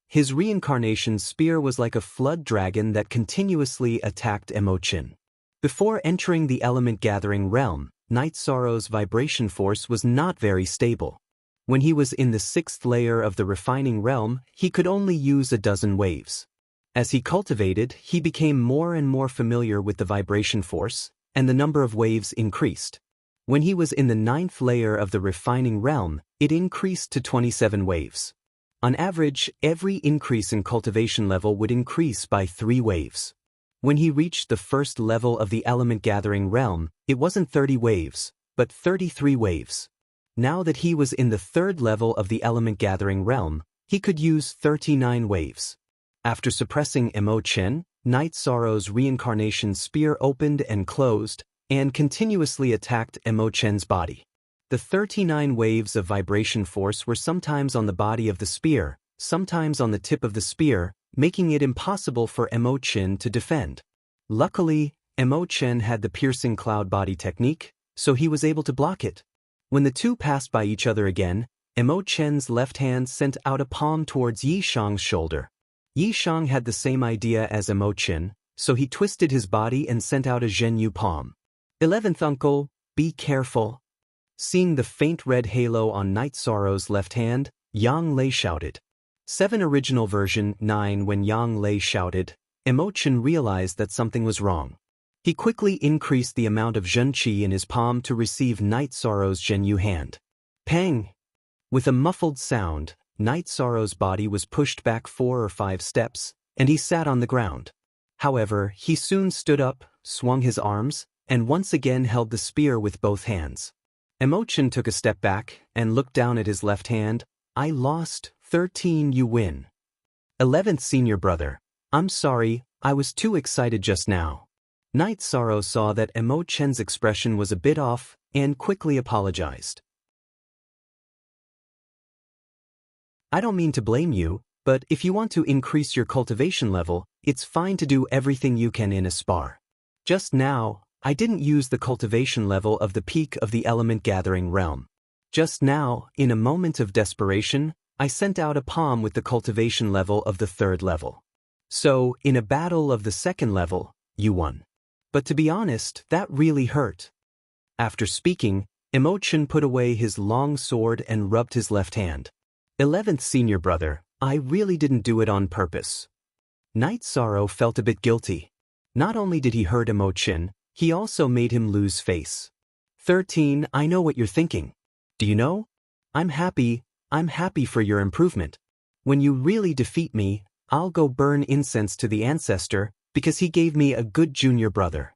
His reincarnation spear was like a flood dragon that continuously attacked Emo-chan. Before entering the element-gathering realm, Night Sorrow's vibration force was not very stable. When he was in the 6th layer of the refining realm, he could only use a dozen waves. As he cultivated, he became more and more familiar with the vibration force, and the number of waves increased. When he was in the 9th layer of the refining realm, it increased to 27 waves. On average, every increase in cultivation level would increase by 3 waves. When he reached the 1st level of the element-gathering realm, it wasn't 30 waves, but 33 waves. Now that he was in the 3rd level of the element-gathering realm, he could use 39 waves. After suppressing Emo-chan, Night Sorrow's reincarnation spear opened and closed, and continuously attacked Emo-chan's body. The 39 waves of vibration force were sometimes on the body of the spear, sometimes on the tip of the spear, making it impossible for Emo-chan to defend. Luckily, Emo-chan had the piercing cloud body technique, so he was able to block it. When the two passed by each other again, Emo-chan's left hand sent out a palm towards Yi Shang's shoulder. Yi Shang had the same idea as Emo-chan, so he twisted his body and sent out a Zhenyu palm. 11th uncle, be careful. Seeing the faint red halo on Night Sorrow's left hand, Yang Lei shouted. 7 Original Version 9 When Yang Lei shouted, Emo-chan realized that something was wrong. He quickly increased the amount of Zhen Qi in his palm to receive Night Sorrow's Zhenyu hand. Pang! With a muffled sound, Night Sorrow's body was pushed back 4 or 5 steps, and he sat on the ground. However, he soon stood up, swung his arms, and once again held the spear with both hands. Emo-chan took a step back and looked down at his left hand. I lost. 13 You win. 11th Senior Brother, I'm sorry, I was too excited just now. Night Sorrow saw that Emo Chen's expression was a bit off and quickly apologized. I don't mean to blame you, but if you want to increase your cultivation level, it's fine to do everything you can in a spar. Just now, I didn't use the cultivation level of the peak of the element gathering realm. Just now, in a moment of desperation, I sent out a palm with the cultivation level of the 3rd level. So, in a battle of the 2nd level, you won. But to be honest, that really hurt. After speaking, Emo Chen put away his long sword and rubbed his left hand. 11th senior brother, I really didn't do it on purpose. Night Sorrow felt a bit guilty. Not only did he hurt Emo Chen, he also made him lose face. 13, I know what you're thinking. Do you know? I'm happy for your improvement. When you really defeat me, I'll go burn incense to the ancestor because he gave me a good junior brother.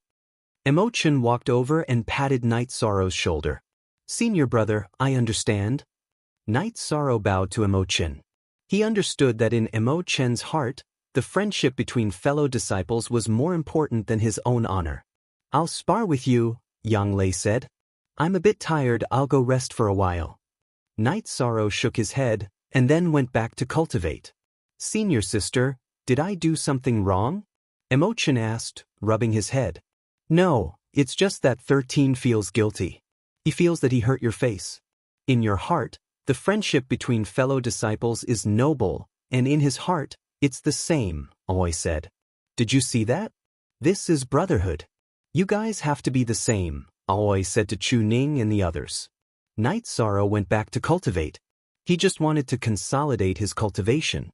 Emo Chen walked over and patted Night Sorrow's shoulder. Senior brother, I understand. Night Sorrow bowed to Emo Chen. He understood that in Emo Chen's heart, the friendship between fellow disciples was more important than his own honor. I'll spar with you, Yang Lei said. I'm a bit tired, I'll go rest for a while. Night Sorrow shook his head, and then went back to cultivate. Senior sister, did I do something wrong? Emo Chen asked, rubbing his head. No, it's just that 13 feels guilty. He feels that he hurt your face. In your heart, the friendship between fellow disciples is noble, and in his heart, it's the same, Aoi said. Did you see that? This is brotherhood. You guys have to be the same, Aoi said to Chu Ning and the others. Night Sorrow went back to cultivate. He just wanted to consolidate his cultivation.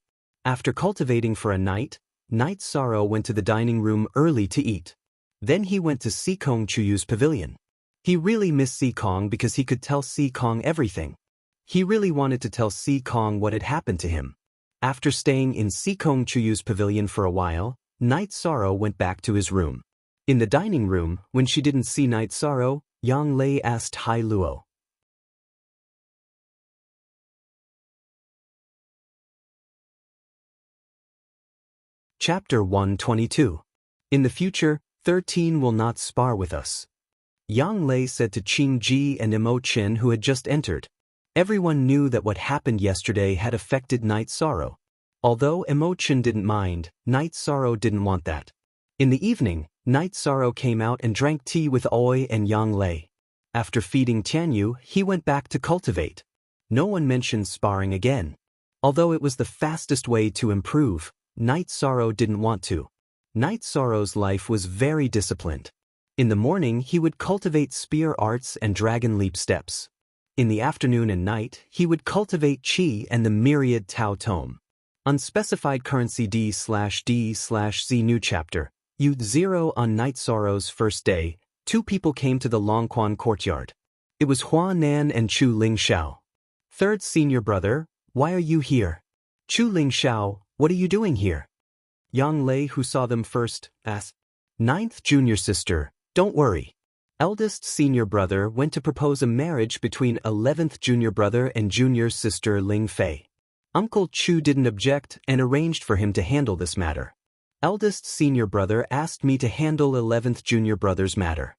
After cultivating for a night, Night Sorrow went to the dining room early to eat. Then he went to Sikong Chuyu's pavilion. He really missed Sikong because he could tell Sikong everything. He really wanted to tell Sikong what had happened to him. After staying in Sikong Chuyu's pavilion for a while, Night Sorrow went back to his room. In the dining room, when she didn't see Night Sorrow, Yang Lei asked Hai Luo. Chapter 122. In the future, 13 will not spar with us. Yang Lei said to Qing Ji and Emo Chen who had just entered. Everyone knew that what happened yesterday had affected Night Sorrow. Although Emo Chen didn't mind, Night Sorrow didn't want that. In the evening, Night Sorrow came out and drank tea with Aoi and Yang Lei. After feeding Tianyu, he went back to cultivate. No one mentioned sparring again. Although it was the fastest way to improve, Night Sorrow didn't want to. Night Sorrow's life was very disciplined. In the morning, he would cultivate spear arts and dragon leap steps. In the afternoon and night, he would cultivate Qi and the myriad Tao Tome. Unspecified currency D/D/Z new chapter. U0 on Night Sorrow's first day, 2 people came to the Longquan courtyard. It was Hua Nan and Chu Ling Xiao. 3rd senior brother, why are you here? Chu Ling Xiao, what are you doing here? Yang Lei, who saw them first, asked. 9th junior sister, don't worry. Eldest senior brother went to propose a marriage between 11th junior brother and junior sister Ling Fei. Uncle Chu didn't object and arranged for him to handle this matter. Eldest senior brother asked me to handle 11th junior brother's matter.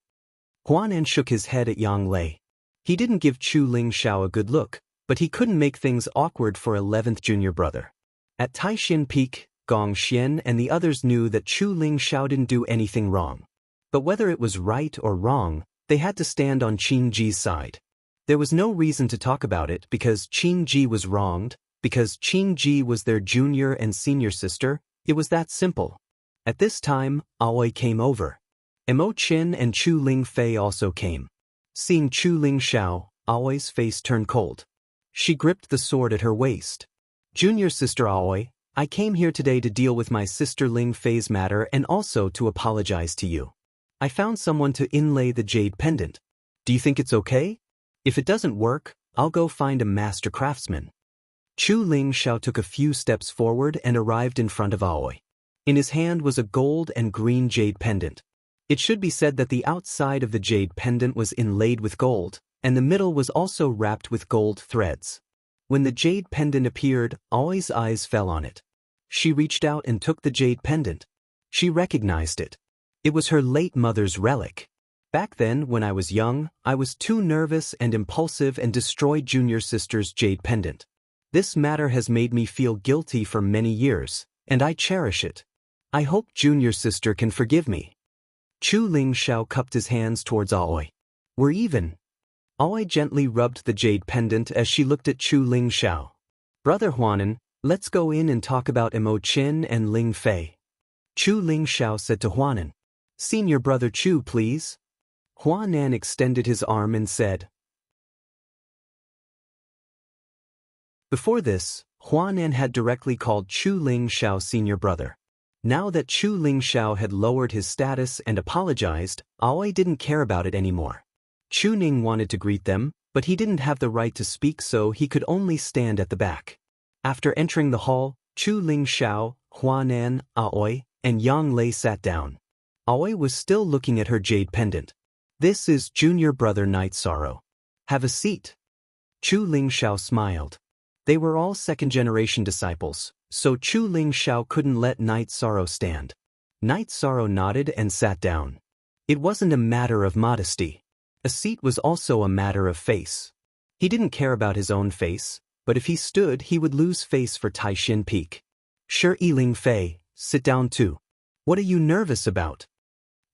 Huanan shook his head at Yang Lei. He didn't give Chu Ling Xiao a good look, but he couldn't make things awkward for 11th junior brother. At Taixin Peak, Gong Xian and the others knew that Chu Ling Xiao didn't do anything wrong. But whether it was right or wrong, they had to stand on Qing Ji's side. There was no reason to talk about it because Qing Ji was wronged, because Qing Ji was their junior and senior sister. It was that simple. At this time, Aoi came over. Emo Chen and Chu Ling Fei also came. Seeing Chu Ling Xiao, Aoi's face turned cold. She gripped the sword at her waist. Junior sister Aoi, I came here today to deal with my sister Ling Fei's matter and also to apologize to you. I found someone to inlay the jade pendant. Do you think it's okay? If it doesn't work, I'll go find a master craftsman. Chu Ling Xiao took a few steps forward and arrived in front of Aoi. In his hand was a gold and green jade pendant. It should be said that the outside of the jade pendant was inlaid with gold, and the middle was also wrapped with gold threads. When the jade pendant appeared, Aoi's eyes fell on it. She reached out and took the jade pendant. She recognized it. It was her late mother's relic. Back then, when I was young, I was too nervous and impulsive and destroyed junior sister's jade pendant. This matter has made me feel guilty for many years, and I cherish it. I hope junior sister can forgive me. Chu Ling Xiao cupped his hands towards Aoi. We're even. Aoi gently rubbed the jade pendant as she looked at Chu Ling Xiao. Brother Huanan, let's go in and talk about Imo Qin and Ling Fei. Chu Ling Xiao said to Huanan. Senior brother Chu, please. Huanan extended his arm and said. Before this, Huanan had directly called Chu Ling Xiao senior brother. Now that Chu Ling Xiao had lowered his status and apologized, Aoi didn't care about it anymore. Chu Ning wanted to greet them, but he didn't have the right to speak, so he could only stand at the back. After entering the hall, Chu Ling Xiao, Huanan, Aoi, and Yang Lei sat down. Aoi was still looking at her jade pendant. This is junior brother Night Sorrow. Have a seat. Chu Ling Xiao smiled. They were all second-generation disciples, so Chu Ling Xiao couldn't let Night Sorrow stand. Night Sorrow nodded and sat down. It wasn't a matter of modesty. A seat was also a matter of face. He didn't care about his own face, but if he stood he would lose face for Taishin Peak. Sure, Ling Fei, sit down too. What are you nervous about?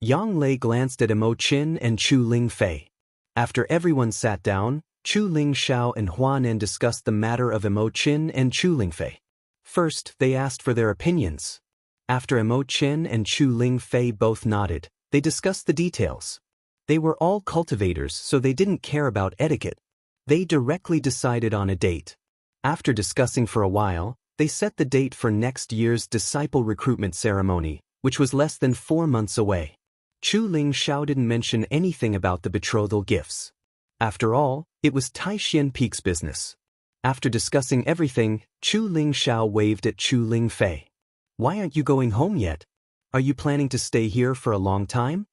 Yang Lei glanced at Imo Qin and Chu Ling Fei. After everyone sat down, Chu Ling Xiao and Huanan discussed the matter of Imo Qin and Chu Ling Fei. First, they asked for their opinions. After Imo Qin and Chu Ling Fei both nodded, they discussed the details. They were all cultivators, so they didn't care about etiquette. They directly decided on a date. After discussing for a while, they set the date for next year's disciple recruitment ceremony, which was less than 4 months away. Chu Ling Xiao didn't mention anything about the betrothal gifts. After all, it was Taishin Peak's business. After discussing everything, Chu Ling Xiao waved at Chu Ling Fei. Why aren't you going home yet? Are you planning to stay here for a long time?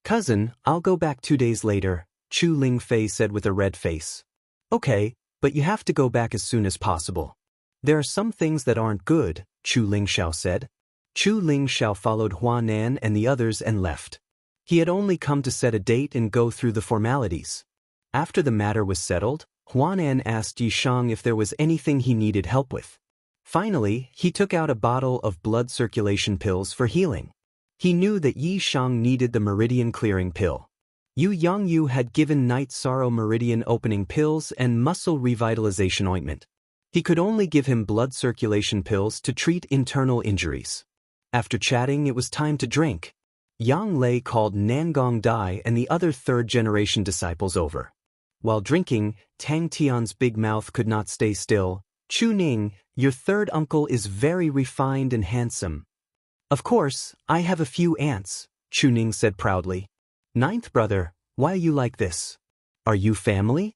Cousin, I'll go back 2 days later, Chu Ling Fei said with a red face. Okay, but you have to go back as soon as possible. There are some things that aren't good, Chu Ling Xiao said. Chu Ling Xiao followed Huanan and the others and left. He had only come to set a date and go through the formalities. After the matter was settled, Huanan asked Yishang if there was anything he needed help with. Finally, he took out a bottle of blood circulation pills for healing. He knew that Yishang needed the meridian clearing pill. Yu Yangyu had given Night Sorrow meridian opening pills and muscle revitalization ointment. He could only give him blood circulation pills to treat internal injuries. After chatting, it was time to drink. Yang Lei called Nangong Dai and the other third-generation disciples over. While drinking, Tang Tian's big mouth could not stay still. Chu Ning, your third uncle is very refined and handsome. Of course, I have a few aunts, Chu Ning said proudly. Ninth brother, why are you like this? Are you family?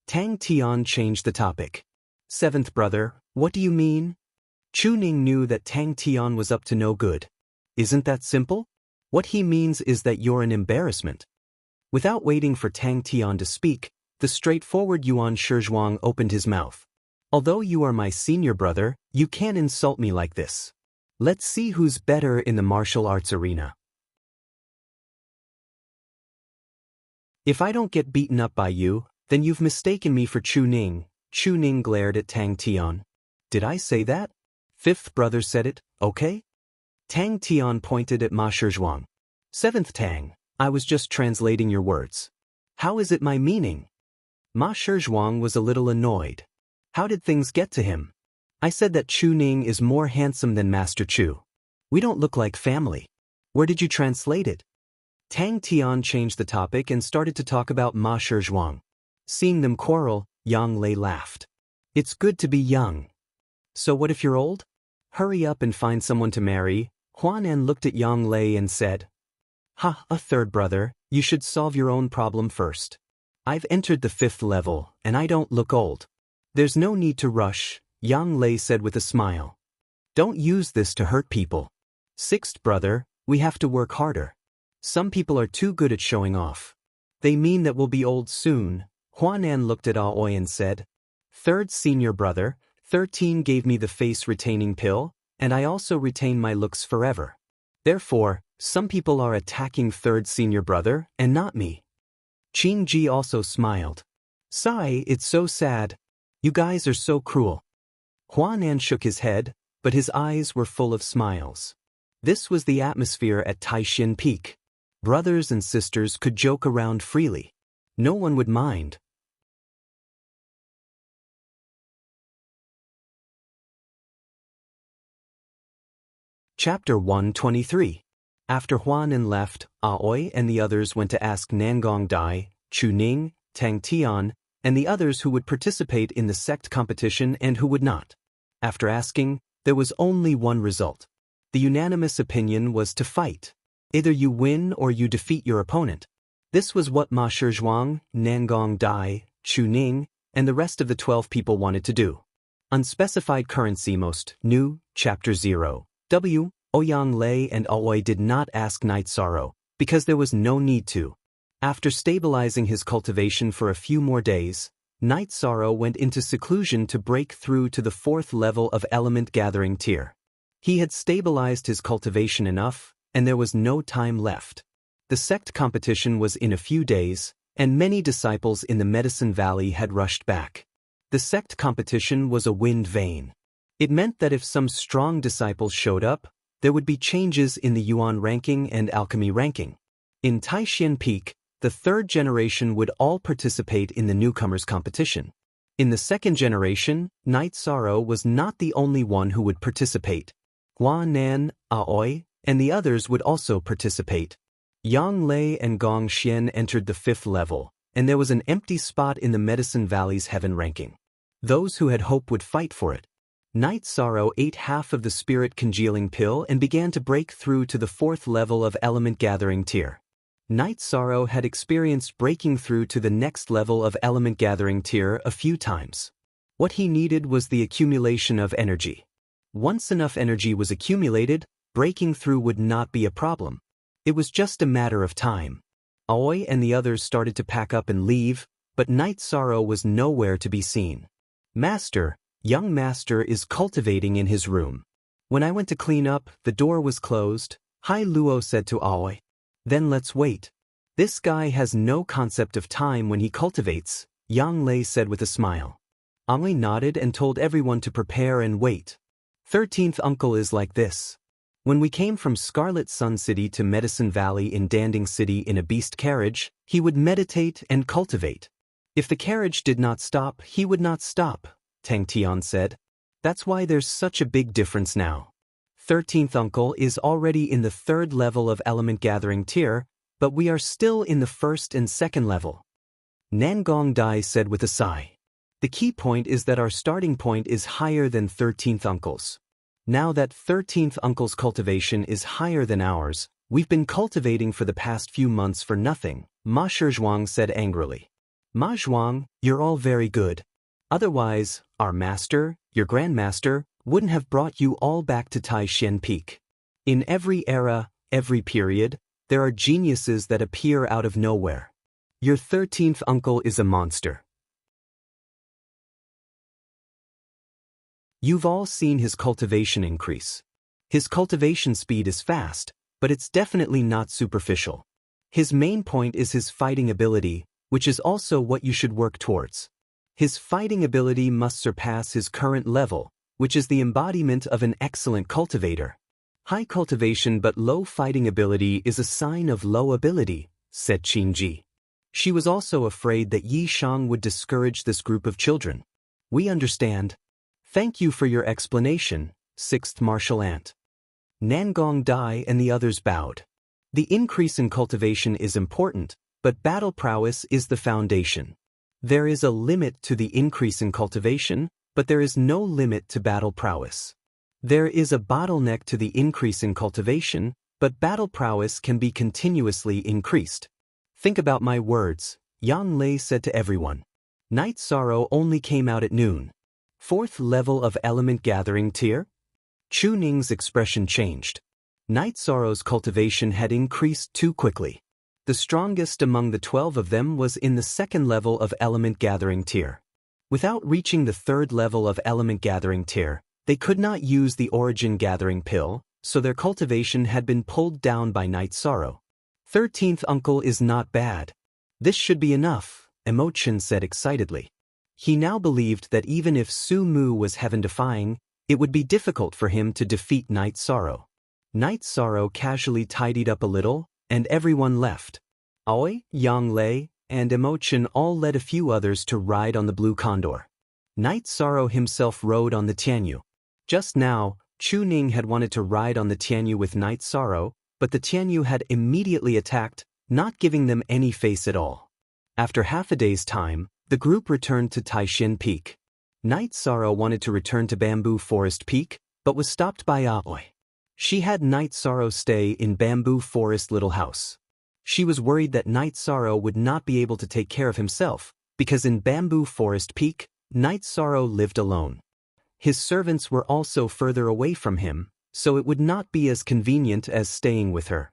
Tang Tian changed the topic. Seventh brother, what do you mean? Chu Ning knew that Tang Tian was up to no good. Isn't that simple? What he means is that you're an embarrassment. Without waiting for Tang Tian to speak, the straightforward Yuan Shizhuang opened his mouth. Although you are my senior brother, you can't insult me like this. Let's see who's better in the martial arts arena. If I don't get beaten up by you, then you've mistaken me for Chu Ning. Chu Ning glared at Tang Tian. Did I say that? Fifth brother said it, okay? Tang Tian pointed at Ma Shizhuang. Seventh Tang, I was just translating your words. How is it my meaning? Ma Shizhuang was a little annoyed. How did things get to him? I said that Chu Ning is more handsome than Master Chu. We don't look like family. Where did you translate it? Tang Tian changed the topic and started to talk about Ma Shizhuang. Seeing them quarrel, Yang Lei laughed. It's good to be young. So what if you're old? Hurry up and find someone to marry. Huanan looked at Yang Lei and said, a third brother, you should solve your own problem first. I've entered the 5th level, and I don't look old. There's no need to rush, Yang Lei said with a smile. Don't use this to hurt people. 6th brother, we have to work harder. Some people are too good at showing off. They mean that we'll be old soon. Huanan looked at Aoi and said, 3rd senior brother, 13 gave me the face-retaining pill. and I also retain my looks forever. Therefore, some people are attacking third senior brother and not me. Qing also smiled. Sigh, it's so sad. You guys are so cruel. Huanan shook his head, but his eyes were full of smiles. This was the atmosphere at Taishan Peak. Brothers and sisters could joke around freely. No one would mind. Chapter 123. After Huanan left, Aoi and the others went to ask Nangong Dai, Chu Ning, Tang Tian, and the others who would participate in the sect competition and who would not. After asking, there was only one result. The unanimous opinion was to fight. Either you win or you defeat your opponent. This was what Ma Shizhuang, Nangong Dai, Chu Ning, and the rest of the 12 people wanted to do. Unspecified currency most new, Chapter 0. W. Ouyang Lei and Aoi did not ask Night Sorrow, because there was no need to. After stabilizing his cultivation for a few more days, Night Sorrow went into seclusion to break through to the 4th level of element gathering tier. He had stabilized his cultivation enough, and there was no time left. The sect competition was in a few days, and many disciples in the Medicine Valley had rushed back. The sect competition was a wind vane. It meant that if some strong disciples showed up, there would be changes in the Yuan ranking and alchemy ranking. In Taishan Peak, the 3rd generation would all participate in the newcomers competition. In the 2nd generation, Night Sorrow was not the only one who would participate. Huanan, Aoi, and the others would also participate. Yang Lei and Gong Xian entered the 5th level, and there was an empty spot in the Medicine Valley's heaven ranking. Those who had hope would fight for it. Night Sorrow ate half of the spirit congealing pill and began to break through to the 4th level of element gathering tier. Night Sorrow had experienced breaking through to the next level of element gathering tier a few times. What he needed was the accumulation of energy. Once enough energy was accumulated, breaking through would not be a problem. It was just a matter of time. Aoi and the others started to pack up and leave, but Night Sorrow was nowhere to be seen. Master, young master is cultivating in his room. When I went to clean up, the door was closed. Hai Luo said to Aoi. Then let's wait. This guy has no concept of time when he cultivates, Yang Lei said with a smile. Aoi nodded and told everyone to prepare and wait. 13th uncle is like this. When we came from Scarlet Sun City to Medicine Valley in Danding City in a beast carriage, he would meditate and cultivate. If the carriage did not stop, he would not stop, Tang Tian said. That's why there's such a big difference now. 13th uncle is already in the 3rd level of element gathering tier, but we are still in the 1st and 2nd level. Nangong Dai said with a sigh. The key point is that our starting point is higher than 13th uncle's. Now that 13th uncle's cultivation is higher than ours, we've been cultivating for the past few months for nothing, Ma Shizhuang said angrily. Ma Zhuang, you're all very good. Otherwise, our master, your grandmaster, wouldn't have brought you all back to Taishan Peak. In every era, every period, there are geniuses that appear out of nowhere. Your 13th uncle is a monster. You've all seen his cultivation increase. His cultivation speed is fast, but it's definitely not superficial. His main point is his fighting ability, which is also what you should work towards. His fighting ability must surpass his current level, which is the embodiment of an excellent cultivator. High cultivation but low fighting ability is a sign of low ability, said Qingji. She was also afraid that Yi Shang would discourage this group of children. We understand. Thank you for your explanation, 6th Martial Ant. Nangong Dai and the others bowed. The increase in cultivation is important, but battle prowess is the foundation. There is a limit to the increase in cultivation, but there is no limit to battle prowess. There is a bottleneck to the increase in cultivation, but battle prowess can be continuously increased. Think about my words, Yang Lei said to everyone. Night Sorrow only came out at noon. 4th level of element gathering tier? Chu Ning's expression changed. Night Sorrow's cultivation had increased too quickly. The strongest among the 12 of them was in the 2nd level of element gathering tier. Without reaching the 3rd level of element gathering tier, They could not use the origin gathering pill, so their cultivation had been pulled down by Night Sorrow. 13th uncle is not bad. This should be enough, Emochin said excitedly. He now believed that even if Su Mu was heaven-defying, it would be difficult for him to defeat Night Sorrow. Night Sorrow casually tidied up a little, and everyone left. Aoi, Yang Lei, and Emochin all led a few others to ride on the Blue Condor. Night Sorrow himself rode on the Tianyu. Just now, Chu Ning had wanted to ride on the Tianyu with Night Sorrow, but the Tianyu had immediately attacked, not giving them any face at all. After half a day's time, the group returned to Taishin Peak. Night Sorrow wanted to return to Bamboo Forest Peak, but was stopped by Aoi. She had Night Sorrow stay in Bamboo Forest Little House. She was worried that Night Sorrow would not be able to take care of himself, because in Bamboo Forest Peak, Night Sorrow lived alone. His servants were also further away from him, so it would not be as convenient as staying with her.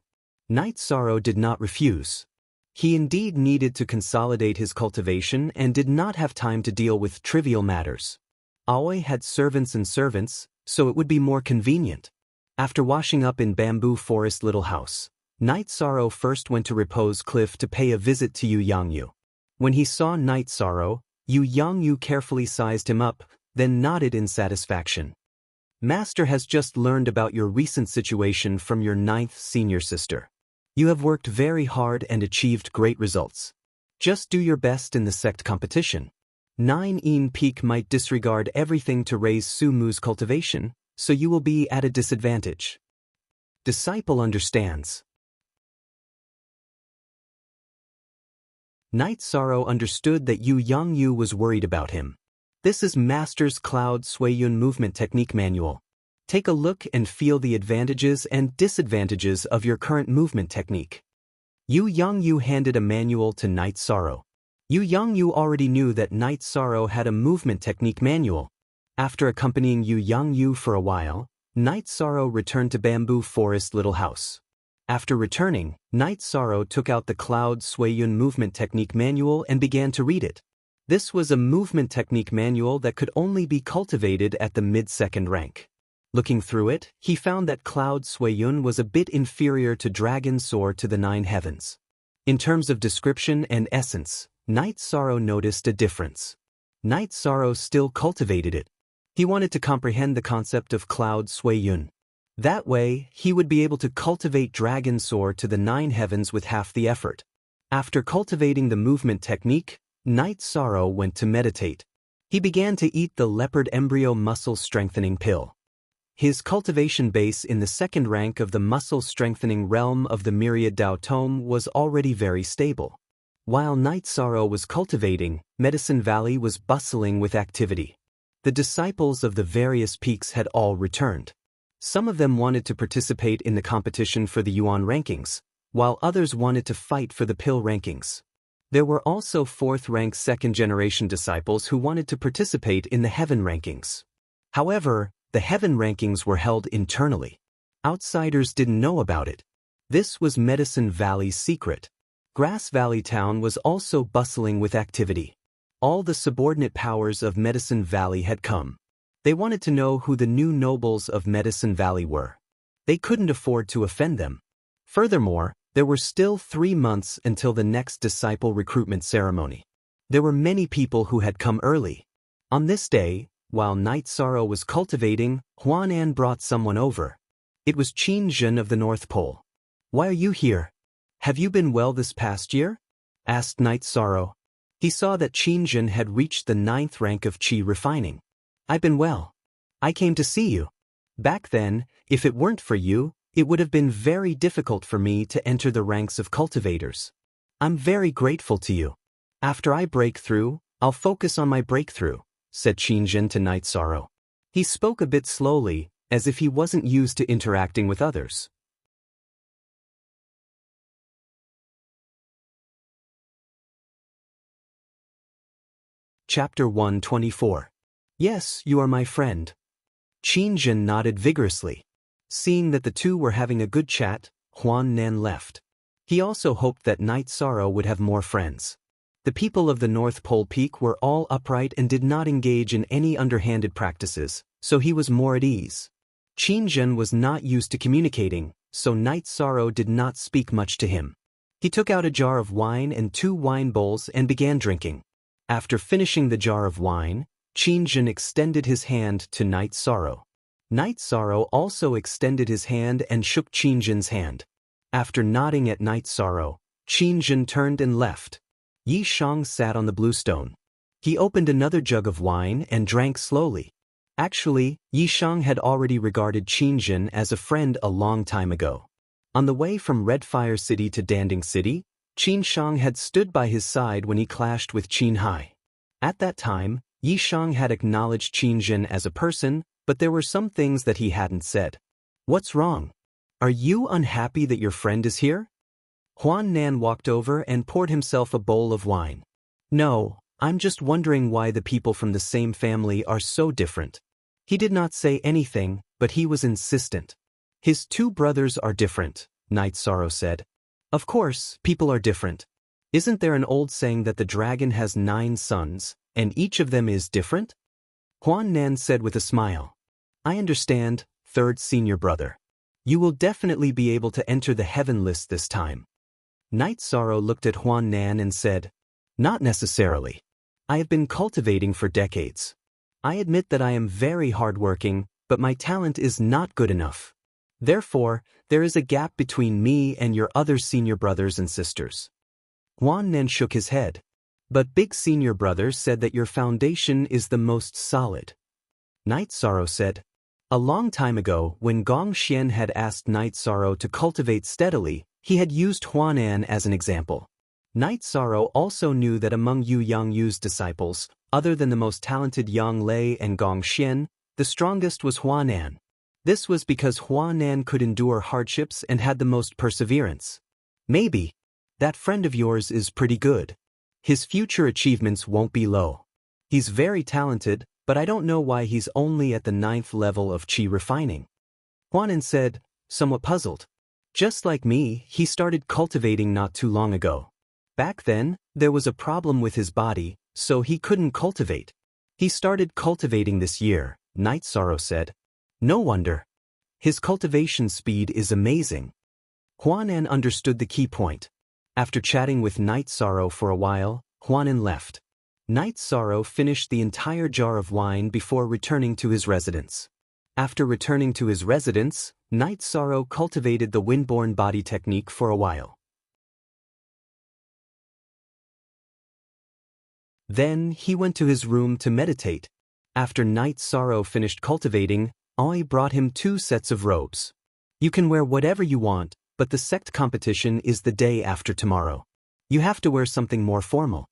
Night Sorrow did not refuse. He indeed needed to consolidate his cultivation and did not have time to deal with trivial matters. Aoi had servants and servants, so it would be more convenient. After washing up in Bamboo Forest Little House, Night Sorrow first went to Repose Cliff to pay a visit to Yu Yangyu. When he saw Night Sorrow, Yu Yangyu carefully sized him up, then nodded in satisfaction. Master has just learned about your recent situation from your 9th senior sister. You have worked very hard and achieved great results. Just do your best in the sect competition. 9 Peak might disregard everything to raise Su Mu's cultivation, so you will be at a disadvantage. Disciple understands. Night Sorrow understood that Yu Yangyu was worried about him. This is Master's Cloud Suiyun Movement Technique Manual. Take a look and feel the advantages and disadvantages of your current movement technique. Yu Yangyu handed a manual to Night Sorrow. Yu Yangyu already knew that Night Sorrow had a movement technique manual. After accompanying Yu Yangyu for a while, Night Sorrow returned to Bamboo Forest Little House. After returning, Night Sorrow took out the Cloud Suiyun Movement Technique Manual and began to read it. This was a movement technique manual that could only be cultivated at the mid-second rank. Looking through it, he found that Cloud Suiyun was a bit inferior to Dragon Soar to the 9 Heavens. In terms of description and essence, Night Sorrow noticed a difference. Night Sorrow still cultivated it. He wanted to comprehend the concept of Cloud Suiyun. That way, he would be able to cultivate Dragon Soar to the 9 Heavens with half the effort. After cultivating the movement technique, Night Sorrow went to meditate. He began to eat the leopard embryo muscle strengthening pill. His cultivation base in the 2nd rank of the muscle strengthening realm of the Myriad Dao Tome was already very stable. While Night Sorrow was cultivating, Medicine Valley was bustling with activity. The disciples of the various peaks had all returned. Some of them wanted to participate in the competition for the Yuan rankings, while others wanted to fight for the pill rankings. There were also 4th rank 2nd generation disciples who wanted to participate in the heaven rankings. However, the heaven rankings were held internally. Outsiders didn't know about it. This was Medicine Valley's secret. Grass Valley Town was also bustling with activity. All the subordinate powers of Medicine Valley had come. They wanted to know who the new nobles of Medicine Valley were. They couldn't afford to offend them. Furthermore, there were still 3 months until the next disciple recruitment ceremony. There were many people who had come early. On this day, while Night Sorrow was cultivating, Huanan brought someone over. It was Qin Zhen of the North Pole. "Why are you here? Have you been well this past year?" asked Night Sorrow. He saw that Qin Zhen had reached the 9th rank of Qi refining. "I've been well. I came to see you. Back then, if it weren't for you, it would have been very difficult for me to enter the ranks of cultivators. I'm very grateful to you. After I break through, I'll focus on my breakthrough," said Qin Zhen to Night Sorrow. He spoke a bit slowly, as if he wasn't used to interacting with others. Chapter 124. Yes, you are my friend. Qin Zhen nodded vigorously. Seeing that the two were having a good chat, Huan Nan left. He also hoped that Night Sorrow would have more friends. The people of the North Pole Peak were all upright and did not engage in any underhanded practices, so he was more at ease. Qin Zhen was not used to communicating, so Night Sorrow did not speak much to him. He took out a jar of wine and 2 wine bowls and began drinking. After finishing the jar of wine, Qin Zhen extended his hand to Night Sorrow. Night Sorrow also extended his hand and shook Qin Zhen's hand. After nodding at Night Sorrow, Qin Zhen turned and left. Yi Shang sat on the bluestone. He opened another jug of wine and drank slowly. Actually, Yi Shang had already regarded Qin Zhen as a friend a long time ago. On the way from Redfire City to Danding City, Qin Shang had stood by his side when he clashed with Qin Hai. At that time, Yi Shang had acknowledged Qin Zhen as a person, but there were some things that he hadn't said. "What's wrong? Are you unhappy that your friend is here?" Huan Nan walked over and poured himself a bowl of wine. "No, I'm just wondering why the people from the same family are so different." He did not say anything, but he was insistent. "His 2 brothers are different," Night Sorrow said. "Of course, people are different. Isn't there an old saying that the dragon has 9 sons, and each of them is different?" Huan Nan said with a smile. "I understand, 3rd senior brother. You will definitely be able to enter the heaven list this time." Night Sorrow looked at Huan Nan and said, "Not necessarily. I have been cultivating for decades. I admit that I am very hardworking, but my talent is not good enough. Therefore, there is a gap between me and your other senior brothers and sisters." Huan Nan shook his head. "But Big Senior Brother said that your foundation is the most solid." Night Sorrow said, "A long time ago, when Gong Xian had asked Night Sorrow to cultivate steadily, he had used Huan Nan as an example. Night Sorrow also knew that among Yu Yangyu's disciples, other than the most talented Yang Lei and Gong Xian, the strongest was Huan Nan. This was because Huan Nan could endure hardships and had the most perseverance. Maybe that friend of yours is pretty good. His future achievements won't be low. He's very talented, but I don't know why he's only at the 9th level of qi refining." Huan Nan said, somewhat puzzled. "Just like me, he started cultivating not too long ago. Back then, there was a problem with his body, so he couldn't cultivate. He started cultivating this year," Night Sorrow said. "No wonder. His cultivation speed is amazing." Huan Nan understood the key point. After chatting with Night Sorrow for a while, Huan Nan left. Night Sorrow finished the entire jar of wine before returning to his residence. After returning to his residence, Night Sorrow cultivated the Windborn Body technique for a while. Then he went to his room to meditate. After Night Sorrow finished cultivating, Aoi brought him 2 sets of robes. "You can wear whatever you want, but the sect competition is the day after tomorrow. You have to wear something more formal."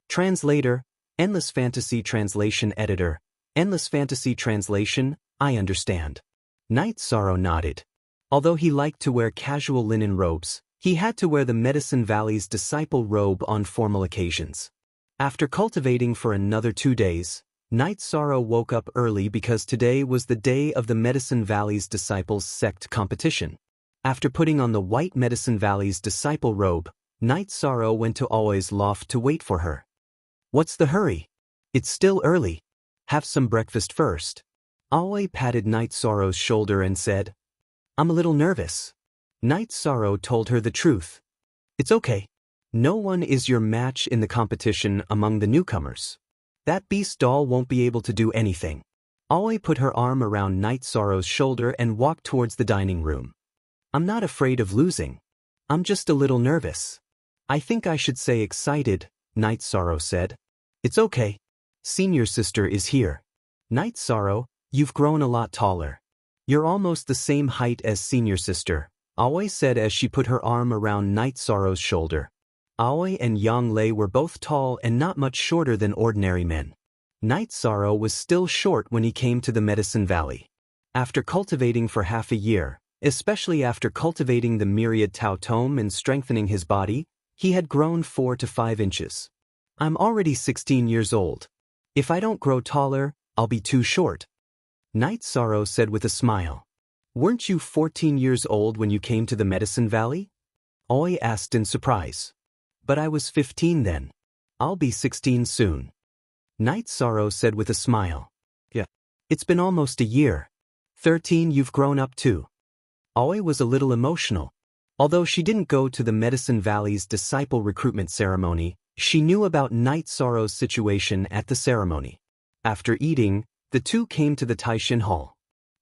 Translator, Endless Fantasy Translation Editor, Endless Fantasy Translation, I understand. Night Sorrow nodded. Although he liked to wear casual linen robes, he had to wear the Medicine Valley's disciple robe on formal occasions. After cultivating for another 2 days, Night Sorrow woke up early because today was the day of the Medicine Valley's Disciples Sect competition. After putting on the white Medicine Valley's disciple robe, Night Sorrow went to Aoi's loft to wait for her. "What's the hurry? It's still early. Have some breakfast first." Aoi patted Night Sorrow's shoulder and said, "I'm a little nervous." Night Sorrow told her the truth. "It's okay. No one is your match in the competition among the newcomers. That beast doll won't be able to do anything." Aoi put her arm around Night Sorrow's shoulder and walked towards the dining room. "I'm not afraid of losing. I'm just a little nervous." "I think I should say excited," Night Sorrow said. "It's okay. Senior sister is here." "Night Sorrow, you've grown a lot taller. You're almost the same height as senior sister," Aoi said as she put her arm around Night Sorrow's shoulder. Aoi and Yang Lei were both tall and not much shorter than ordinary men. Night Sorrow was still short when he came to the Medicine Valley. After cultivating for half a year, especially after cultivating the myriad Tao Tome and strengthening his body, he had grown 4 to 5 inches. "I'm already 16 years old. If I don't grow taller, I'll be too short," Night Sorrow said with a smile. "Weren't you 14 years old when you came to the Medicine Valley?" Aoi asked in surprise. "But I was 15 then." I'll be 16 soon. Night Sorrow said with a smile. Yeah. It's been almost a year. 13, you've grown up too. Aoi was a little emotional. Although she didn't go to the Medicine Valley's disciple recruitment ceremony, she knew about Night Sorrow's situation at the ceremony. After eating, the two came to the Taishin Hall.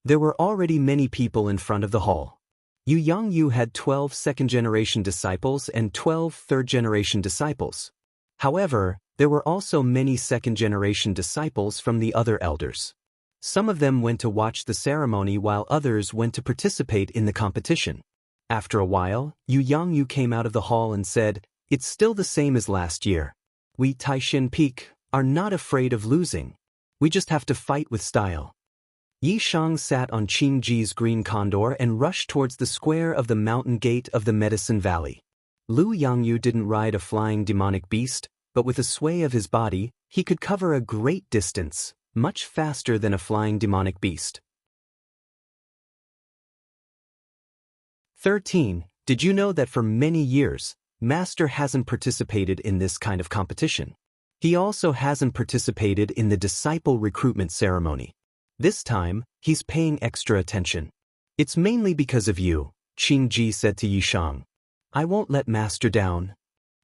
There were already many people in front of the hall. Yu Yangyu had 12 second-generation disciples and 12 third-generation disciples. However, there were also many second-generation disciples from the other elders. Some of them went to watch the ceremony while others went to participate in the competition. After a while, Yu Yangyu came out of the hall and said, "It's still the same as last year. We Taishin Peak are not afraid of losing. We just have to fight with style." Yi Shang sat on Qing Ji's green condor and rushed towards the square of the mountain gate of the Medicine Valley. Lu Yangyu didn't ride a flying demonic beast, but with a sway of his body, he could cover a great distance, much faster than a flying demonic beast. 13. Did you know that for many years, Master hasn't participated in this kind of competition? He also hasn't participated in the disciple recruitment ceremony. This time, he's paying extra attention. It's mainly because of you, Qing Ji said to Yi Shang. I won't let Master down.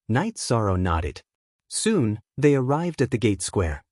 Night Sorrow nodded. Soon, they arrived at the gate square.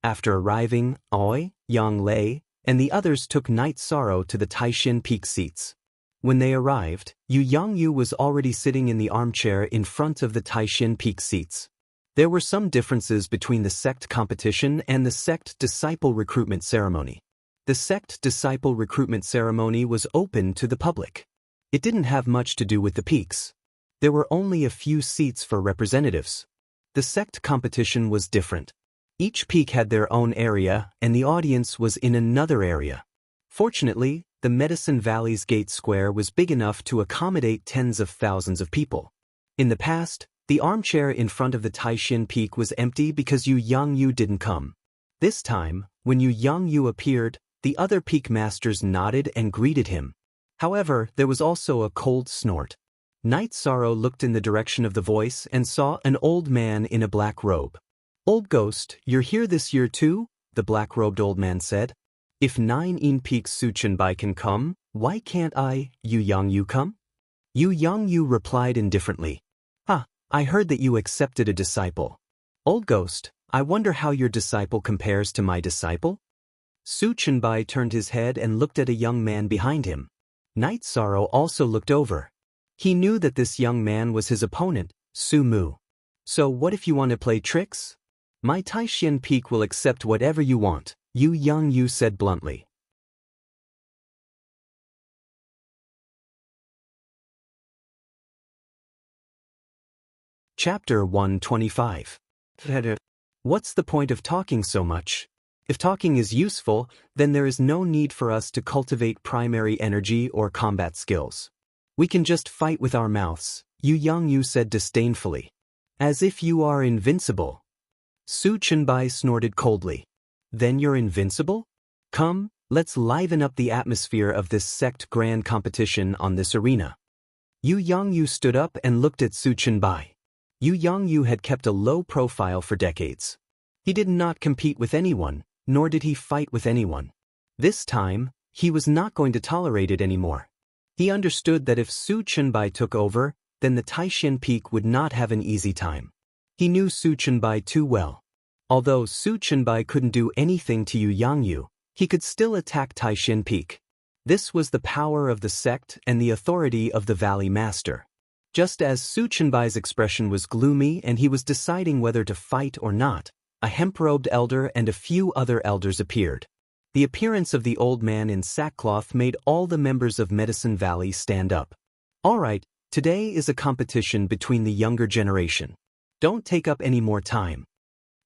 After arriving, Aoi, Yang Lei, and the others took Night Sorrow to the Taishin Peak seats. When they arrived, Yu Yangyu was already sitting in the armchair in front of the Taishin Peak seats. There were some differences between the sect competition and the sect disciple recruitment ceremony. The sect disciple recruitment ceremony was open to the public. It didn't have much to do with the peaks. There were only a few seats for representatives. The sect competition was different. Each peak had their own area, and the audience was in another area. Fortunately, the Medicine Valley's gate square was big enough to accommodate tens of thousands of people. In the past, the armchair in front of the Taishin Peak was empty because Yu Yangyu didn't come. This time, when Yu Yangyu appeared, the other peak masters nodded and greeted him. However, there was also a cold snort. Night Sorrow looked in the direction of the voice and saw an old man in a black robe. Old Ghost, you're here this year too? The black-robed old man said. If 9 Peaks Suchenbai can come, why can't I, Yu Yangyu, come? Yu Yangyu replied indifferently. I heard that you accepted a disciple. Old Ghost, I wonder how your disciple compares to my disciple? Su Chenbai turned his head and looked at a young man behind him. Night Sorrow also looked over. He knew that this young man was his opponent, Su Mu. So what if you want to play tricks? My Taishin Peak will accept whatever you want, Yu Yangyu said bluntly. Chapter 125. What's the point of talking so much? If talking is useful, then there is no need for us to cultivate primary energy or combat skills. We can just fight with our mouths, Yu Yangyu said disdainfully. As if you are invincible. Su Chenbai snorted coldly. Then you're invincible? Come, let's liven up the atmosphere of this sect grand competition on this arena. Yu Yangyu stood up and looked at Su Chenbai. Yu Yangyu had kept a low profile for decades. He did not compete with anyone, nor did he fight with anyone. This time, he was not going to tolerate it anymore. He understood that if Su Chenbai took over, then the Taishin Peak would not have an easy time. He knew Su Chenbai too well. Although Su Chenbai couldn't do anything to Yu Yangyu, he could still attack Taishin Peak. This was the power of the sect and the authority of the Valley Master. Just as Su Chenbai's expression was gloomy and he was deciding whether to fight or not, a hemp-robed elder and a few other elders appeared. The appearance of the old man in sackcloth made all the members of Medicine Valley stand up. All right, today is a competition between the younger generation. Don't take up any more time.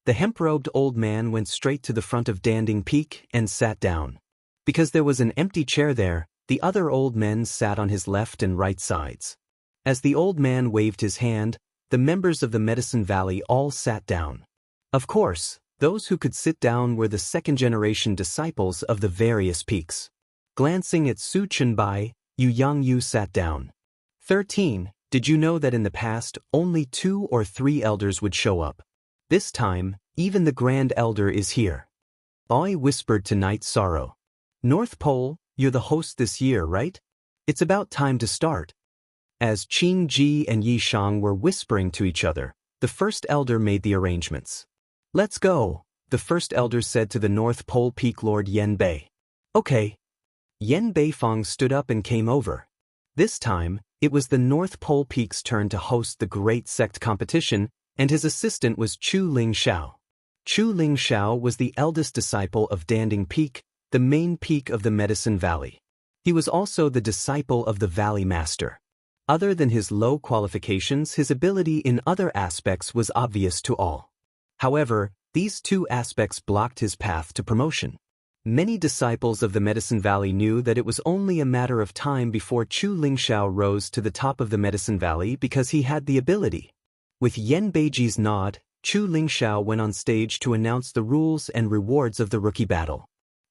The hemp-robed old man went straight to the front of Danding Peak and sat down. Because there was an empty chair there, the other old men sat on his left and right sides. As the old man waved his hand, the members of the Medicine Valley all sat down. Of course, those who could sit down were the second-generation disciples of the various peaks. Glancing at Su Chenbai, Yu Yangyu sat down. 13. Did you know that in the past, only 2 or 3 elders would show up? This time, even the Grand Elder is here. Aoi whispered to Night Sorrow. North Pole, you're the host this year, right? It's about time to start. As Qing Ji and Yi Shang were whispering to each other, the First Elder made the arrangements. Let's go, the First Elder said to the North Pole Peak Lord Yen Bei. Okay. Yen Beifong stood up and came over. This time, it was the North Pole Peak's turn to host the Great Sect competition, and his assistant was Chu Ling Xiao. Chu Ling Xiao was the eldest disciple of Danding Peak, the main peak of the Medicine Valley. He was also the disciple of the Valley Master. Other than his low qualifications, his ability in other aspects was obvious to all. However, these two aspects blocked his path to promotion. Many disciples of the Medicine Valley knew that it was only a matter of time before Chu Lingxiao rose to the top of the Medicine Valley because he had the ability. With Yen Beiji's nod, Chu Lingxiao went on stage to announce the rules and rewards of the rookie battle.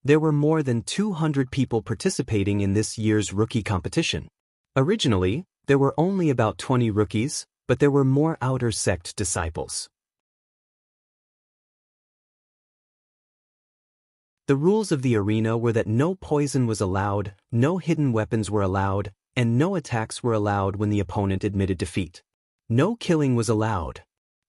There were more than 200 people participating in this year's rookie competition. Originally, there were only about 20 rookies, but there were more outer sect disciples. The rules of the arena were that no poison was allowed, no hidden weapons were allowed, and no attacks were allowed when the opponent admitted defeat. No killing was allowed.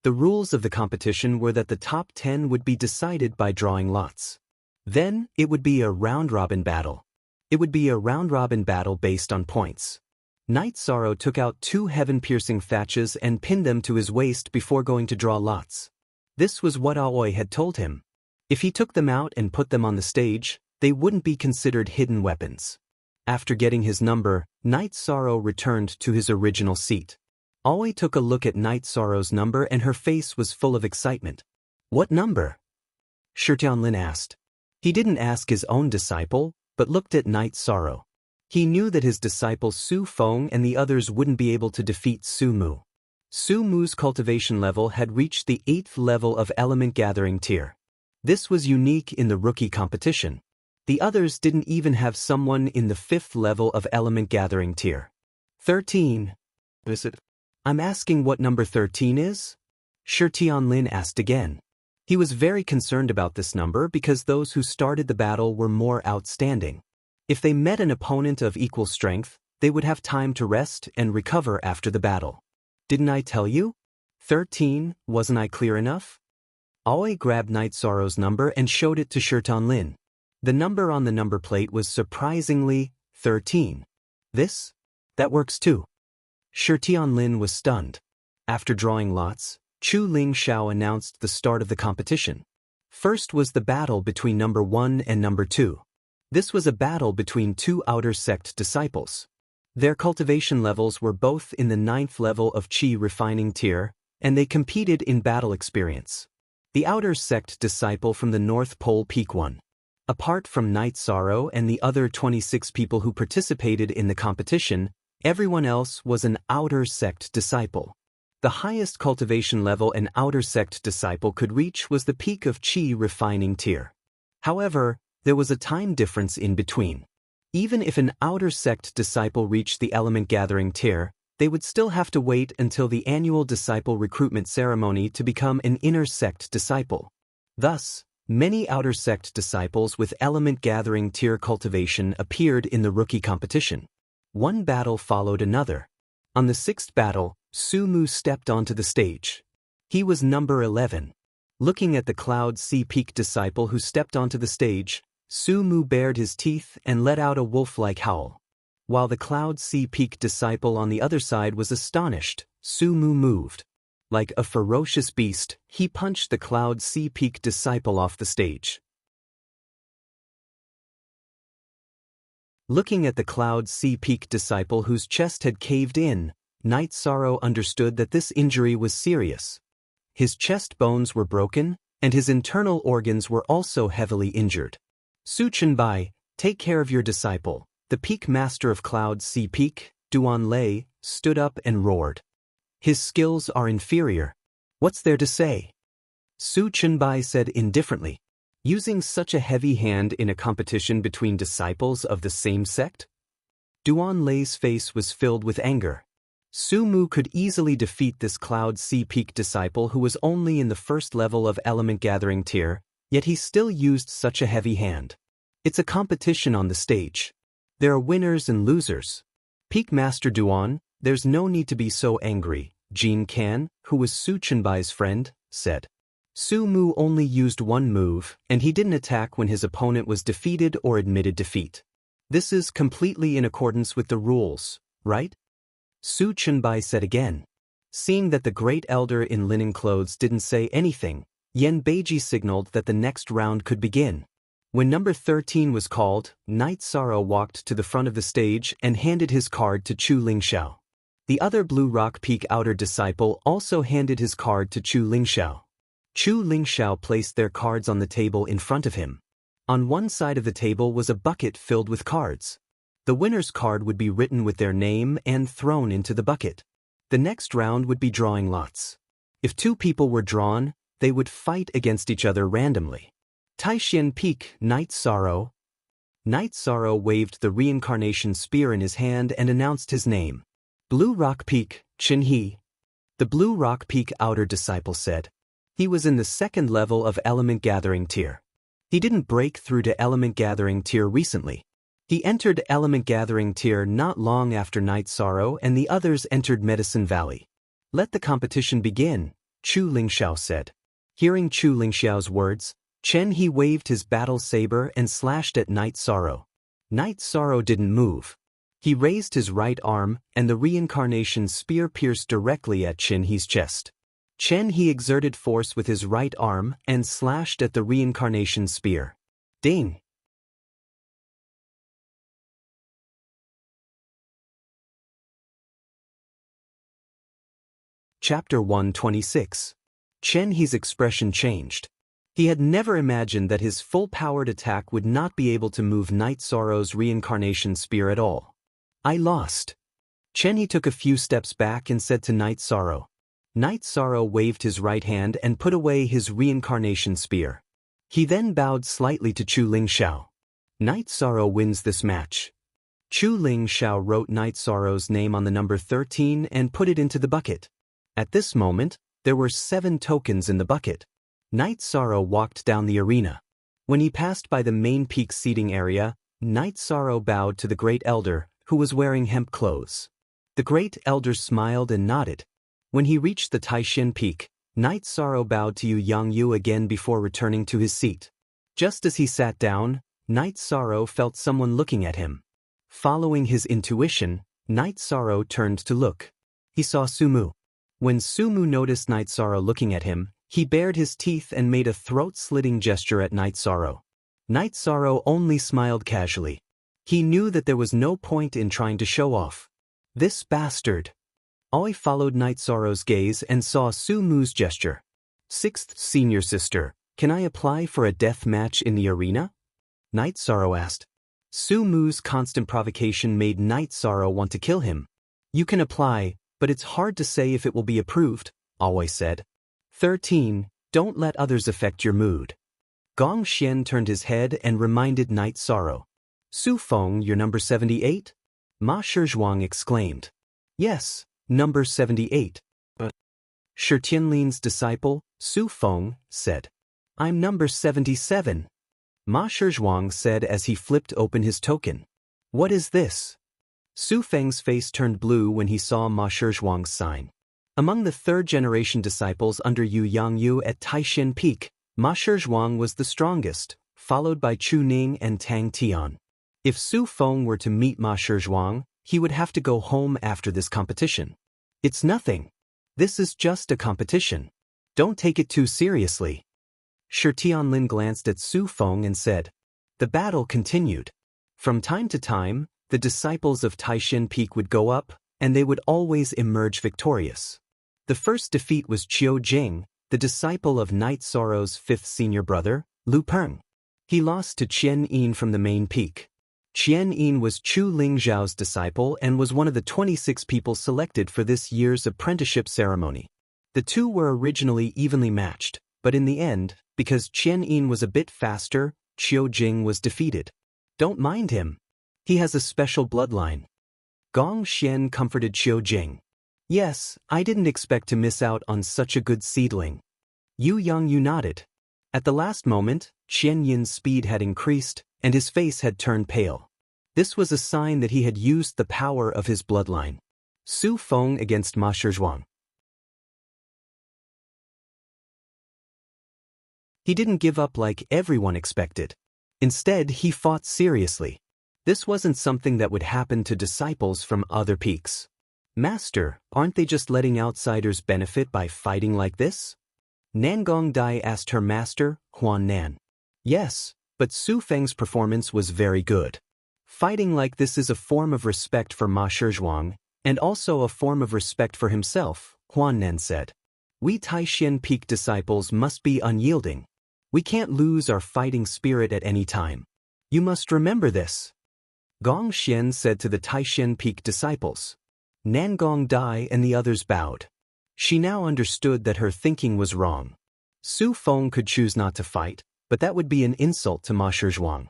The rules of the competition were that the top 10 would be decided by drawing lots. Then, it would be a round-robin battle. It would be a round-robin battle based on points. Night Sorrow took out 2 heaven-piercing thatches and pinned them to his waist before going to draw lots. This was what Aoi had told him. If he took them out and put them on the stage, they wouldn't be considered hidden weapons. After getting his number, Night Sorrow returned to his original seat. Aoi took a look at Night Sorrow's number and her face was full of excitement. What number? Shi Tianlin asked. He didn't ask his own disciple, but looked at Night Sorrow. He knew that his disciple Su Feng and the others wouldn't be able to defeat Su Mu. Su Mu's cultivation level had reached the 8th level of Element Gathering tier. This was unique in the rookie competition. The others didn't even have someone in the 5th level of Element Gathering tier. 13. Is it? I'm asking what number 13 is? Shi Tianlin asked again. He was very concerned about this number because those who started the battle were more outstanding. If they met an opponent of equal strength, they would have time to rest and recover after the battle. Didn't I tell you? 13, wasn't I clear enough? Aoi grabbed Night Sorrow's number and showed it to Shi Tianlin. The number on the number plate was surprisingly 13. That works too. Shi Tianlin was stunned. After drawing lots, Chu Lingxiao announced the start of the competition. First was the battle between number 1 and number 2. This was a battle between 2 outer sect disciples. Their cultivation levels were both in the 9th level of Qi refining tier, and they competed in battle experience. The outer sect disciple from the North Pole Peak won. Apart from Night Sorrow and the other 26 people who participated in the competition, everyone else was an outer sect disciple. The highest cultivation level an outer sect disciple could reach was the peak of Qi refining tier. However, there was a time difference in between. Even if an outer sect disciple reached the element gathering tier, they would still have to wait until the annual disciple recruitment ceremony to become an inner sect disciple. Thus, many outer sect disciples with element gathering tier cultivation appeared in the rookie competition. One battle followed another. On the 6th battle, Su Mu stepped onto the stage. He was number 11. Looking at the Cloud Sea Peak disciple who stepped onto the stage, Su Mu bared his teeth and let out a wolf-like howl. While the Cloud Sea Peak disciple on the other side was astonished, Su Mu moved. Like a ferocious beast, he punched the Cloud Sea Peak disciple off the stage. Looking at the Cloud Sea Peak disciple whose chest had caved in, Night Sorrow understood that this injury was serious. His chest bones were broken, and his internal organs were also heavily injured. Su Chenbai, take care of your disciple. The peak master of Cloud Sea Peak, Duan Lei, stood up and roared. His skills are inferior. What's there to say? Su Chenbai said indifferently. Using such a heavy hand in a competition between disciples of the same sect? Duan Lei's face was filled with anger. Su Mu could easily defeat this Cloud Sea Peak disciple who was only in the first level of element gathering tier, yet he still used such a heavy hand. It's a competition on the stage. There are winners and losers. Peak Master Duan, there's no need to be so angry, Jin Kan, who was Su Chenbai's friend, said. Su Mu only used one move, and he didn't attack when his opponent was defeated or admitted defeat. This is completely in accordance with the rules, right? Su Chenbai said again. Seeing that the great elder in linen clothes didn't say anything, Yen Beiji signaled that the next round could begin. When number 13 was called, Knight Sorrow walked to the front of the stage and handed his card to Chu Lingxiao. The other Blue Rock Peak outer disciple also handed his card to Chu Lingxiao. Chu Lingxiao placed their cards on the table in front of him. On one side of the table was a bucket filled with cards. The winner's card would be written with their name and thrown into the bucket. The next round would be drawing lots. If two people were drawn, they would fight against each other randomly. Taishan Peak, Knight Sorrow. Knight Sorrow waved the reincarnation spear in his hand and announced his name. Blue Rock Peak, Chen He. The Blue Rock Peak outer disciple said. He was in the second level of element gathering tier. He didn't break through to element gathering tier recently. He entered element gathering tier not long after Knight Sorrow and the others entered Medicine Valley. Let the competition begin, Chu Lingxiao said. Hearing Chu Lingxiao's words, Chen He waved his battle saber and slashed at Knight Sorrow. Knight Sorrow didn't move. He raised his right arm and the reincarnation spear pierced directly at Chen He's chest. Chen He exerted force with his right arm and slashed at the reincarnation spear. Ding! Chapter 126. Chen He's expression changed. He had never imagined that his full-powered attack would not be able to move Knight Sorrow's reincarnation spear at all. I lost. Chen He took a few steps back and said to Knight Sorrow. Knight Sorrow waved his right hand and put away his reincarnation spear. He then bowed slightly to Chu Lingxiao. Knight Sorrow wins this match. Chu Lingxiao wrote Knight Sorrow's name on the number 13 and put it into the bucket. At this moment, there were 7 tokens in the bucket. Knight Sorrow walked down the arena. When he passed by the main peak seating area, Knight Sorrow bowed to the Great Elder, who was wearing hemp clothes. The Great Elder smiled and nodded. When he reached the Taishan Peak, Knight Sorrow bowed to Yu Yangyu again before returning to his seat. Just as he sat down, Knight Sorrow felt someone looking at him. Following his intuition, Knight Sorrow turned to look. He saw Su Mu. When Su Mu noticed Knight Sorrow looking at him, he bared his teeth and made a throat-slitting gesture at Knight Sorrow. Knight Sorrow only smiled casually. He knew that there was no point in trying to show off. This bastard. Aoi followed Knight Sorrow's gaze and saw Su Mu's gesture. 6th Senior Sister, can I apply for a death match in the arena? Knight Sorrow asked. Su Mu's constant provocation made Knight Sorrow want to kill him. You can apply, but it's hard to say if it will be approved, Aoi said. 13. Don't let others affect your mood. Gong Xian turned his head and reminded Knight Sorrow. Su Feng, you're number 78? Ma Shizhuang exclaimed. Yes, number 78. But Shi Tianlin's disciple, Su Feng, said. I'm number 77. Ma Shizhuang said as he flipped open his token. What is this? Su Feng's face turned blue when he saw Ma Shizhuang's sign. Among the third-generation disciples under Yu Yangyu at Taishan Peak, Ma Shizhuang was the strongest, followed by Chu Ning and Tang Tian. If Su Feng were to meet Ma Shizhuang, he would have to go home after this competition. It's nothing. This is just a competition. Don't take it too seriously. Shi Tianlin glanced at Su Feng and said. The battle continued. From time to time, the disciples of Taishan Peak would go up, and they would always emerge victorious. The first defeat was Qiu Jing, the disciple of Knight Sorrow's 5th senior brother, Lu Peng. He lost to Qian Yin from the main peak. Qian Yin was Chu Lingxiao's disciple and was one of the 26 people selected for this year's apprenticeship ceremony. The two were originally evenly matched, but in the end, because Qian Yin was a bit faster, Qiu Jing was defeated. Don't mind him. He has a special bloodline. Gong Xian comforted Qiu Jing. Yes, I didn't expect to miss out on such a good seedling. Yu nodded. At the last moment, Qian Yin's speed had increased, and his face had turned pale. This was a sign that he had used the power of his bloodline. Su Feng against Ma Shizhuang. He didn't give up like everyone expected. Instead, he fought seriously. This wasn't something that would happen to disciples from other peaks. Master, aren't they just letting outsiders benefit by fighting like this? Nangong Dai asked her master, Huan Nan. Yes, but Su Feng's performance was very good. Fighting like this is a form of respect for Ma Shizhuang, and also a form of respect for himself, Huan Nan said. We Taishan Peak disciples must be unyielding. We can't lose our fighting spirit at any time. You must remember this. Gong Xian said to the Taishan Peak disciples. Nangong Dai and the others bowed. She now understood that her thinking was wrong. Su Feng could choose not to fight, but that would be an insult to Ma Shizhuang.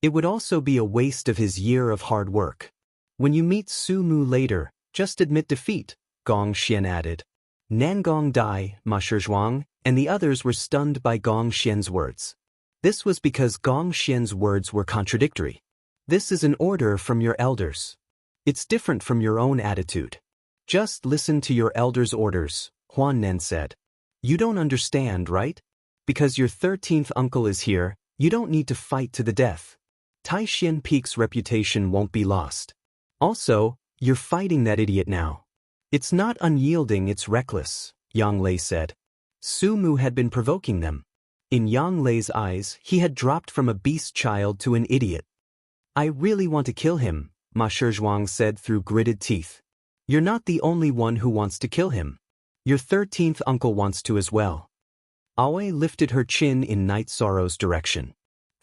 It would also be a waste of his year of hard work. When you meet Su Mu later, just admit defeat, Gong Xian added. Nangong Dai, Ma Shizhuang, and the others were stunned by Gong Xian's words. This was because Gong Xian's words were contradictory. This is an order from your elders. It's different from your own attitude. Just listen to your elders' orders, Huan Nan said. You don't understand, right? Because your 13th uncle is here, you don't need to fight to the death. Taishan Peak's reputation won't be lost. Also, you're fighting that idiot now. It's not unyielding, it's reckless, Yang Lei said. Su Mu had been provoking them. In Yang Lei's eyes, he had dropped from a beast child to an idiot. I really want to kill him, Ma Shizhuang said through gritted teeth. You're not the only one who wants to kill him. Your 13th uncle wants to as well. Aoi lifted her chin in Night Sorrow's direction.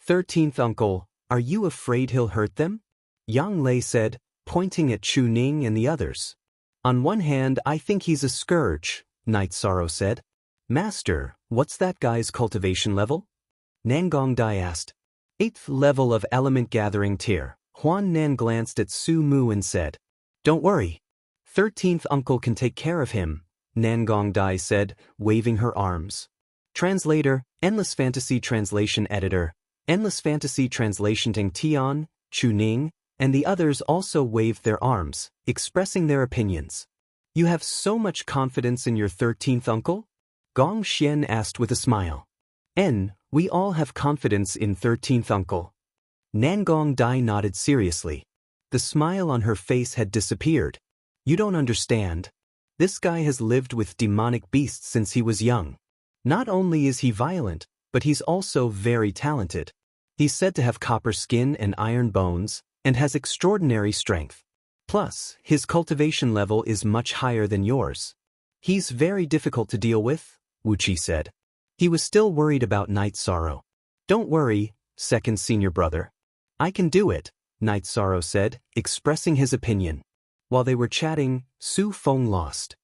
13th uncle, are you afraid he'll hurt them? Yang Lei said, pointing at Chu Ning and the others. On one hand, I think he's a scourge, Night Sorrow said. Master, what's that guy's cultivation level? Nangong Dai asked. 8th level of element gathering tier. Huan Nan glanced at Su Mu and said, Don't worry. 13th uncle can take care of him, Nangong Dai said, waving her arms. Translator, Endless Fantasy Translation Editor, Endless Fantasy Translation Ting Tian, Chu Ning, and the others also waved their arms, expressing their opinions. You have so much confidence in your 13th uncle? Gong Xian asked with a smile. We all have confidence in 13th uncle. Nangong Dai nodded seriously. The smile on her face had disappeared. You don't understand. This guy has lived with demonic beasts since he was young. Not only is he violent, but he's also very talented. He's said to have copper skin and iron bones, and has extraordinary strength. Plus, his cultivation level is much higher than yours. He's very difficult to deal with, Wuqi said. He was still worried about Night Sorrow. Don't worry, second senior brother. I can do it, Night Sorrow said, expressing his opinion. While they were chatting, Su Feng lost.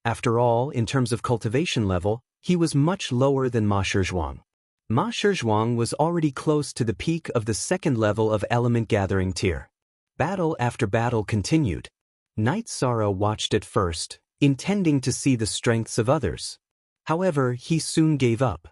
After all, in terms of cultivation level, he was much lower than Ma Shizhuang. Ma Shizhuang was already close to the peak of the 2nd level of element gathering tier. Battle after battle continued. Night Sorrow watched at first, intending to see the strengths of others. However, he soon gave up.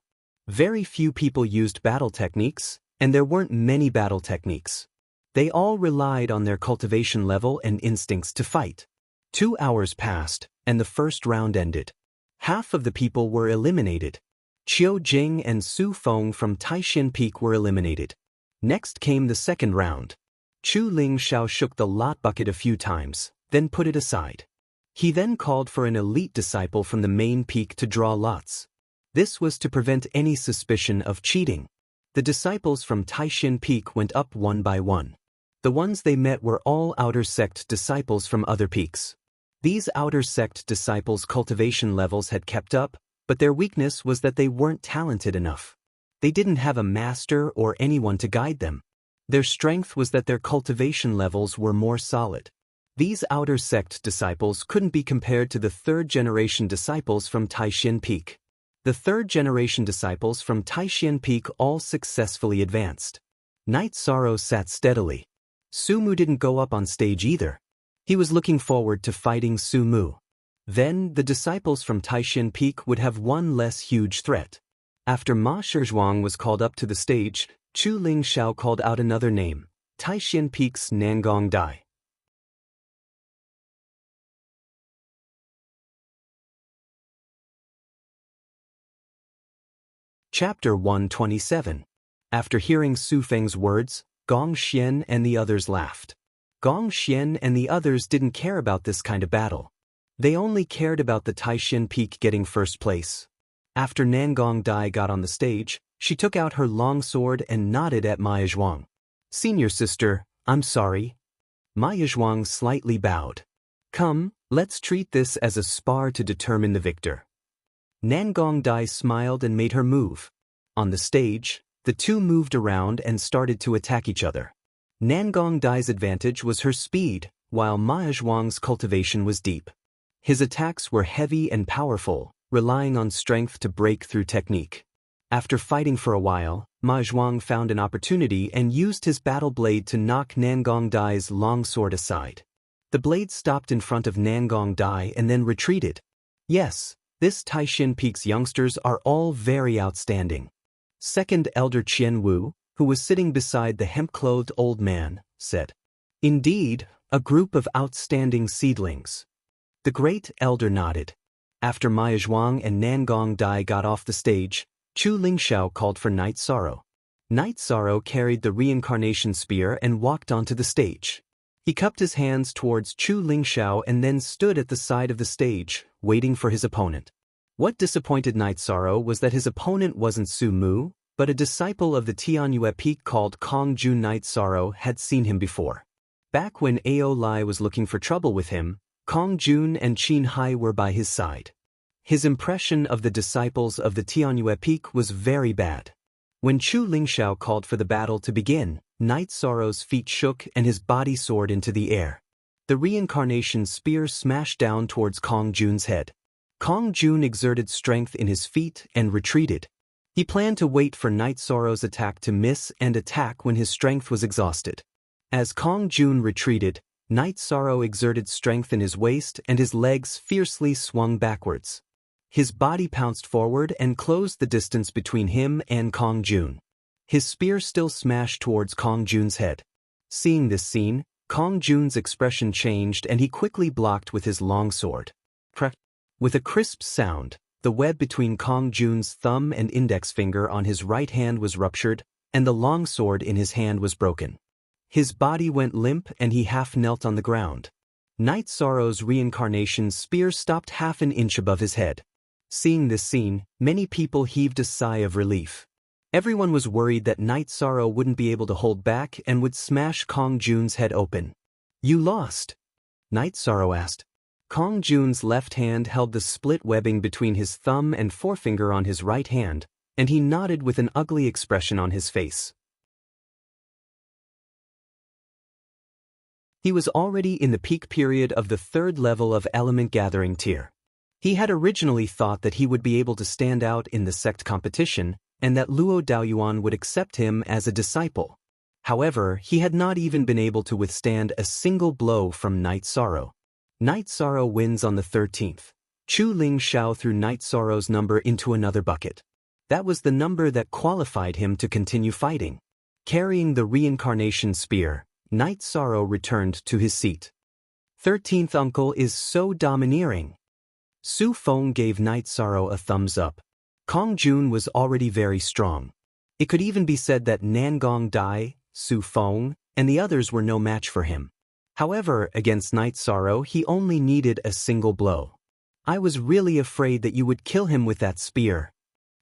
Very few people used battle techniques, and there weren't many battle techniques. They all relied on their cultivation level and instincts to fight. 2 hours passed, and the first round ended. Half of the people were eliminated. Qiu Jing and Su Feng from Taishan Peak were eliminated. Next came the 2nd round. Chu Ling Xiao shook the lot bucket a few times, then put it aside. He then called for an elite disciple from the main peak to draw lots. This was to prevent any suspicion of cheating. The disciples from Taishan Peak went up one by one. The ones they met were all outer sect disciples from other peaks. These outer sect disciples' cultivation levels had kept up, but their weakness was that they weren't talented enough. They didn't have a master or anyone to guide them. Their strength was that their cultivation levels were more solid. These outer sect disciples couldn't be compared to the 3rd-generation disciples from Taishan Peak. The 3rd-generation disciples from Taishan Peak all successfully advanced. Night Sorrow sat steadily. Sumu didn't go up on stage either. He was looking forward to fighting Sumu. Then, the disciples from Taishan Peak would have one less huge threat. After Ma Shizhuang was called up to the stage, Chu Ling Xiao called out another name, Taishan Peak's Nangong Dai. Chapter 127. After hearing Su Feng's words, Gong Xian and the others laughed. Gong Xian and the others didn't care about this kind of battle. They only cared about the Taishan Peak getting first place. After Nangong Dai got on the stage, she took out her long sword and nodded at Ma Yizhuang. "Senior sister, I'm sorry." Ma Yizhuang slightly bowed. "Come, let's treat this as a spar to determine the victor." Nangong Dai smiled and made her move. On the stage, the two moved around and started to attack each other. Nangong Dai's advantage was her speed, while Ma Yizhuang's cultivation was deep. His attacks were heavy and powerful, relying on strength to break through technique. After fighting for a while, Ma Yizhuang found an opportunity and used his battle blade to knock Nangong Dai's long sword aside. The blade stopped in front of Nangong Dai and then retreated. Yes, this Taishan Peak's youngsters are all very outstanding. Second Elder Qian Wu, who was sitting beside the hemp-clothed old man, said, "Indeed, a group of outstanding seedlings." The great elder nodded. After Ma Yizhuang and Nangong Dai got off the stage, Chu Lingxiao called for Night Sorrow. Night Sorrow carried the reincarnation spear and walked onto the stage. He cupped his hands towards Chu Lingxiao and then stood at the side of the stage, waiting for his opponent. What disappointed Night Sorrow was that his opponent wasn't Su Mu, but a disciple of the Tianyue Peak called Kong Jun. Night Sorrow had seen him before. Back when Ao Lai was looking for trouble with him, Kong Jun and Qin Hai were by his side. His impression of the disciples of the Tianyue Peak was very bad. When Chu Lingxiao called for the battle to begin, Night Sorrow's feet shook and his body soared into the air. The reincarnation spear smashed down towards Kong Jun's head. Kong Jun exerted strength in his feet and retreated. He planned to wait for Night Sorrow's attack to miss and attack when his strength was exhausted. As Kong Jun retreated, Night Sorrow exerted strength in his waist and his legs fiercely swung backwards. His body pounced forward and closed the distance between him and Kong Jun. His spear still smashed towards Kong Jun's head. Seeing this scene, Kong Jun's expression changed and he quickly blocked with his long sword. With a crisp sound, the web between Kong Jun's thumb and index finger on his right hand was ruptured, and the long sword in his hand was broken. His body went limp and he half knelt on the ground. Night Sorrow's reincarnation spear stopped half an inch above his head. Seeing this scene, many people heaved a sigh of relief. Everyone was worried that Night Sorrow wouldn't be able to hold back and would smash Kong Jun's head open. "You lost?" Night Sorrow asked. Kong Jun's left hand held the split webbing between his thumb and forefinger on his right hand, and he nodded with an ugly expression on his face. He was already in the peak period of the third level of element gathering tier. He had originally thought that he would be able to stand out in the sect competition and that Luo Daoyuan would accept him as a disciple. However, he had not even been able to withstand a single blow from Night Sorrow. Night Sorrow wins on the 13th. Chu Lingxiao threw Night Sorrow's number into another bucket. That was the number that qualified him to continue fighting. Carrying the reincarnation spear, Night Sorrow returned to his seat. 13th uncle is so domineering. Su Feng gave Night Sorrow a thumbs up. Kong Jun was already very strong. It could even be said that Nangong Dai, Su Feng, and the others were no match for him. However, against Night Sorrow he only needed a single blow. "I was really afraid that you would kill him with that spear,"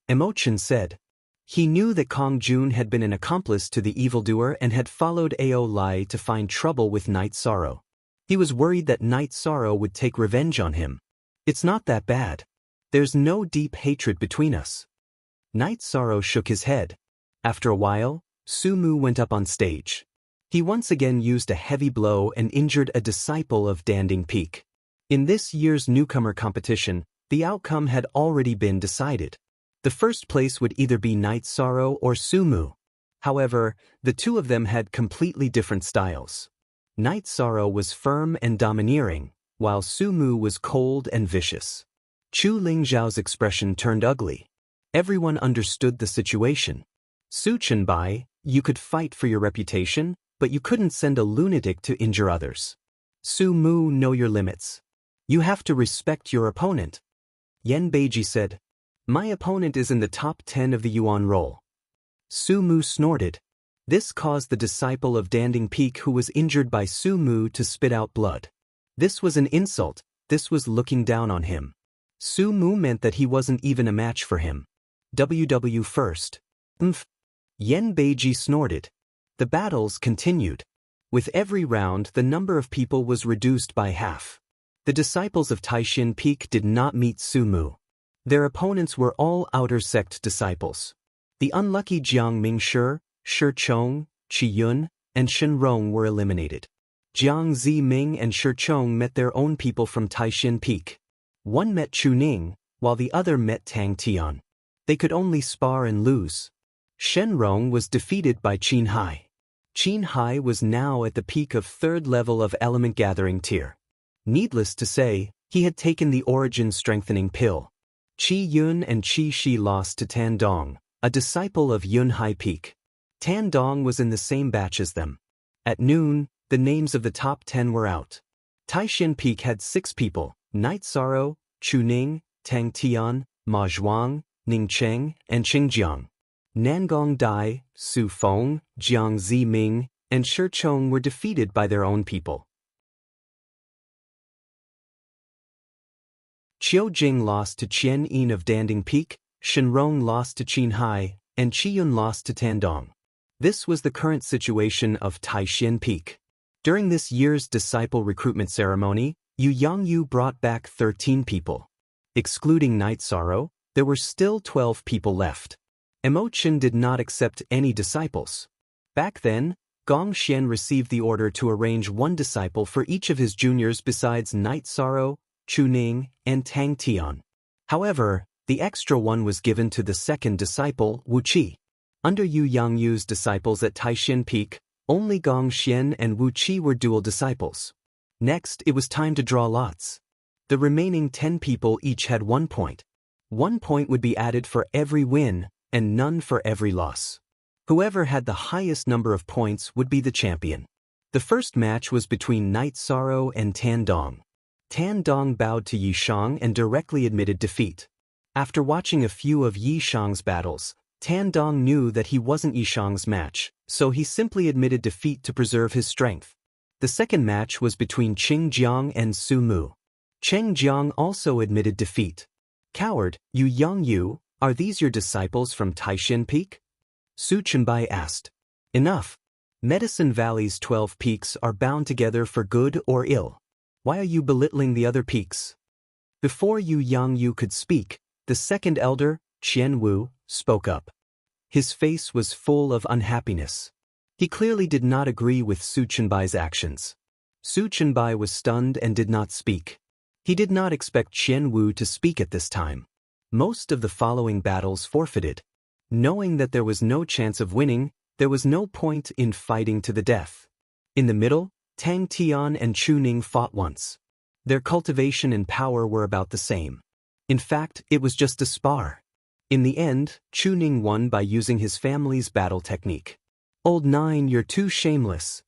Emochen said. He knew that Kong Jun had been an accomplice to the evildoer and had followed Ao Lai to find trouble with Night Sorrow. He was worried that Night Sorrow would take revenge on him. "It's not that bad. There's no deep hatred between us." Night Sorrow shook his head. After a while, Su Mu went up on stage. He once again used a heavy blow and injured a disciple of Danding Peak. In this year's newcomer competition, the outcome had already been decided. The first place would either be Night Sorrow or Su Mu. However, the two of them had completely different styles. Night Sorrow was firm and domineering, while Su Mu was cold and vicious. Chu Lingzhao's expression turned ugly. Everyone understood the situation. Su Chenbai, you could fight for your reputation, but you couldn't send a lunatic to injure others. Su Mu, know your limits. You have to respect your opponent. Yan Beiji said, my opponent is in the top 10 of the Yuan roll. Su Mu snorted. This caused the disciple of Danding Peak who was injured by Su Mu to spit out blood. This was an insult, this was looking down on him. Su Mu meant that he wasn't even a match for him. WW first. Yan Beiji snorted. The battles continued. With every round the number of people was reduced by half. The disciples of Taishan Peak did not meet Su Mu. Their opponents were all outer sect disciples. The unlucky Jiang Mingshi, Shi Chong, Qi Yun, and Shen Rong were eliminated. Jiang Ziming and Shi Chong met their own people from Taishan Peak. One met Chu Ning, while the other met Tang Tian. They could only spar and lose. Shen Rong was defeated by Qin Hai. Qin Hai was now at the peak of 3rd level of element gathering tier. Needless to say, he had taken the origin strengthening pill. Qi Yun and Qi Shi lost to Tan Dong, a disciple of Yun Hai Peak. Tan Dong was in the same batch as them. At noon, the names of the top 10 were out. Taishan Peak had 6 people: Night Sorrow, Chu Ning, Tang Tian, Ma Zhuang, Ning Cheng, and Xingjiang. Nangong Dai, Su Feng, Jiang Ziming, and Shi Chong were defeated by their own people. Qiu Jing lost to Qian Yin of Danding Peak, Shen Rong lost to Qin Hai, and Qi Yun lost to Tan Dong. This was the current situation of Taishan Peak. During this year's disciple recruitment ceremony, Yu Yangyu brought back 13 people. Excluding Night Sorrow, there were still 12 people left. Emotion did not accept any disciples. Back then, Gong Xian received the order to arrange one disciple for each of his juniors besides Night Sorrow, Chu Ning, and Tang Tian. However, the extra one was given to the second disciple, Wu Qi. Under Yu Yangyu's disciples at Taishan Peak, only Gong Xian and Wu Qi were dual disciples. Next, it was time to draw lots. The remaining 10 people each had 1 point. 1 point would be added for every win, and none for every loss. Whoever had the highest number of points would be the champion. The first match was between Night Sorrow and Tan Dong. Tan Dong bowed to Yi Shang and directly admitted defeat. After watching a few of Yi Shang's battles, Tan Dong knew that he wasn't Yi Shang's match, so he simply admitted defeat to preserve his strength. The second match was between Qing Jiang and Su Mu. Cheng Jiang also admitted defeat. Coward, Yu Yangyu, are these your disciples from Taishan Peak? Su Chenbai asked. Enough. Medicine Valley's 12 peaks are bound together for good or ill. Why are you belittling the other peaks? Before Yu Yangyu could speak, the second elder, Qian Wu, spoke up. His face was full of unhappiness. He clearly did not agree with Su Chenbai's actions. Su Chenbai was stunned and did not speak. He did not expect Qian Wu to speak at this time. Most of the following battles forfeited. Knowing that there was no chance of winning, there was no point in fighting to the death. In the middle, Tang Tian and Chu Ning fought once. Their cultivation and power were about the same. In fact, it was just a spar. In the end, Chu Ning won by using his family's battle technique. Old Nine, you're too shameless.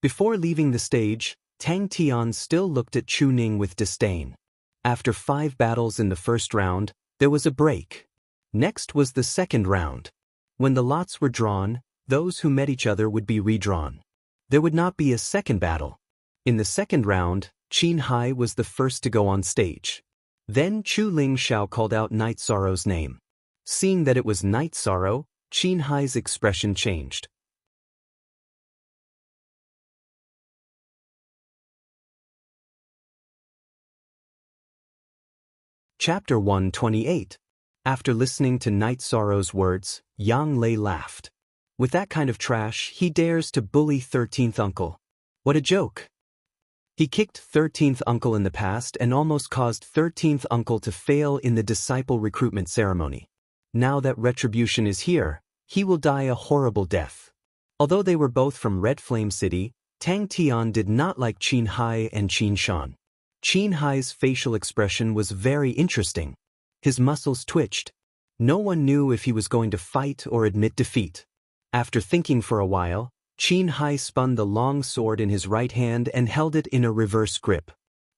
Before leaving the stage, Tang Tian still looked at Chu Ning with disdain. After 5 battles in the first round, there was a break. Next was the second round. When the lots were drawn, those who met each other would be redrawn. There would not be a second battle. In the second round, Qin Hai was the first to go on stage. Then Chu Lingshao called out Night Sorrow's name. Seeing that it was Night Sorrow, Qin Hai's expression changed. Chapter 128. After listening to Night Sorrow's words, Yang Lei laughed. With that kind of trash, he dares to bully 13th uncle. What a joke. He kicked 13th uncle in the past and almost caused 13th uncle to fail in the disciple recruitment ceremony. Now that retribution is here, he will die a horrible death. Although they were both from Red Flame City, Tang Tian did not like Qin Hai and Qin Shan. Qin Hai's facial expression was very interesting. His muscles twitched. No one knew if he was going to fight or admit defeat. After thinking for a while, Qin Hai spun the long sword in his right hand and held it in a reverse grip.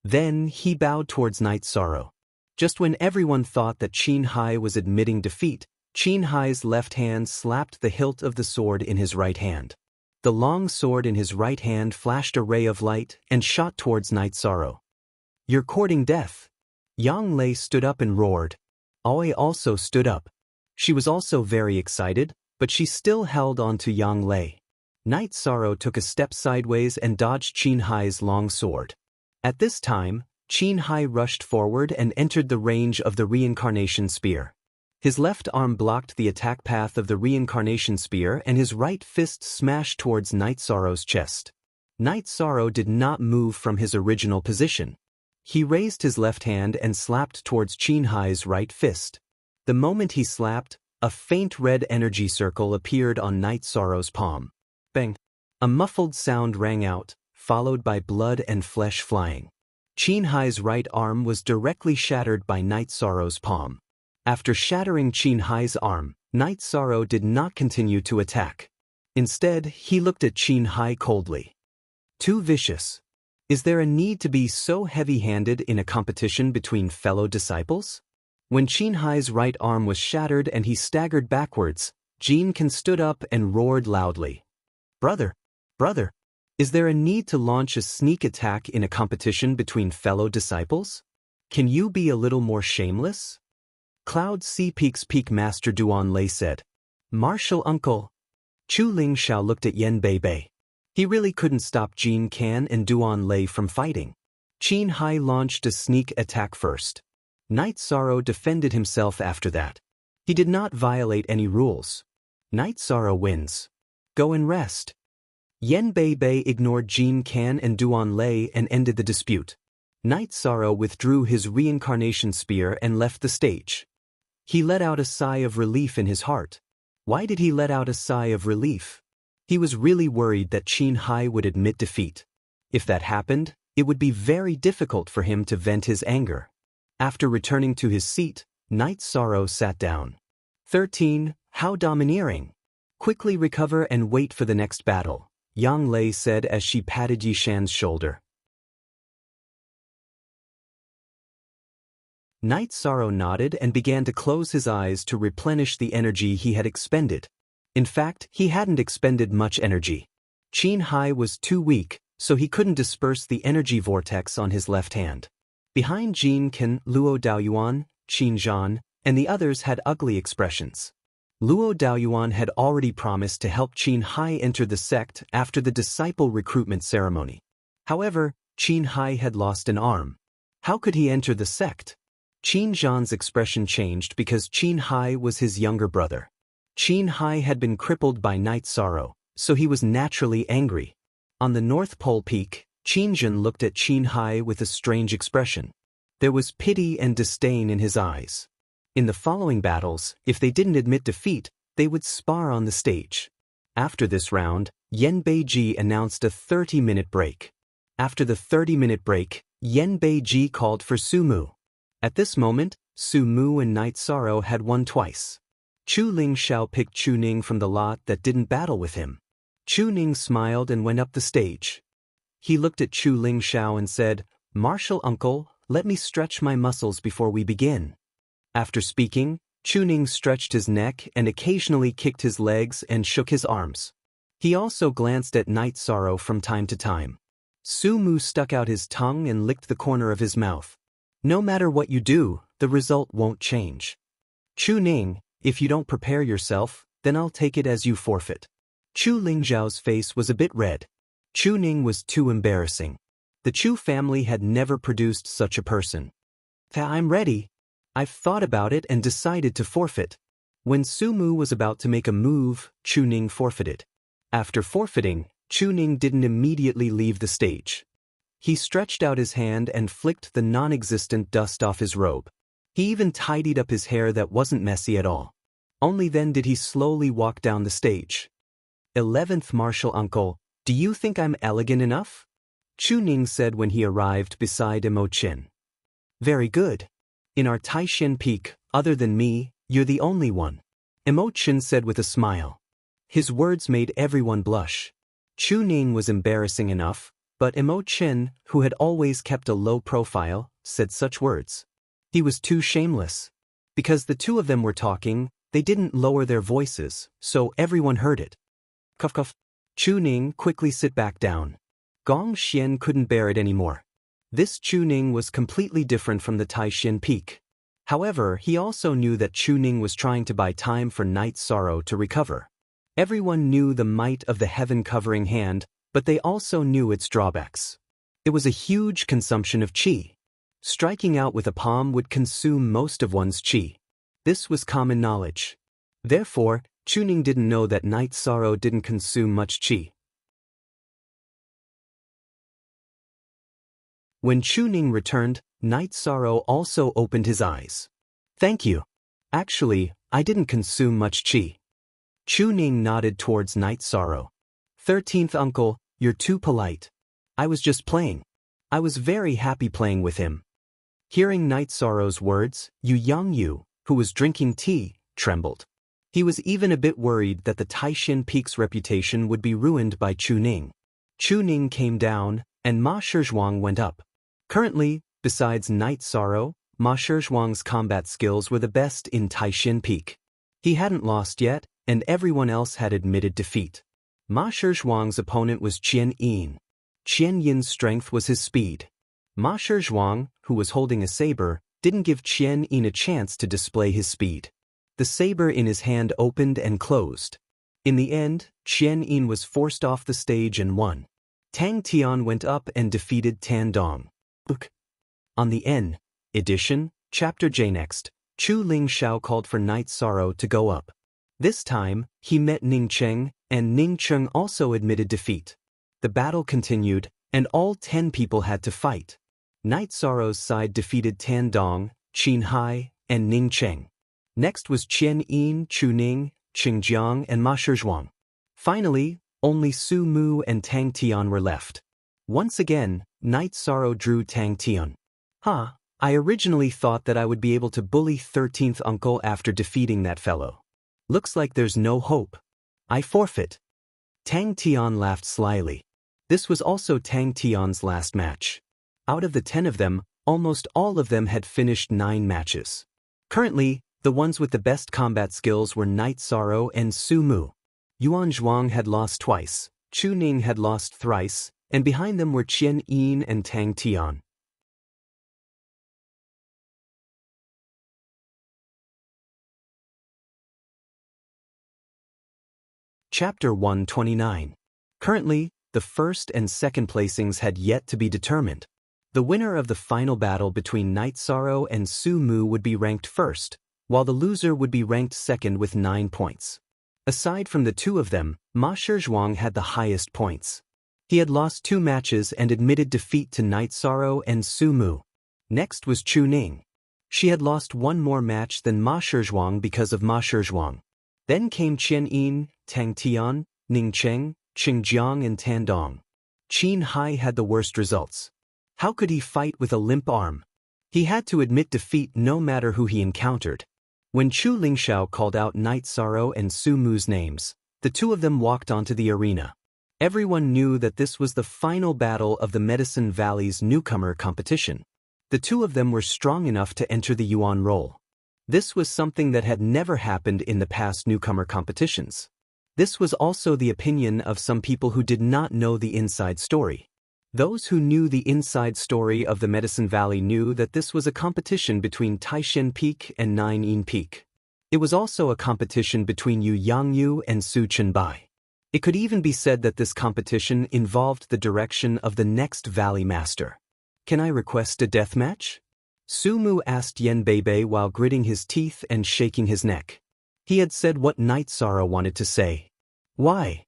Then he bowed towards Night Sorrow. Just when everyone thought that Qin Hai was admitting defeat, Qin Hai's left hand slapped the hilt of the sword in his right hand. The long sword in his right hand flashed a ray of light and shot towards Night Sorrow. "You're courting death." Yang Lei stood up and roared. Aoi also stood up. She was also very excited, but she still held on to Yang Lei. Night Sorrow took a step sideways and dodged Qin Hai's long sword. At this time, Qin Hai rushed forward and entered the range of the reincarnation spear. His left arm blocked the attack path of the reincarnation spear and his right fist smashed towards Night Sorrow's chest. Night Sorrow did not move from his original position. He raised his left hand and slapped towards Qin Hai's right fist. The moment he slapped, a faint red energy circle appeared on Night Sorrow's palm. Bang! A muffled sound rang out, followed by blood and flesh flying. Qin Hai's right arm was directly shattered by Night Sorrow's palm. After shattering Qin Hai's arm, Night Sorrow did not continue to attack. Instead, he looked at Qin Hai coldly. "Too vicious. Is there a need to be so heavy-handed in a competition between fellow disciples?" When Qin Hai's right arm was shattered and he staggered backwards, Jin Kan stood up and roared loudly. Brother, is there a need to launch a sneak attack in a competition between fellow disciples? Can you be a little more shameless?" Cloud Sea Peak's Peak Master Duan Lei said. "Martial uncle." Chu Ling Xiao looked at Yen Bei Bei. He really couldn't stop Jin Kan and Duan Lei from fighting. Qin Hai launched a sneak attack first. Night Sorrow defended himself after that. He did not violate any rules. Night Sorrow wins. Go and rest. Yen Bei Bei ignored Jin Kan and Duan Lei and ended the dispute. Night Sorrow withdrew his reincarnation spear and left the stage. He let out a sigh of relief in his heart. Why did he let out a sigh of relief? He was really worried that Qin Hai would admit defeat. If that happened, it would be very difficult for him to vent his anger. After returning to his seat, Night Sorrow sat down. 13. How domineering. Quickly recover and wait for the next battle, Yang Lei said as she patted Yishan's shoulder. Night Sorrow nodded and began to close his eyes to replenish the energy he had expended. In fact, he hadn't expended much energy. Qin Hai was too weak, so he couldn't disperse the energy vortex on his left hand. Behind Jin Kan, Luo Daoyuan, Qin Zhan, and the others had ugly expressions. Luo Daoyuan had already promised to help Qin Hai enter the sect after the disciple recruitment ceremony. However, Qin Hai had lost an arm. How could he enter the sect? Qin Zhan's expression changed because Qin Hai was his younger brother. Qin Hai had been crippled by Night Sorrow, so he was naturally angry. On the North Pole Peak, Qin Zhan looked at Qin Hai with a strange expression. There was pity and disdain in his eyes. In the following battles, if they didn't admit defeat, they would spar on the stage. After this round, Yen Beiji announced a 30-minute break. After the 30-minute break, Yen Beiji called for Sumu. At this moment, Su Mu and Night Sorrow had won twice. Chu Ling Xiao picked Chu Ning from the lot that didn't battle with him. Chu Ning smiled and went up the stage. He looked at Chu Ling Xiao and said, "Martial uncle, let me stretch my muscles before we begin." After speaking, Chu Ning stretched his neck and occasionally kicked his legs and shook his arms. He also glanced at Night Sorrow from time to time. Su Mu stuck out his tongue and licked the corner of his mouth. No matter what you do, the result won't change. Chu Ning, if you don't prepare yourself, then I'll take it as you forfeit. Chu Lingzhao's face was a bit red. Chu Ning was too embarrassing. The Chu family had never produced such a person. I'm ready. I've thought about it and decided to forfeit. When Su Mu was about to make a move, Chu Ning forfeited. After forfeiting, Chu Ning didn't immediately leave the stage. He stretched out his hand and flicked the non-existent dust off his robe. He even tidied up his hair that wasn't messy at all. Only then did he slowly walk down the stage. 11th Martial Uncle, do you think I'm elegant enough? Chu Ning said when he arrived beside Imo Chin. Very good. In our Taishan Peak, other than me, you're the only one. Imo Chin said with a smile. His words made everyone blush. Chu Ning was embarrassing enough, but Imo Chin, who had always kept a low profile, said such words. He was too shameless. Because the two of them were talking, they didn't lower their voices, so everyone heard it. Cuff cuff. Chu Ning, quickly sit back down. Gong Xian couldn't bear it anymore. This Chu Ning was completely different from the Taishan Peak. However, he also knew that Chu Ning was trying to buy time for Night Sorrow to recover. Everyone knew the might of the heaven-covering hand, but they also knew its drawbacks. It was a huge consumption of qi. Striking out with a palm would consume most of one's qi. This was common knowledge. Therefore, Chu Ning didn't know that Night Sorrow didn't consume much qi. When Chu Ning returned, Night Sorrow also opened his eyes. Thank you. Actually, I didn't consume much qi. Chu Ning nodded towards Night Sorrow. 13th Uncle, you're too polite. I was just playing. I was very happy playing with him. Hearing Night Sorrow's words, Yu Yangyu, who was drinking tea, trembled. He was even a bit worried that the Taishan Peak's reputation would be ruined by Chu Ning. Chu Ning came down, and Ma Shizhuang went up. Currently, besides Night Sorrow, Ma Shizhuang's combat skills were the best in Taishan Peak. He hadn't lost yet, and everyone else had admitted defeat. Ma Shizhuang's opponent was Qian Yin. Qian Yin's strength was his speed. Ma Shizhuang, who was holding a saber, didn't give Qian Yin a chance to display his speed. The saber in his hand opened and closed. In the end, Qian Yin was forced off the stage and won. Tang Tian went up and defeated Tan Dong. Book. On the N edition, Chapter J next, Chu Ling Xiao called for Night Sorrow to go up. This time, he met Ning Cheng, and Ning Cheng also admitted defeat. The battle continued, and all 10 people had to fight. Night Sorrow's side defeated Tan Dong, Qin Hai, and Ning Cheng. Next was Qian Yin, Chu Ning, Qing Jiang, and Ma Shizhuang. Finally, only Su Mu and Tang Tian were left. Once again, Night Sorrow drew Tang Tian. I originally thought that I would be able to bully 13th Uncle after defeating that fellow. Looks like there's no hope. I forfeit. Tang Tian laughed slyly. This was also Tang Tian's last match. Out of the 10 of them, almost all of them had finished 9 matches. Currently, the ones with the best combat skills were Night Sorrow and Su Mu. Yuan Zhuang had lost twice, Chu Ning had lost thrice, and behind them were Qian Yin and Tang Tian. Chapter 129. Currently, the first and second placings had yet to be determined. The winner of the final battle between Night Sorrow and Su Mu would be ranked first, while the loser would be ranked second with 9 points. Aside from the two of them, Ma Shizhuang had the highest points. He had lost 2 matches and admitted defeat to Night Sorrow and Su Mu. Next was Chu Ning. She had lost 1 more match than Ma Shizhuang because of Ma Shizhuang. Then came Qian Yin, Tang Tian, Ning Cheng, Qing Jiang and Tan Dong. Qin Hai had the worst results. How could he fight with a limp arm? He had to admit defeat no matter who he encountered. When Chu Lingxiao called out Night Sorrow and Su Mu's names, the two of them walked onto the arena. Everyone knew that this was the final battle of the Medicine Valley's newcomer competition. The two of them were strong enough to enter the Yuan role. This was something that had never happened in the past newcomer competitions. This was also the opinion of some people who did not know the inside story. Those who knew the inside story of the Medicine Valley knew that this was a competition between Taishan Peak and Nine Peak. It was also a competition between Yu Yangyu and Su Chenbai. It could even be said that this competition involved the direction of the next Valley Master. Can I request a deathmatch? Su Mu asked Yen Beibei while gritting his teeth and shaking his neck. He had said what Night Sorrow wanted to say. Why?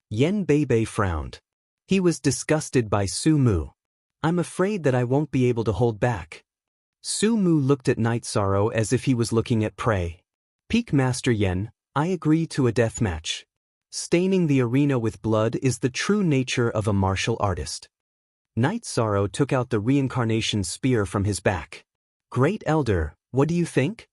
Yen Beibei frowned. He was disgusted by Su Mu. I'm afraid that I won't be able to hold back. Su Mu looked at Night Sorrow as if he was looking at prey. Peak Master Yen, I agree to a death match. Staining the arena with blood is the true nature of a martial artist. Knight Sorrow took out the reincarnation spear from his back. Great Elder, what do you think?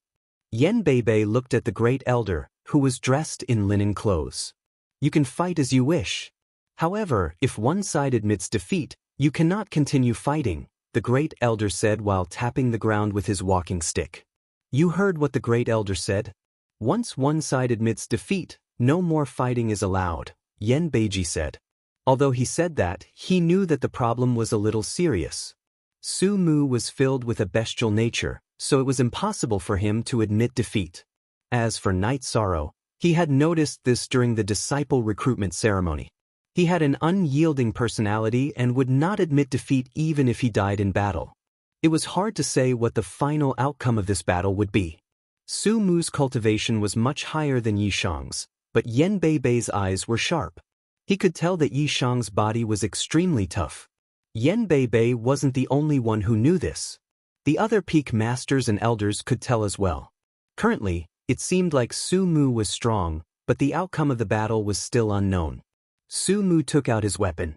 Yen Beibei looked at the Great Elder, who was dressed in linen clothes. You can fight as you wish. However, if one side admits defeat, you cannot continue fighting, the Great Elder said while tapping the ground with his walking stick. You heard what the Great Elder said? Once one side admits defeat, no more fighting is allowed, Yen Beiji said. Although he said that, he knew that the problem was a little serious. Su Mu was filled with a bestial nature, so it was impossible for him to admit defeat. As for Knight Sorrow, he had noticed this during the disciple recruitment ceremony. He had an unyielding personality and would not admit defeat even if he died in battle. It was hard to say what the final outcome of this battle would be. Su Mu's cultivation was much higher than Yishang's, but Yen Beibei's eyes were sharp. He could tell that Yishang's body was extremely tough. Yen Beibei wasn't the only one who knew this. The other peak masters and elders could tell as well. Currently, it seemed like Su Mu was strong, but the outcome of the battle was still unknown. Su Mu took out his weapon.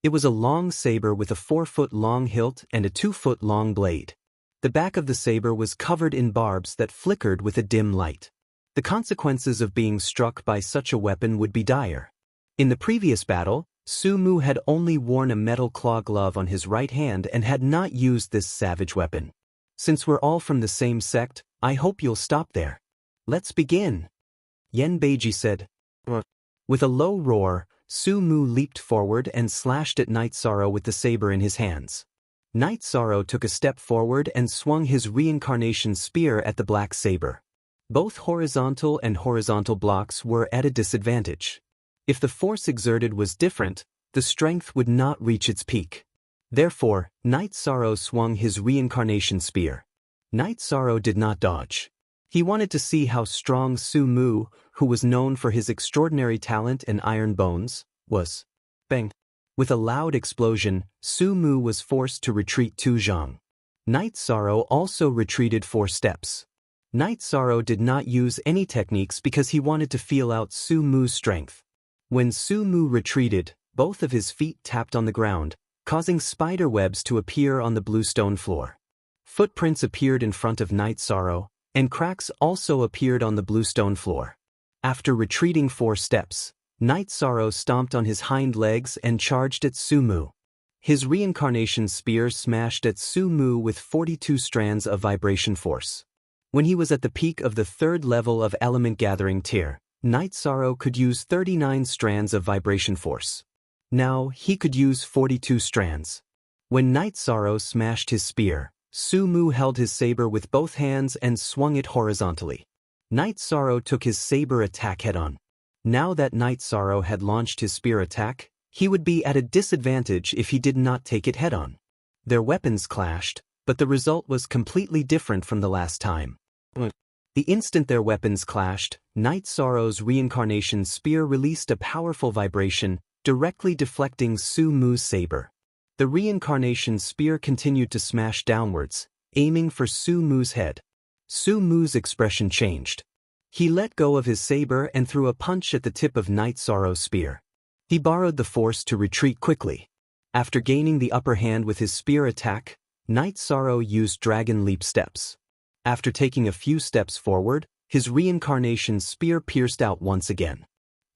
It was a long saber with a 4-foot-long hilt and a 2-foot-long blade. The back of the saber was covered in barbs that flickered with a dim light. The consequences of being struck by such a weapon would be dire. In the previous battle, Su Mu had only worn a metal claw glove on his right hand and had not used this savage weapon. Since we're all from the same sect, I hope you'll stop there. Let's begin. Yen Beiji said. With a low roar, Su Mu leaped forward and slashed at Knight Sorrow with the saber in his hands. Knight Sorrow took a step forward and swung his reincarnation spear at the black saber. Both horizontal and horizontal blocks were at a disadvantage. If the force exerted was different, the strength would not reach its peak. Therefore, Knight Sorrow swung his reincarnation spear. Knight Sorrow did not dodge. He wanted to see how strong Su Mu, who was known for his extraordinary talent and iron bones, was. Bang! With a loud explosion, Su Mu was forced to retreat 2 zhang. Knight Sorrow also retreated 4 steps. Knight Sorrow did not use any techniques because he wanted to feel out Su Mu's strength. When Su Mu retreated, both of his feet tapped on the ground, causing spider webs to appear on the blue stone floor. Footprints appeared in front of Knight Sorrow, and cracks also appeared on the blue stone floor. After retreating 4 steps, Knight Sorrow stomped on his hind legs and charged at Su Mu. His reincarnation spear smashed at Su Mu with 42 strands of vibration force. When he was at the peak of the 3rd level of element gathering tier, Knight Sorrow could use 39 strands of vibration force. Now, he could use 42 strands. When Knight Sorrow smashed his spear, Su Mu held his saber with both hands and swung it horizontally. Knight Sorrow took his saber attack head-on. Now that Knight Sorrow had launched his spear attack, he would be at a disadvantage if he did not take it head-on. Their weapons clashed, but the result was completely different from the last time. The instant their weapons clashed, Knight Sorrow's reincarnation spear released a powerful vibration, directly deflecting Su Mu's saber. The reincarnation spear continued to smash downwards, aiming for Su Mu's head. Su Mu's expression changed. He let go of his saber and threw a punch at the tip of Knight Sorrow's spear. He borrowed the force to retreat quickly. After gaining the upper hand with his spear attack, Knight Sorrow used dragon leap steps. After taking a few steps forward, his reincarnation spear pierced out once again.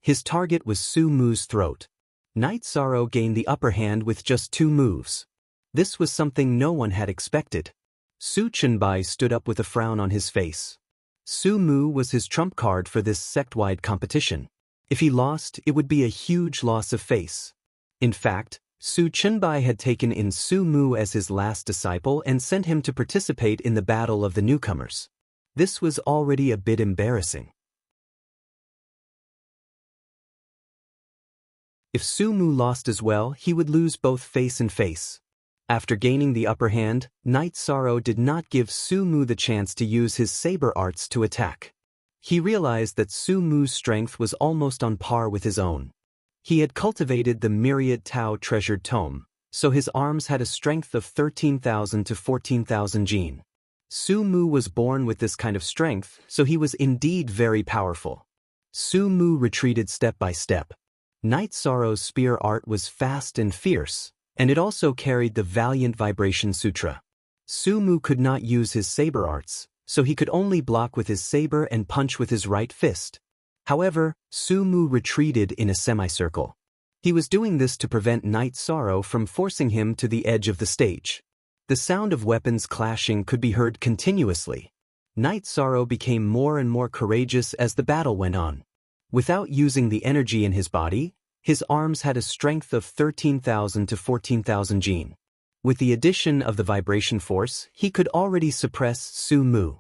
His target was Su Mu's throat. Knight Sorrow gained the upper hand with just 2 moves. This was something no one had expected. Su Chenbai stood up with a frown on his face. Su Mu was his trump card for this sect-wide competition. If he lost, it would be a huge loss of face. In fact, Su Chenbai had taken in Su Mu as his last disciple and sent him to participate in the battle of the newcomers. This was already a bit embarrassing. If Su Mu lost as well, he would lose both face and face. After gaining the upper hand, Knight Sorrow did not give Su Mu the chance to use his saber arts to attack. He realized that Su Mu's strength was almost on par with his own. He had cultivated the myriad Tao treasured tome, so his arms had a strength of 13,000 to 14,000 jin. Su Mu was born with this kind of strength, so he was indeed very powerful. Su Mu retreated step by step. Night Sorrow's spear art was fast and fierce, and it also carried the Valiant Vibration Sutra. Su Mu could not use his saber arts, so he could only block with his saber and punch with his right fist. However, Su Mu retreated in a semicircle. He was doing this to prevent Night Sorrow from forcing him to the edge of the stage. The sound of weapons clashing could be heard continuously. Night Sorrow became more and more courageous as the battle went on. Without using the energy in his body, his arms had a strength of 13,000 to 14,000 jin. With the addition of the vibration force, he could already suppress Su Mu.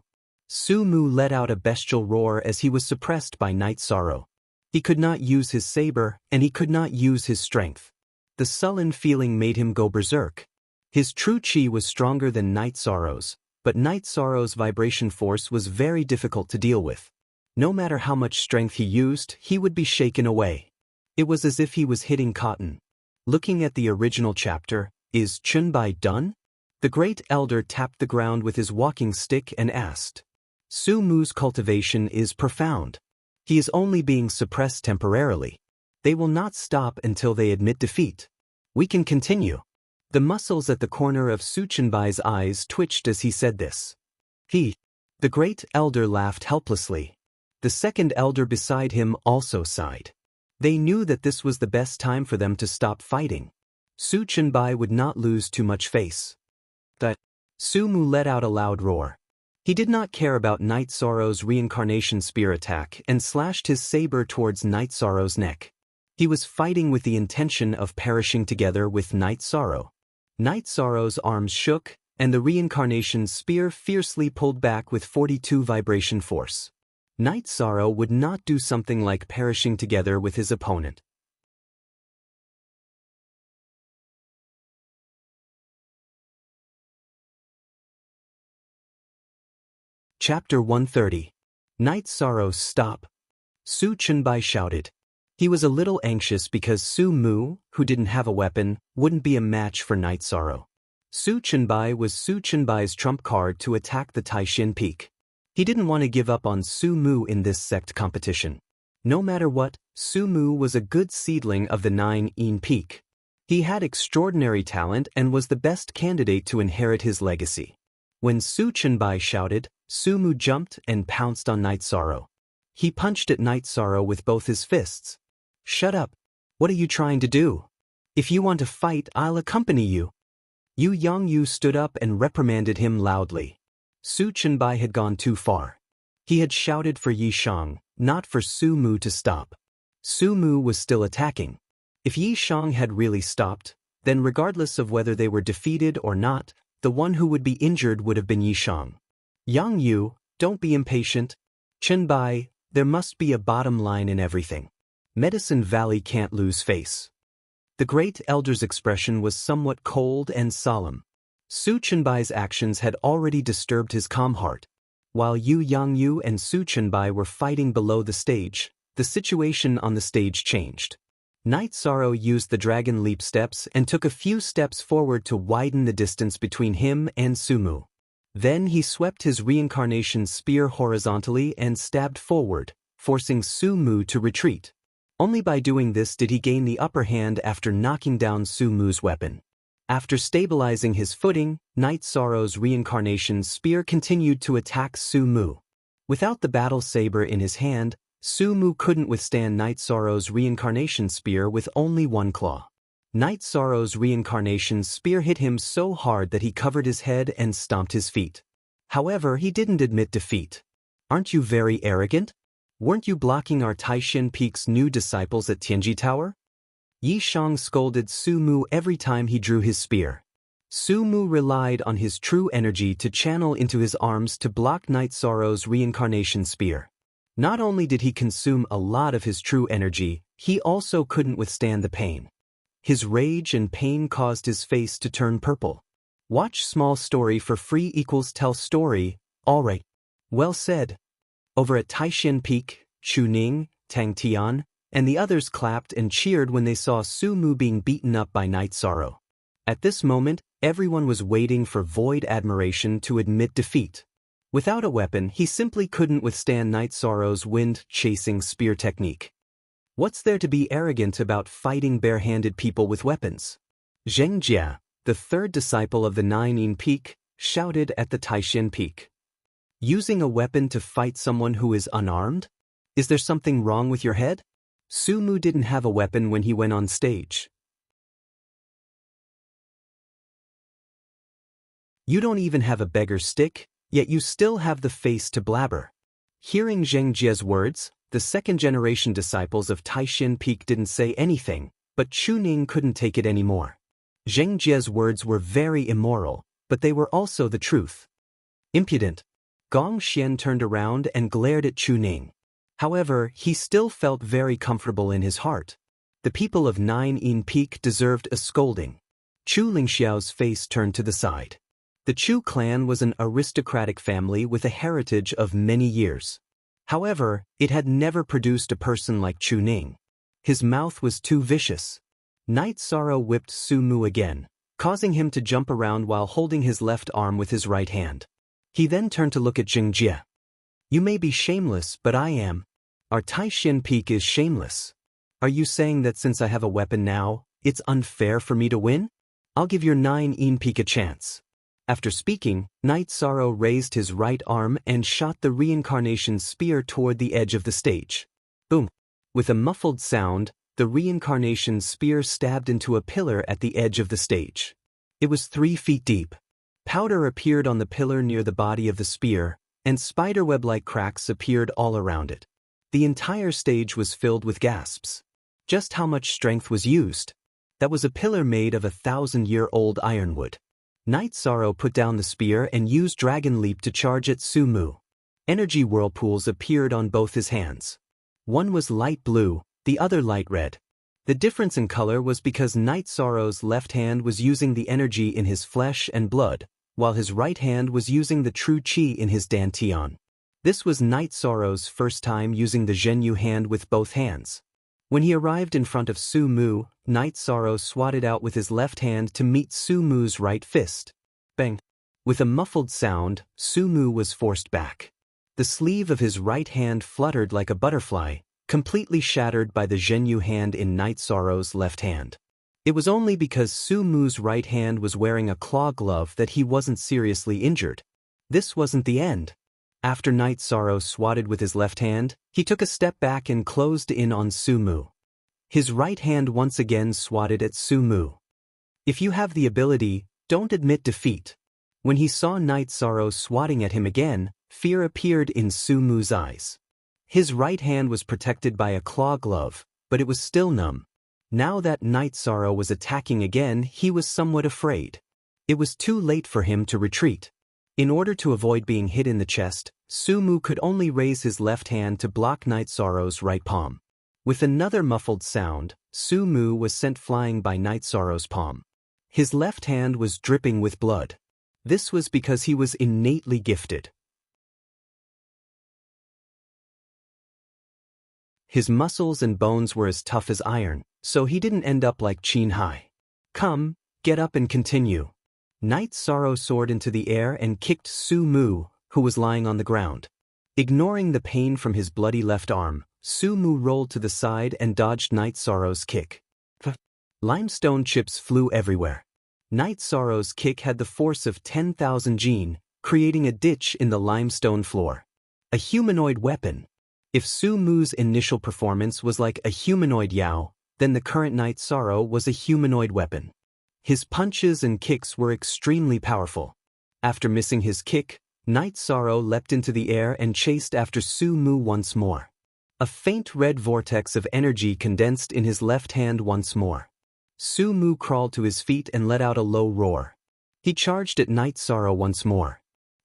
Su Mu let out a bestial roar as he was suppressed by Night Sorrow. He could not use his saber, and he could not use his strength. The sullen feeling made him go berserk. His true chi was stronger than Night Sorrow's, but Night Sorrow's vibration force was very difficult to deal with. No matter how much strength he used, he would be shaken away. It was as if he was hitting cotton. Looking at the original chapter, "Is Chunbai done?" The great elder tapped the ground with his walking stick and asked. Su Mu's cultivation is profound. He is only being suppressed temporarily. They will not stop until they admit defeat. We can continue. The muscles at the corner of Su Chunbai's eyes twitched as he said this. The great elder laughed helplessly. The second elder beside him also sighed. They knew that this was the best time for them to stop fighting. Su Chunbai would not lose too much face. Su Mu let out a loud roar. He did not care about Night Sorrow's reincarnation spear attack and slashed his saber towards Night Sorrow's neck. He was fighting with the intention of perishing together with Night Sorrow. Night Sorrow's arms shook, and the reincarnation spear fiercely pulled back with 42 vibration force. Night Sorrow would not do something like perishing together with his opponent. Chapter 130. Night Sorrow, stop! Su Chunbai shouted. He was a little anxious because Su Mu, who didn't have a weapon, wouldn't be a match for Night Sorrow. Su Chunbai was Su Chunbai's trump card to attack the Taishan Peak. He didn't want to give up on Su Mu in this sect competition. No matter what, Su Mu was a good seedling of the 9-yin Peak. He had extraordinary talent and was the best candidate to inherit his legacy. When Su Chunbai shouted, Su Mu jumped and pounced on Night Sorrow. He punched at Night Sorrow with both his fists. Shut up! What are you trying to do? If you want to fight, I'll accompany you. Yu Yangyu stood up and reprimanded him loudly. Su Chunbai had gone too far. He had shouted for Yi Shang, not for Su Mu to stop. Su Mu was still attacking. If Yi Shang had really stopped, then regardless of whether they were defeated or not, the one who would be injured would have been Yi Shang. Yang Yu, don't be impatient. Chunbai, there must be a bottom line in everything. Medicine Valley can't lose face. The great elder's expression was somewhat cold and solemn. Su Chunbai's actions had already disturbed his calm heart. While Yu Yangyu and Su Chunbai were fighting below the stage, the situation on the stage changed. Night Sorrow used the dragon leap steps and took a few steps forward to widen the distance between him and Su Mu. Then he swept his reincarnation spear horizontally and stabbed forward, forcing Su Mu to retreat. Only by doing this did he gain the upper hand after knocking down Su Mu's weapon. After stabilizing his footing, Night Sorrow's reincarnation spear continued to attack Su Mu. Without the battle saber in his hand, Su Mu couldn't withstand Night Sorrow's reincarnation spear with only one claw. Night Sorrow's reincarnation spear hit him so hard that he covered his head and stomped his feet. However, he didn't admit defeat. Aren't you very arrogant? Weren't you blocking our Taishan Peak's new disciples at Tianji Tower? Yi Shang scolded Su Mu every time he drew his spear. Su Mu relied on his true energy to channel into his arms to block Night Sorrow's reincarnation spear. Not only did he consume a lot of his true energy, he also couldn't withstand the pain. His rage and pain caused his face to turn purple. Watch small story for free = tell story. Alright. Well said. Over at Taishan Peak, Chu Ning, Tang Tian, and the others clapped and cheered when they saw Su Mu being beaten up by Night Sorrow. At this moment, everyone was waiting for Void Admiration to admit defeat. Without a weapon, he simply couldn't withstand Night Sorrow's wind-chasing spear technique. What's there to be arrogant about fighting bare-handed people with weapons? Zheng Jia, the third disciple of the Nine Peak, shouted at the Taishan Peak. Using a weapon to fight someone who is unarmed? Is there something wrong with your head? Su Mu didn't have a weapon when he went on stage. You don't even have a beggar's stick, yet you still have the face to blabber. Hearing Zheng Jia's words, the second-generation disciples of Taishan Peak didn't say anything, but Chu Ning couldn't take it anymore. Zheng Jia's words were very immoral, but they were also the truth. Impudent. Gong Xian turned around and glared at Chu Ning. However, he still felt very comfortable in his heart. The people of Nine Peak deserved a scolding. Chu Lingxiao's face turned to the side. The Chu clan was an aristocratic family with a heritage of many years. However, it had never produced a person like Chu Ning. His mouth was too vicious. Night Sorrow whipped Su Mu again, causing him to jump around while holding his left arm with his right hand. He then turned to look at Zheng Jia. You may be shameless, but I am. Our Taishan Peak is shameless. Are you saying that since I have a weapon now, it's unfair for me to win? I'll give your Nine Peak a chance. After speaking, Night Sorrow raised his right arm and shot the reincarnation spear toward the edge of the stage. Boom! With a muffled sound, the reincarnation spear stabbed into a pillar at the edge of the stage. It was 3 feet deep. Powder appeared on the pillar near the body of the spear, and spiderweb-like cracks appeared all around it. The entire stage was filled with gasps. Just how much strength was used? That was a pillar made of 1,000-year-old ironwood. Night Sorrow put down the spear and used Dragon Leap to charge at Su Mu. Energy whirlpools appeared on both his hands. One was light blue, the other light red. The difference in color was because Night Sorrow's left hand was using the energy in his flesh and blood, while his right hand was using the true qi in his dantian. This was Night Sorrow's first time using the Zhenyu hand with both hands. When he arrived in front of Su Mu, Night Sorrow swatted out with his left hand to meet Su Mu's right fist. Bang! With a muffled sound, Su Mu was forced back. The sleeve of his right hand fluttered like a butterfly, completely shattered by the Zhenyu hand in Night Sorrow's left hand. It was only because Su Mu's right hand was wearing a claw glove that he wasn't seriously injured. This wasn't the end. After Night Sorrow swatted with his left hand, he took a step back and closed in on Su Mu. His right hand once again swatted at Su Mu. If you have the ability, don't admit defeat. When he saw Night Sorrow swatting at him again, fear appeared in Su Mu's eyes. His right hand was protected by a claw glove, but it was still numb. Now that Night Sorrow was attacking again, he was somewhat afraid. It was too late for him to retreat. In order to avoid being hit in the chest, Su Mu could only raise his left hand to block Night Sorrow's right palm. With another muffled sound, Su Mu was sent flying by Night Sorrow's palm. His left hand was dripping with blood. This was because he was innately gifted. His muscles and bones were as tough as iron, so he didn't end up like Qin Hai. Come, get up and continue. Night Sorrow soared into the air and kicked Su Mu, who was lying on the ground. Ignoring the pain from his bloody left arm, Su Mu rolled to the side and dodged Night Sorrow's kick. Limestone chips flew everywhere. Night Sorrow's kick had the force of 10,000 jin, creating a ditch in the limestone floor. A humanoid weapon. If Su Mu's initial performance was like a humanoid Yao, then the current Night Sorrow was a humanoid weapon. His punches and kicks were extremely powerful. After missing his kick, Night Sorrow leapt into the air and chased after Su Mu once more. A faint red vortex of energy condensed in his left hand once more. Su Mu crawled to his feet and let out a low roar. He charged at Night Sorrow once more.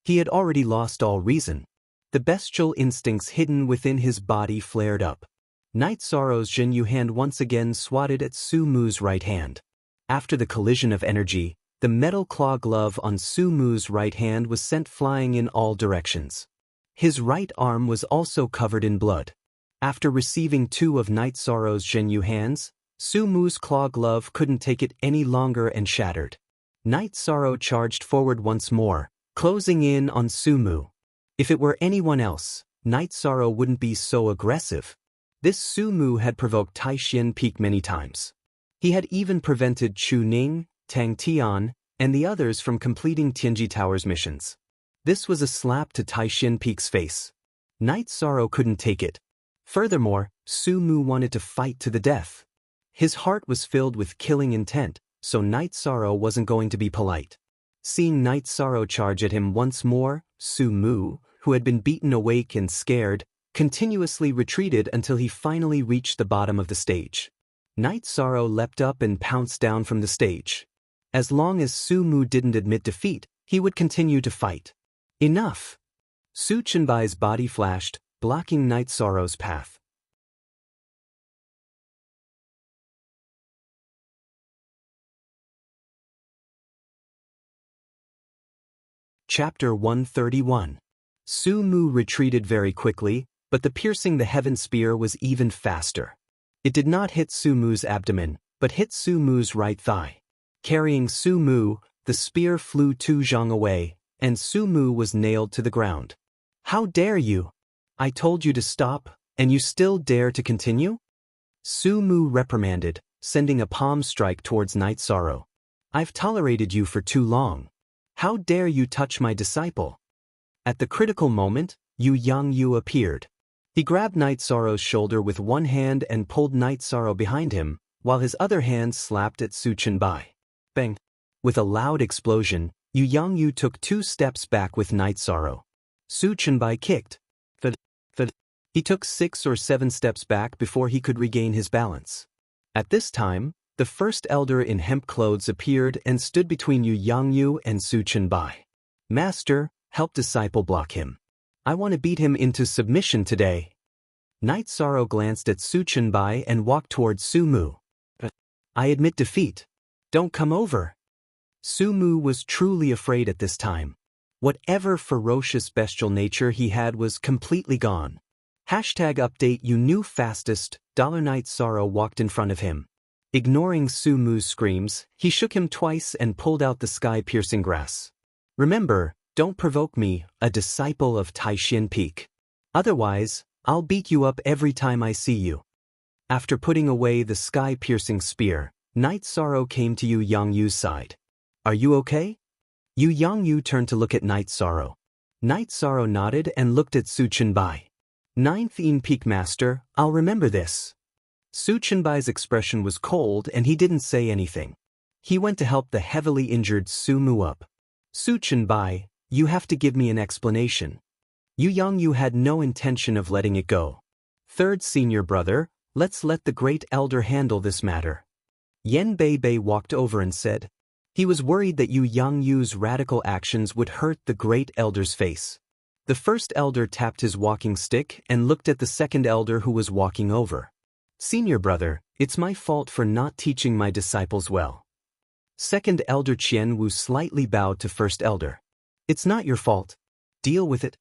He had already lost all reason. The bestial instincts hidden within his body flared up. Night Sorrow's Zhenyu hand once again swatted at Su Mu's right hand. After the collision of energy, the metal claw glove on Su Mu's right hand was sent flying in all directions. His right arm was also covered in blood. After receiving 2 of Night Sorrow's Zhenyu hands, Su Mu's claw glove couldn't take it any longer and shattered. Night Sorrow charged forward once more, closing in on Su Mu. If it were anyone else, Night Sorrow wouldn't be so aggressive. This Su Mu had provoked Taishan Peak many times. He had even prevented Chu Ning, Tang Tian, and the others from completing Tianji Tower's missions. This was a slap to Taishan Peak's face. Night Sorrow couldn't take it. Furthermore, Su Mu wanted to fight to the death. His heart was filled with killing intent, so Night Sorrow wasn't going to be polite. Seeing Night Sorrow charge at him once more, Su Mu, who had been beaten awake and scared, continuously retreated until he finally reached the bottom of the stage. Night Sorrow leapt up and pounced down from the stage. As long as Su Mu didn't admit defeat, he would continue to fight. Enough! Su Chenbai's body flashed, blocking Night Sorrow's path. Chapter 131. Su Mu retreated very quickly, but the piercing the heaven spear was even faster. It did not hit Su Mu's abdomen, but hit Su Mu's right thigh. Carrying Su Mu, the spear flew 2 zhang away, and Su Mu was nailed to the ground. How dare you? I told you to stop, and you still dare to continue? Su Mu reprimanded, sending a palm strike towards Night Sorrow. I've tolerated you for too long. How dare you touch my disciple? At the critical moment, Yu Yangyu appeared. He grabbed Night Sorrow's shoulder with one hand and pulled Night Sorrow behind him, while his other hand slapped at Su Chenbai. Bang! With a loud explosion, Yu Yangyu took 2 steps back with Night Sorrow. Su Chenbai kicked. He took 6 or 7 steps back before he could regain his balance. At this time, the first elder in hemp clothes appeared and stood between Yu Yangyu and Su Chenbai. Master, help disciple block him. I want to beat him into submission today. Night Sorrow glanced at Su Chenbai and walked towards Su Mu. I admit defeat. Don't come over. Su Mu was truly afraid at this time. Whatever ferocious bestial nature he had was completely gone. #update you knew fastest. Night Sorrow walked in front of him. Ignoring Su Mu's screams, he shook him twice and pulled out the sky-piercing grass. Remember, don't provoke me, a disciple of Taishan Peak. Otherwise, I'll beat you up every time I see you. After putting away the sky-piercing spear, Night Sorrow came to Yu Yangyu's side. Are you okay? Yu Yangyu turned to look at Night Sorrow. Night Sorrow nodded and looked at Su Chenbai. 9th In Peak Master, I'll remember this. Su Chenbai's expression was cold and he didn't say anything. He went to help the heavily injured Su Mu up. Su Chenbai, you have to give me an explanation. Yu Yangyu had no intention of letting it go. 3rd senior brother, let's let the great elder handle this matter. Yen Beibei walked over and said. He was worried that Yu Yangyu's radical actions would hurt the great elder's face. The first elder tapped his walking stick and looked at the second elder who was walking over. Senior brother, it's my fault for not teaching my disciples well. Second elder Qian Wu slightly bowed to first elder. It's not your fault. Deal with it.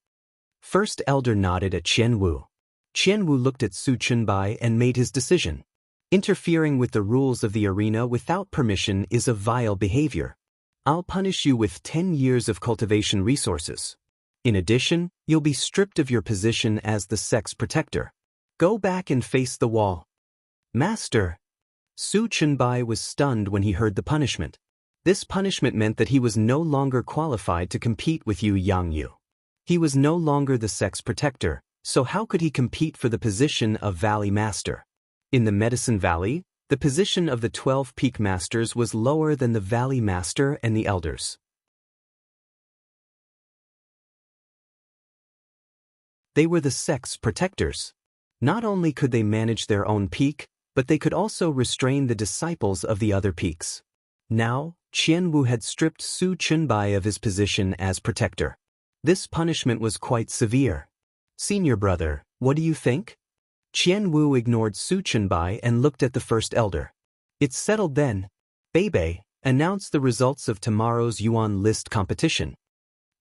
First elder nodded at Qian Wu. Qian Wu looked at Su Chenbai and made his decision. Interfering with the rules of the arena without permission is a vile behavior. I'll punish you with 10 years of cultivation resources. In addition, you'll be stripped of your position as the sex protector. Go back and face the wall. Master! Su Chenbai was stunned when he heard the punishment. This punishment meant that he was no longer qualified to compete with Yu Yangyu. He was no longer the sex protector, so how could he compete for the position of Valley Master? In the Medicine Valley, the position of the 12 Peak Masters was lower than the Valley Master and the Elders. They were the sex protectors. Not only could they manage their own peak, but they could also restrain the disciples of the other peaks. Now, Qian Wu had stripped Su Chenbai of his position as protector. This punishment was quite severe. Senior brother, what do you think? Qian Wu ignored Su Chenbai and looked at the first elder. It's settled then. Beibei, announce the results of tomorrow's Yuan list competition.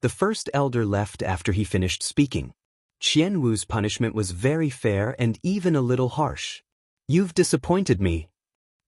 The first elder left after he finished speaking. Qian Wu's punishment was very fair and even a little harsh. You've disappointed me.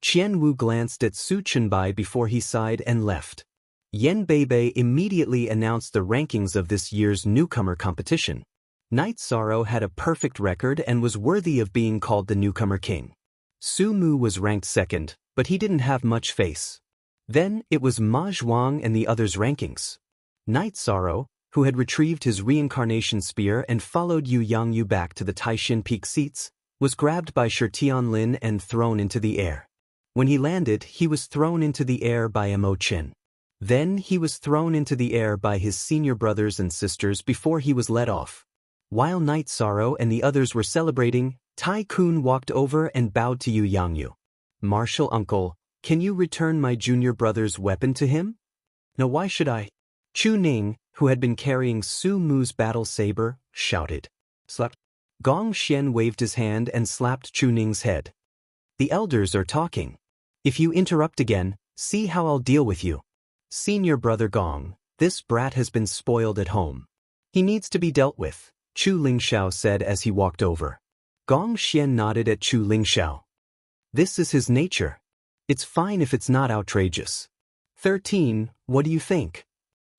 Qian Wu glanced at Su Chenbai before he sighed and left. Yan Beibei immediately announced the rankings of this year's newcomer competition. Night Sorrow had a perfect record and was worthy of being called the newcomer king. Su Mu was ranked second, but he didn't have much face. Then it was Ma Zhuang and the others' rankings. Night Sorrow, who had retrieved his reincarnation spear and followed Yu Yangyu back to the Taishan Peak seats, was grabbed by Shi Tianlin and thrown into the air. When he landed, he was thrown into the air by Mo Qin. Then he was thrown into the air by his senior brothers and sisters before he was let off. While Night Sorrow and the others were celebrating, Tai Kun walked over and bowed to Yu Yangyu. "Martial uncle, can you return my junior brother's weapon to him?" "No, why should I?" Chu Ning, who had been carrying Su Mu's battle saber, shouted. "Slap." Gong Xian waved his hand and slapped Chu Ning's head. "The elders are talking. If you interrupt again, see how I'll deal with you." "Senior brother Gong, this brat has been spoiled at home. He needs to be dealt with," Chu Lingxiao said as he walked over. Gong Xian nodded at Chu Lingxiao. "This is his nature. It's fine if it's not outrageous." 13. What do you think?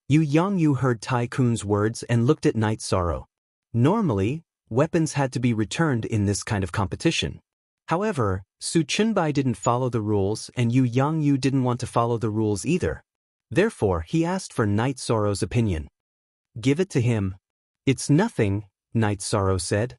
Yu Yangyu heard Tai Kun's words and looked at Night Sorrow. Normally, weapons had to be returned in this kind of competition. However, Su Chenbai didn't follow the rules and Yu Yangyu didn't want to follow the rules either. Therefore, he asked for Night Sorrow's opinion. "Give it to him." "It's nothing," Night Sorrow said.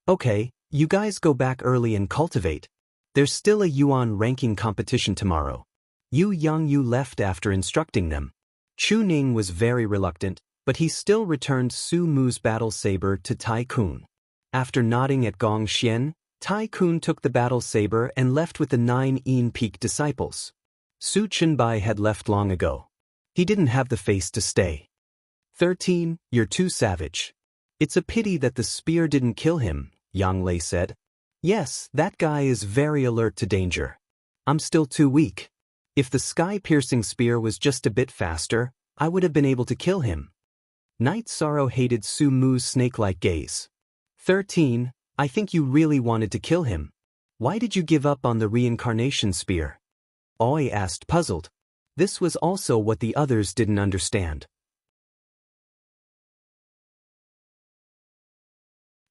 "Okay, you guys go back early and cultivate. There's still a Yuan ranking competition tomorrow." Yu Yangyu left after instructing them. Chu Ning was very reluctant, but he still returned Su Mu's battle saber to Tai Kun. After nodding at Gong Xian, Tai Kun took the battle saber and left with the 9 Yin Peak disciples. Su Chenbai had left long ago. He didn't have the face to stay. 13. You're too savage. "It's a pity that the spear didn't kill him," Yang Lei said. "Yes, that guy is very alert to danger. I'm still too weak. If the sky-piercing spear was just a bit faster, I would have been able to kill him." Night Sorrow hated Su Mu's snake-like gaze. 13. I think you really wanted to kill him. Why did you give up on the reincarnation spear? Oi asked, puzzled. This was also what the others didn't understand.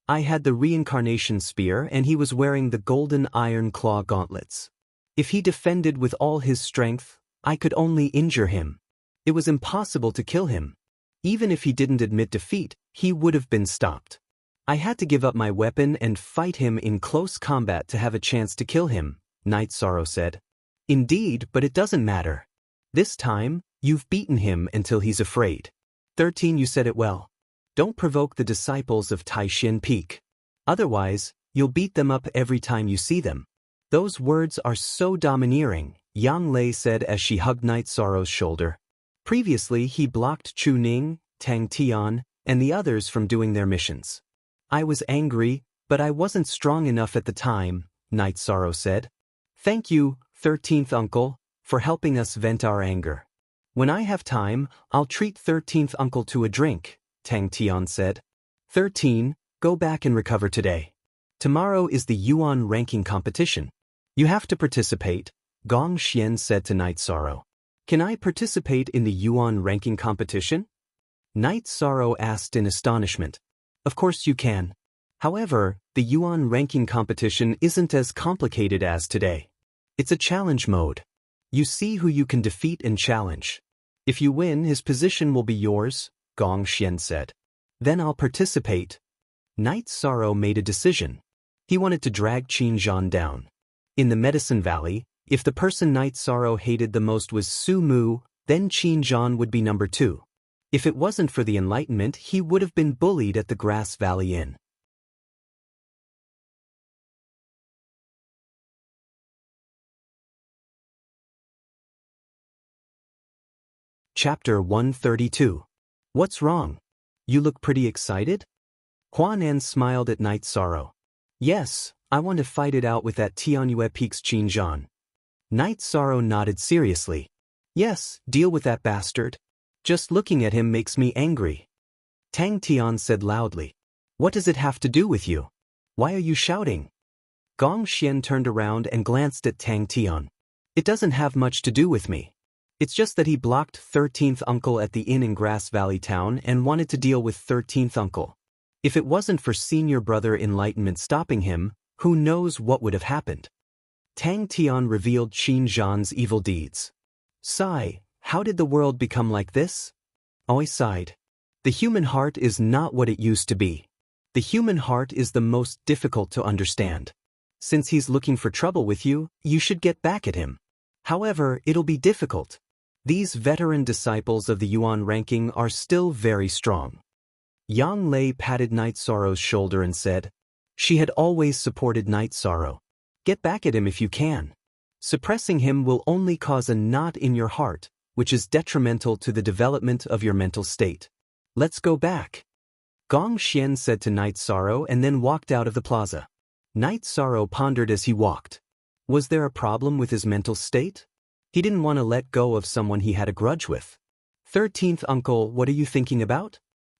"I had the reincarnation spear and he was wearing the golden iron claw gauntlets. If he defended with all his strength, I could only injure him. It was impossible to kill him. Even if he didn't admit defeat, he would have been stopped. I had to give up my weapon and fight him in close combat to have a chance to kill him," Night Sorrow said. "Indeed, but it doesn't matter. This time, you've beaten him until he's afraid." 13. You said it well. Don't provoke the disciples of Taishan Peak. Otherwise, you'll beat them up every time you see them. Those words are so domineering, Yang Lei said as she hugged Night Sorrow's shoulder. Previously, he blocked Chu Ning, Tang Tian, and the others from doing their missions. "I was angry, but I wasn't strong enough at the time," Night Sorrow said. "Thank you, 13th Uncle, for helping us vent our anger. When I have time, I'll treat 13th Uncle to a drink," Tang Tian said. 13. Go back and recover today. Tomorrow is the Yuan ranking competition. You have to participate, Gong Xian said to Night Sorrow. "Can I participate in the Yuan ranking competition?" Night Sorrow asked in astonishment. "Of course you can. However, the Yuan ranking competition isn't as complicated as today. It's a challenge mode. You see who you can defeat and challenge. If you win, his position will be yours," Gong Xian said. "Then I'll participate." Night Sorrow made a decision. He wanted to drag Qin Zhan down. In the Medicine Valley, if the person Night Sorrow hated the most was Su Mu, then Qin Zhan would be number 2. If it wasn't for the Enlightenment, he would have been bullied at the Grass Valley Inn. Chapter 132. What's wrong? You look pretty excited? Huan An smiled at Night Sorrow. "Yes, I want to fight it out with that Tianyue Peak's Qin Zhan." Night Sorrow nodded seriously. "Yes, deal with that bastard. Just looking at him makes me angry." Tang Tian said loudly. "What does it have to do with you? Why are you shouting?" Gong Xian turned around and glanced at Tang Tian. It doesn't have much to do with me. It's just that he blocked 13th uncle at the inn in Grass Valley Town and wanted to deal with 13th uncle. If it wasn't for senior brother Enlightenment stopping him, who knows what would have happened. Tang Tian revealed Qin Zhan's evil deeds. Sigh, how did the world become like this? Oi sighed. The human heart is not what it used to be. The human heart is the most difficult to understand. Since he's looking for trouble with you, you should get back at him. However, it'll be difficult. These veteran disciples of the Yuan ranking are still very strong. Yang Lei patted Night Sorrow's shoulder and said, she had always supported Night Sorrow. Get back at him if you can. Suppressing him will only cause a knot in your heart, which is detrimental to the development of your mental state. Let's go back. Gong Xian said to Night Sorrow and then walked out of the plaza. Night Sorrow pondered as he walked. Was there a problem with his mental state? He didn't want to let go of someone he had a grudge with. 13th uncle, what are you thinking about?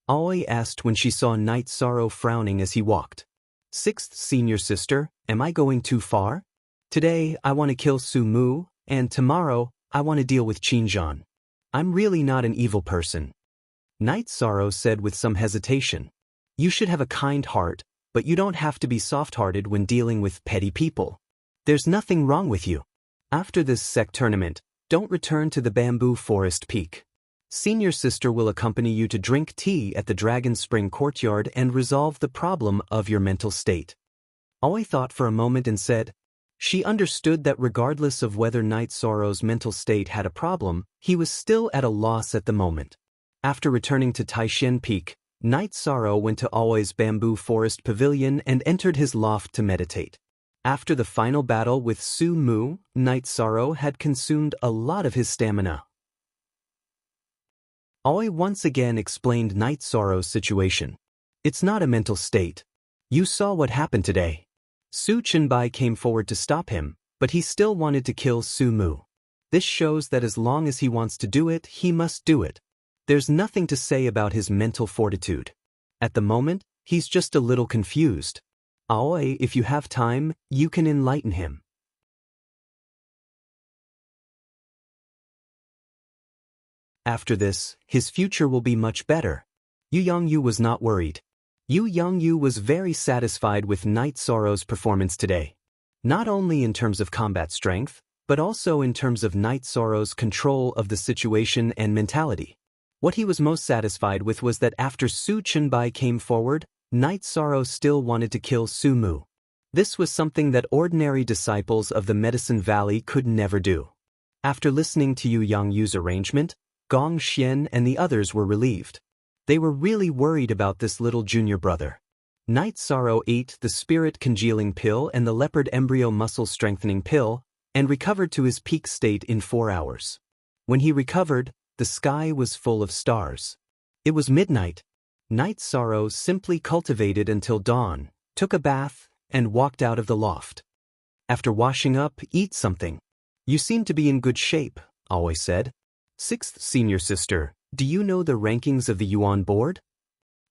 Aoi asked when she saw Night Sorrow frowning as he walked. 6th senior sister, am I going too far? Today, I want to kill Su Mu, and tomorrow, I want to deal with Qin Zhan. I'm really not an evil person. Night Sorrow said with some hesitation. You should have a kind heart, but you don't have to be soft-hearted when dealing with petty people. There's nothing wrong with you. After this sect tournament, don't return to the bamboo forest peak. Senior sister will accompany you to drink tea at the Dragon Spring courtyard and resolve the problem of your mental state. Aoi thought for a moment and said, she understood that regardless of whether Night Sorrow's mental state had a problem, he was still at a loss at the moment. After returning to Taishan Peak, Night Sorrow went to Aoi's bamboo forest pavilion and entered his loft to meditate. After the final battle with Su Mu, Night Sorrow had consumed a lot of his stamina. Aoi once again explained Night Sorrow's situation. It's not a mental state. You saw what happened today. Su Chenbai came forward to stop him, but he still wanted to kill Su Mu. This shows that as long as he wants to do it, he must do it. There's nothing to say about his mental fortitude. At the moment, he's just a little confused. Aoi, if you have time, you can enlighten him. After this, his future will be much better. Yu Yongyu was not worried. Yu Yongyu was very satisfied with Night Sorrow's performance today. Not only in terms of combat strength, but also in terms of Night Sorrow's control of the situation and mentality. What he was most satisfied with was that after Su Chenbai came forward, Night Sorrow still wanted to kill Su Mu. This was something that ordinary disciples of the Medicine Valley could never do. After listening to Yu Yongyu's arrangement, Gong Xian and the others were relieved. They were really worried about this little junior brother. Night Sorrow ate the spirit congealing pill and the leopard embryo muscle strengthening pill, and recovered to his peak state in 4 hours. When he recovered, the sky was full of stars. It was midnight. Night Sorrow simply cultivated until dawn, took a bath, and walked out of the loft. After washing up, eat something. You seem to be in good shape, Aoi said. 6th senior sister, do you know the rankings of the Yuan board?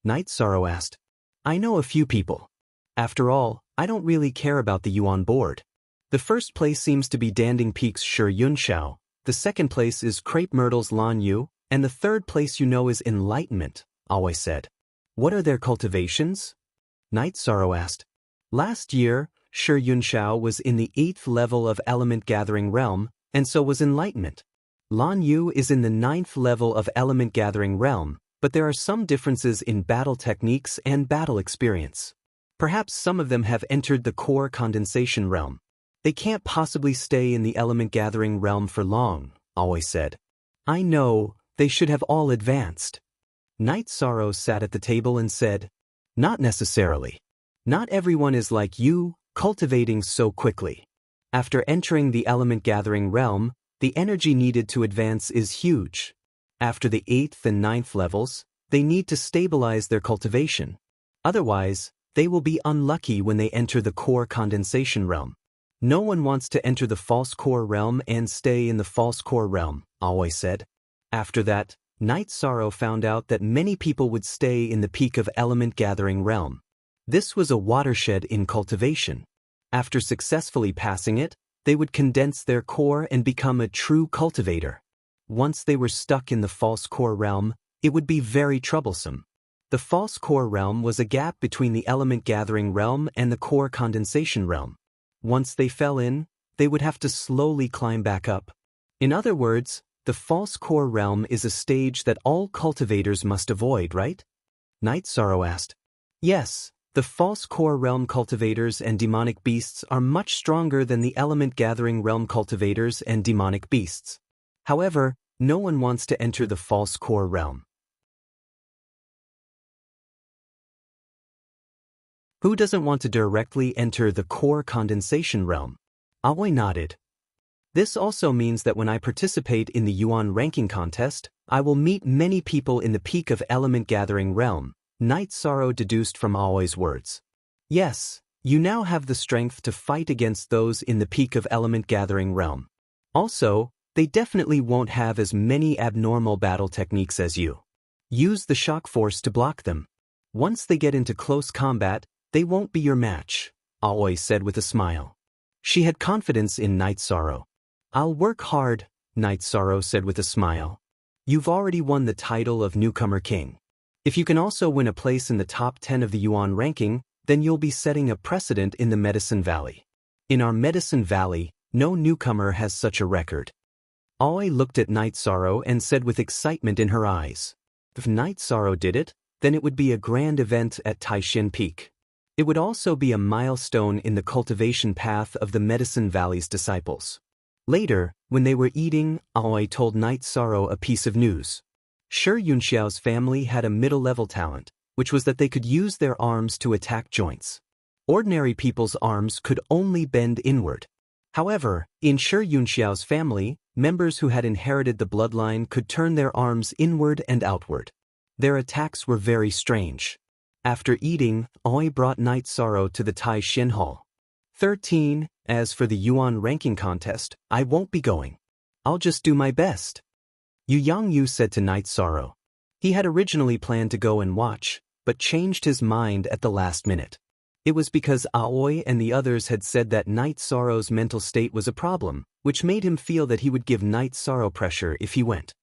Night Sorrow asked. I know a few people. After all, I don't really care about the Yuan board. The first place seems to be Danding Peak's Shi Yunxiao, the second place is Crepe Myrtle's Lan Yu, and the third place you know is Enlightenment, Aoi said. What are their cultivations? Night Sorrow asked. Last year, Shi Yunxiao was in the 8th level of Element Gathering Realm, and so was Enlightenment. Lan Yu is in the 9th level of Element Gathering Realm, but there are some differences in battle techniques and battle experience. Perhaps some of them have entered the core condensation realm. They can't possibly stay in the Element Gathering Realm for long, Aoi said. I know, they should have all advanced. Night Sorrow sat at the table and said, not necessarily. Not everyone is like you, cultivating so quickly. After entering the Element Gathering Realm, the energy needed to advance is huge. After the 8th and 9th levels, they need to stabilize their cultivation. Otherwise, they will be unlucky when they enter the core condensation realm. No one wants to enter the false core realm and stay in the false core realm, Aoi said. After that, Night Sorrow found out that many people would stay in the peak of Element Gathering Realm. This was a watershed in cultivation. After successfully passing it, they would condense their core and become a true cultivator. Once they were stuck in the false core realm, it would be very troublesome. The false core realm was a gap between the element gathering realm and the core condensation realm. Once they fell in, they would have to slowly climb back up. In other words, the false core realm is a stage that all cultivators must avoid, right? Night Sorrow asked. Yes, the false core realm cultivators and demonic beasts are much stronger than the element gathering realm cultivators and demonic beasts. However, no one wants to enter the false core realm. Who doesn't want to directly enter the core condensation realm? Aoi nodded. This also means that when I participate in the Yuan ranking contest, I will meet many people in the peak of element gathering realm, Night Sorrow deduced from Aoi's words. Yes, you now have the strength to fight against those in the peak of element gathering realm. Also, they definitely won't have as many abnormal battle techniques as you. Use the shock force to block them. Once they get into close combat, they won't be your match, Aoi said with a smile. She had confidence in Night Sorrow. I'll work hard, Night Sorrow said with a smile. You've already won the title of Newcomer King. If you can also win a place in the top 10 of the Yuan ranking, then you'll be setting a precedent in the Medicine Valley. In our Medicine Valley, no newcomer has such a record. Aoi looked at Night Sorrow and said with excitement in her eyes. If Night Sorrow did it, then it would be a grand event at Taishin Peak. It would also be a milestone in the cultivation path of the Medicine Valley's disciples. Later, when they were eating, Aoi told Night Sorrow a piece of news. Shi Yunxiao's family had a middle-level talent, which was that they could use their arms to attack joints. Ordinary people's arms could only bend inward. However, in Shi Yunxiao's family, members who had inherited the bloodline could turn their arms inward and outward. Their attacks were very strange. After eating, Aoi brought Night Sorrow to the Tai Shin Hall. 13. As for the Yuan ranking contest, I won't be going. I'll just do my best. Yu Yangyu said to Night Sorrow. He had originally planned to go and watch, but changed his mind at the last minute. It was because Aoi and the others had said that Night Sorrow's mental state was a problem, which made him feel that he would give Night Sorrow pressure if he went.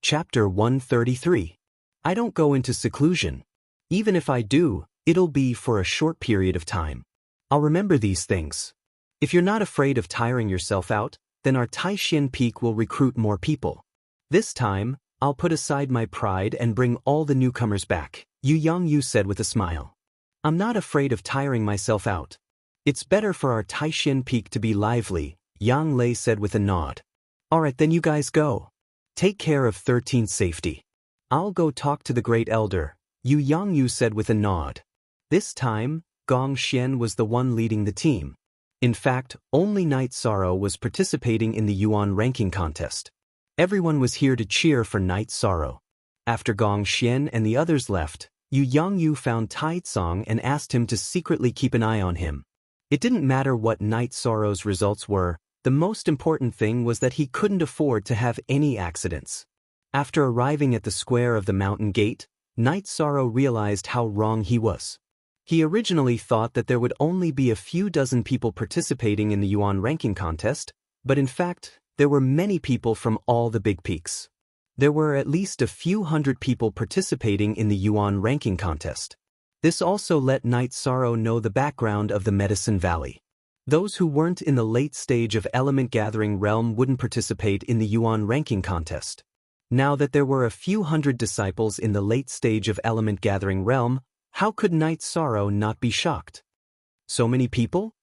Chapter 133. I don't go into seclusion. Even if I do, it'll be for a short period of time. I'll remember these things. If you're not afraid of tiring yourself out, then our Taishin Peak will recruit more people. This time, I'll put aside my pride and bring all the newcomers back, Yu Yangyu said with a smile. I'm not afraid of tiring myself out. It's better for our Taishin Peak to be lively, Yang Lei said with a nod. Alright, then you guys go. Take care of 13's safety. I'll go talk to the Great Elder, Yu Yangyu said with a nod. This time, Gong Xian was the one leading the team. In fact, only Night Sorrow was participating in the Yuan ranking contest. Everyone was here to cheer for Night Sorrow. After Gong Xian and the others left, Yu Yangyu found Tai Tsong and asked him to secretly keep an eye on him. It didn't matter what Night Sorrow's results were. The most important thing was that he couldn't afford to have any accidents. After arriving at the square of the mountain gate, Night Sorrow realized how wrong he was. He originally thought that there would only be a few dozen people participating in the Yuan ranking contest, but in fact, there were many people from all the big peaks. There were at least a few hundred people participating in the Yuan ranking contest. This also let Night Sorrow know the background of the Medicine Valley. Those who weren't in the late stage of element gathering realm wouldn't participate in the Yuan ranking contest. Now that there were a few hundred disciples in the late stage of element gathering realm, how could Night Sorrow not be shocked? So many people?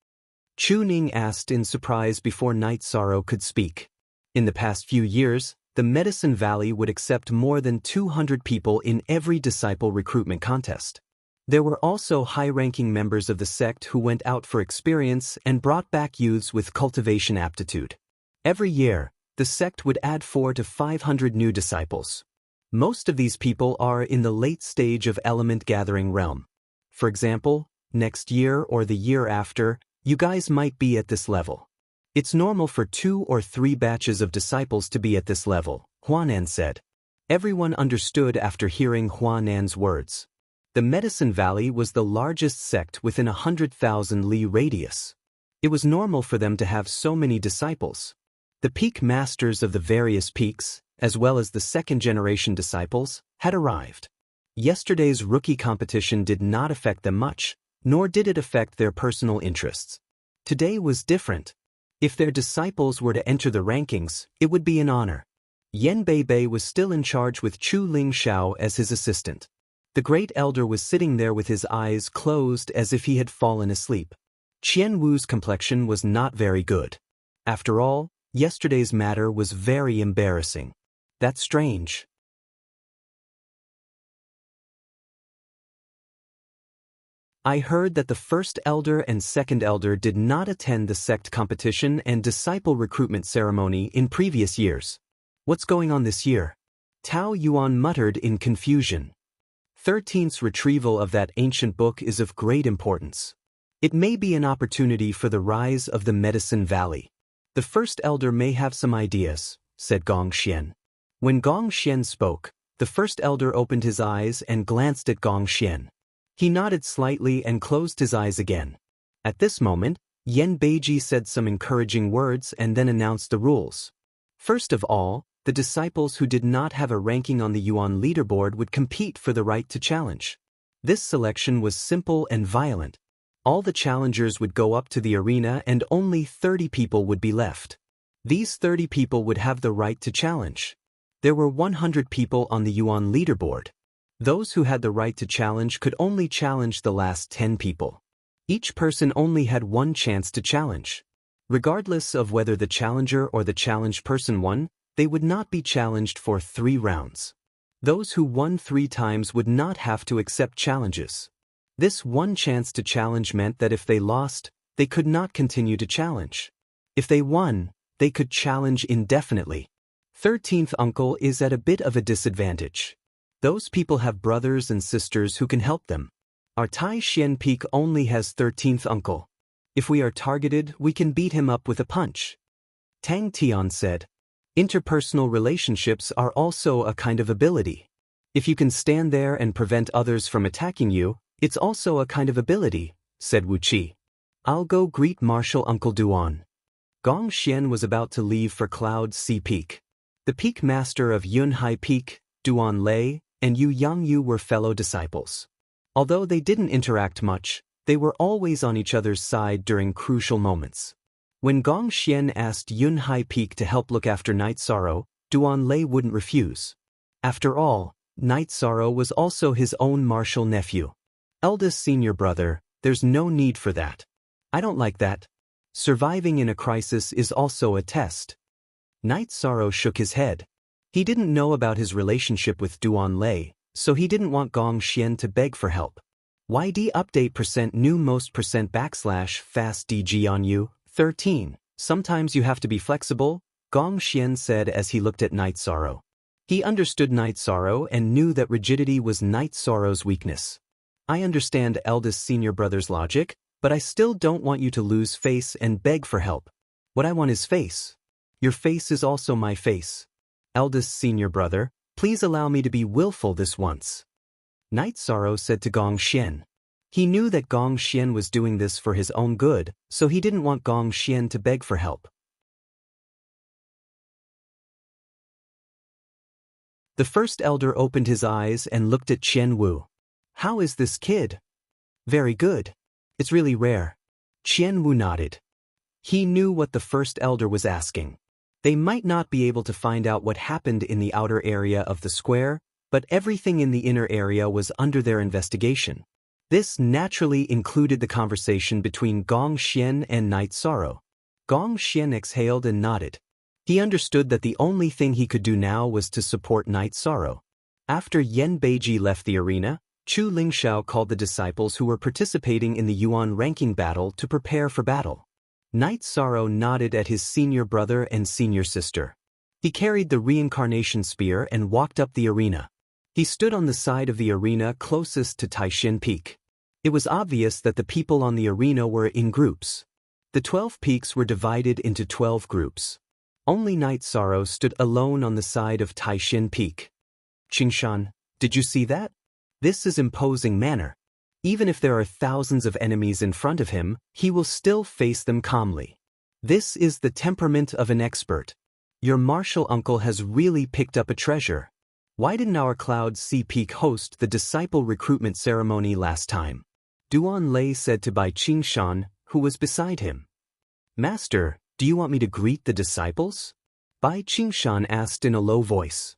Chu Ning asked in surprise before Night Sorrow could speak. In the past few years, the Medicine Valley would accept more than 200 people in every disciple recruitment contest. There were also high-ranking members of the sect who went out for experience and brought back youths with cultivation aptitude. Every year, the sect would add 400 to 500 new disciples. Most of these people are in the late stage of element gathering realm. For example, next year or the year after, you guys might be at this level. It's normal for 2 or 3 batches of disciples to be at this level, Huanan said. Everyone understood after hearing Huanan's words. The Medicine Valley was the largest sect within 100,000 li radius. It was normal for them to have so many disciples. The peak masters of the various peaks, as well as the second-generation disciples, had arrived. Yesterday's rookie competition did not affect them much, nor did it affect their personal interests. Today was different. If their disciples were to enter the rankings, it would be an honor. Yan Beibei was still in charge with Chu Ling Shao as his assistant. The great elder was sitting there with his eyes closed as if he had fallen asleep. Qian Wu's complexion was not very good. After all, yesterday's matter was very embarrassing. That's strange. I heard that the first elder and second elder did not attend the sect competition and disciple recruitment ceremony in previous years. What's going on this year? Tao Yuan muttered in confusion. 13th's retrieval of that ancient book is of great importance. It may be an opportunity for the rise of the Medicine Valley. The first elder may have some ideas, said Gong Xian. When Gong Xian spoke, the first elder opened his eyes and glanced at Gong Xian. He nodded slightly and closed his eyes again. At this moment, Yan Beiji said some encouraging words and then announced the rules. First of all, the disciples who did not have a ranking on the Yuan leaderboard would compete for the right to challenge. This selection was simple and violent. All the challengers would go up to the arena and only 30 people would be left. These 30 people would have the right to challenge. There were 100 people on the Yuan leaderboard. Those who had the right to challenge could only challenge the last 10 people. Each person only had one chance to challenge. Regardless of whether the challenger or the challenged person won, they would not be challenged for 3 rounds. Those who won 3 times would not have to accept challenges. This one chance to challenge meant that if they lost, they could not continue to challenge. If they won, they could challenge indefinitely. 13th uncle is at a bit of a disadvantage. Those people have brothers and sisters who can help them. Our Tai Xian Peak only has 13th uncle. If we are targeted, we can beat him up with a punch. Tang Tian said. Interpersonal relationships are also a kind of ability. If you can stand there and prevent others from attacking you, it's also a kind of ability, said Wu Qi. I'll go greet Marshal Uncle Duan. Gong Xian was about to leave for Cloud Sea Peak. The peak master of Yunhai Peak, Duan Lei, and Yu Yangyu were fellow disciples. Although they didn't interact much, they were always on each other's side during crucial moments. When Gong Xian asked Yunhai Peak to help look after Night Sorrow, Duan Lei wouldn't refuse. After all, Night Sorrow was also his own martial nephew. Eldest senior brother, there's no need for that. I don't like that. Surviving in a crisis is also a test. Night Sorrow shook his head. He didn't know about his relationship with Duan Lei, so he didn't want Gong Xian to beg for help. YD update %new most %fast DG on you, 13. Sometimes you have to be flexible, Gong Xian said as he looked at Night Sorrow. He understood Night Sorrow and knew that rigidity was Night Sorrow's weakness. I understand eldest senior brother's logic, but I still don't want you to lose face and beg for help. What I want is face. Your face is also my face. Eldest senior brother, please allow me to be willful this once. Night Sorrow said to Gong Xian. He knew that Gong Xian was doing this for his own good, so he didn't want Gong Xian to beg for help. The first elder opened his eyes and looked at Qian Wu. How is this kid? Very good. It's really rare. Qian Wu nodded. He knew what the first elder was asking. They might not be able to find out what happened in the outer area of the square, but everything in the inner area was under their investigation. This naturally included the conversation between Gong Xian and Night Sorrow. Gong Xian exhaled and nodded. He understood that the only thing he could do now was to support Night Sorrow. After Yan Beiji left the arena, Chu Lingshao called the disciples who were participating in the Yuan ranking battle to prepare for battle. Night Sorrow nodded at his senior brother and senior sister. He carried the reincarnation spear and walked up the arena. He stood on the side of the arena closest to Taishan Peak. It was obvious that the people on the arena were in groups. The 12 peaks were divided into 12 groups. Only Night Sorrow stood alone on the side of Taishin Peak. Qingshan, did you see that? This is imposing manner. Even if there are thousands of enemies in front of him, he will still face them calmly. This is the temperament of an expert. Your martial uncle has really picked up a treasure. Why didn't our Cloud Sea Peak host the disciple recruitment ceremony last time? Duan Lei said to Bai Qingshan, who was beside him. Master, do you want me to greet the disciples? Bai Qingshan asked in a low voice.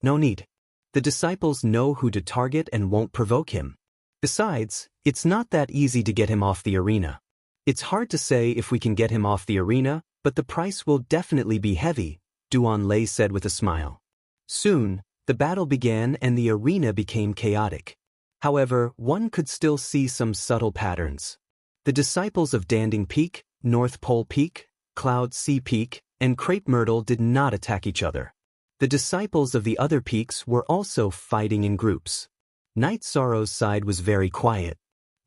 No need. The disciples know who to target and won't provoke him. Besides, it's not that easy to get him off the arena. It's hard to say if we can get him off the arena, but the price will definitely be heavy, Duan Lei said with a smile. Soon, the battle began and the arena became chaotic. However, one could still see some subtle patterns. The disciples of Danding Peak, North Pole Peak, Cloud Sea Peak, and Crepe Myrtle did not attack each other. The disciples of the other peaks were also fighting in groups. Night Sorrow's side was very quiet.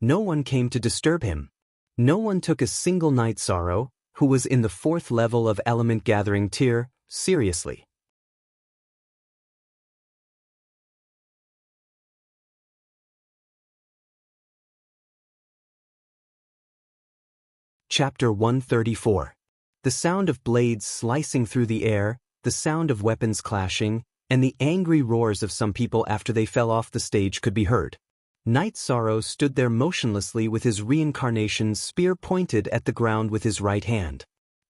No one came to disturb him. No one took a single Night Sorrow, who was in the 4th level of Element Gathering tier, seriously. Chapter 134. The sound of blades slicing through the air, the sound of weapons clashing, and the angry roars of some people after they fell off the stage could be heard. Night Sorrow stood there motionlessly with his reincarnation spear pointed at the ground with his right hand.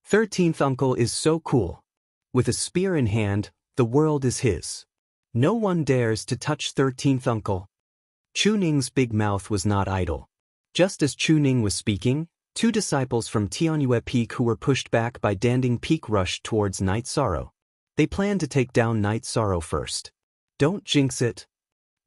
13th Uncle is so cool. With a spear in hand, the world is his. No one dares to touch 13th Uncle. Chu Ning's big mouth was not idle. Just as Chu Ning was speaking, 2 disciples from Tianyue Peak who were pushed back by Danding Peak rushed towards Night Sorrow. They planned to take down Night Sorrow first. Don't jinx it.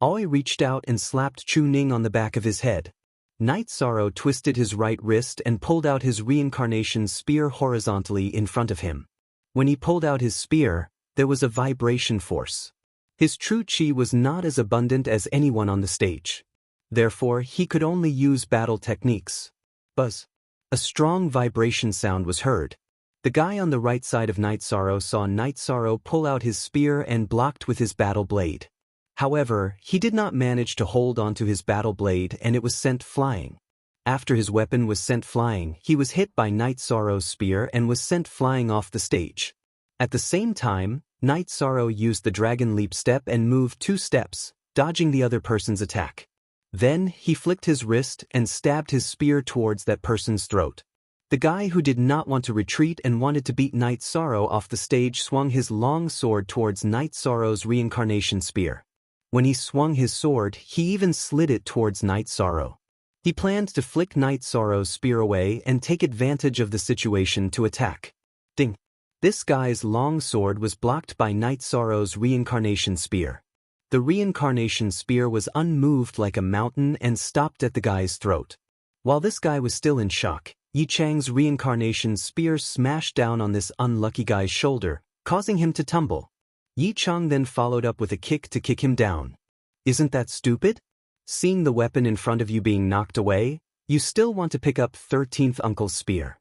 Aoi reached out and slapped Chu Ning on the back of his head. Night Sorrow twisted his right wrist and pulled out his reincarnation spear horizontally in front of him. When he pulled out his spear, there was a vibration force. His true chi was not as abundant as anyone on the stage. Therefore, he could only use battle techniques. Buzz. A strong vibration sound was heard. The guy on the right side of Night Sorrow saw Night Sorrow pull out his spear and blocked with his battle blade. However, he did not manage to hold onto his battle blade and it was sent flying. After his weapon was sent flying, he was hit by Night Sorrow's spear and was sent flying off the stage. At the same time, Night Sorrow used the Dragon Leap step and moved 2 steps, dodging the other person's attack. Then, he flicked his wrist and stabbed his spear towards that person's throat. The guy who did not want to retreat and wanted to beat Night Sorrow off the stage swung his long sword towards Night Sorrow's reincarnation spear. When he swung his sword, he even slid it towards Night Sorrow. He planned to flick Night Sorrow's spear away and take advantage of the situation to attack. Ding! This guy's long sword was blocked by Night Sorrow's reincarnation spear. The reincarnation spear was unmoved like a mountain and stopped at the guy's throat. While this guy was still in shock, Yi Chang's reincarnation spear smashed down on this unlucky guy's shoulder, causing him to tumble. Yi Chang then followed up with a kick to kick him down. Isn't that stupid? Seeing the weapon in front of you being knocked away, you still want to pick up 13th Uncle's spear.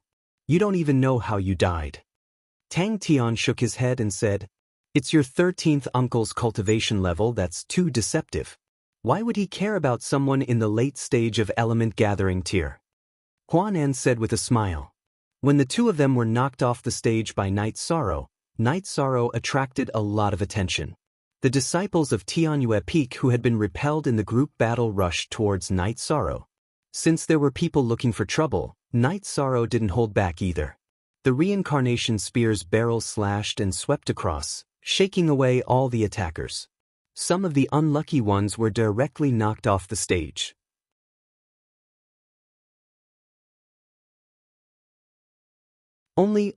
You don't even know how you died. Tang Tian shook his head and said, It's your 13th Uncle's cultivation level that's too deceptive. Why would he care about someone in the late stage of element gathering tier? Huan An said with a smile. When the 2 of them were knocked off the stage by Night Sorrow attracted a lot of attention. The disciples of Tianyue Peak who had been repelled in the group battle rushed towards Night Sorrow. Since there were people looking for trouble, Night Sorrow didn't hold back either. The reincarnation spear's barrel slashed and swept across, shaking away all the attackers. Some of the unlucky ones were directly knocked off the stage. Only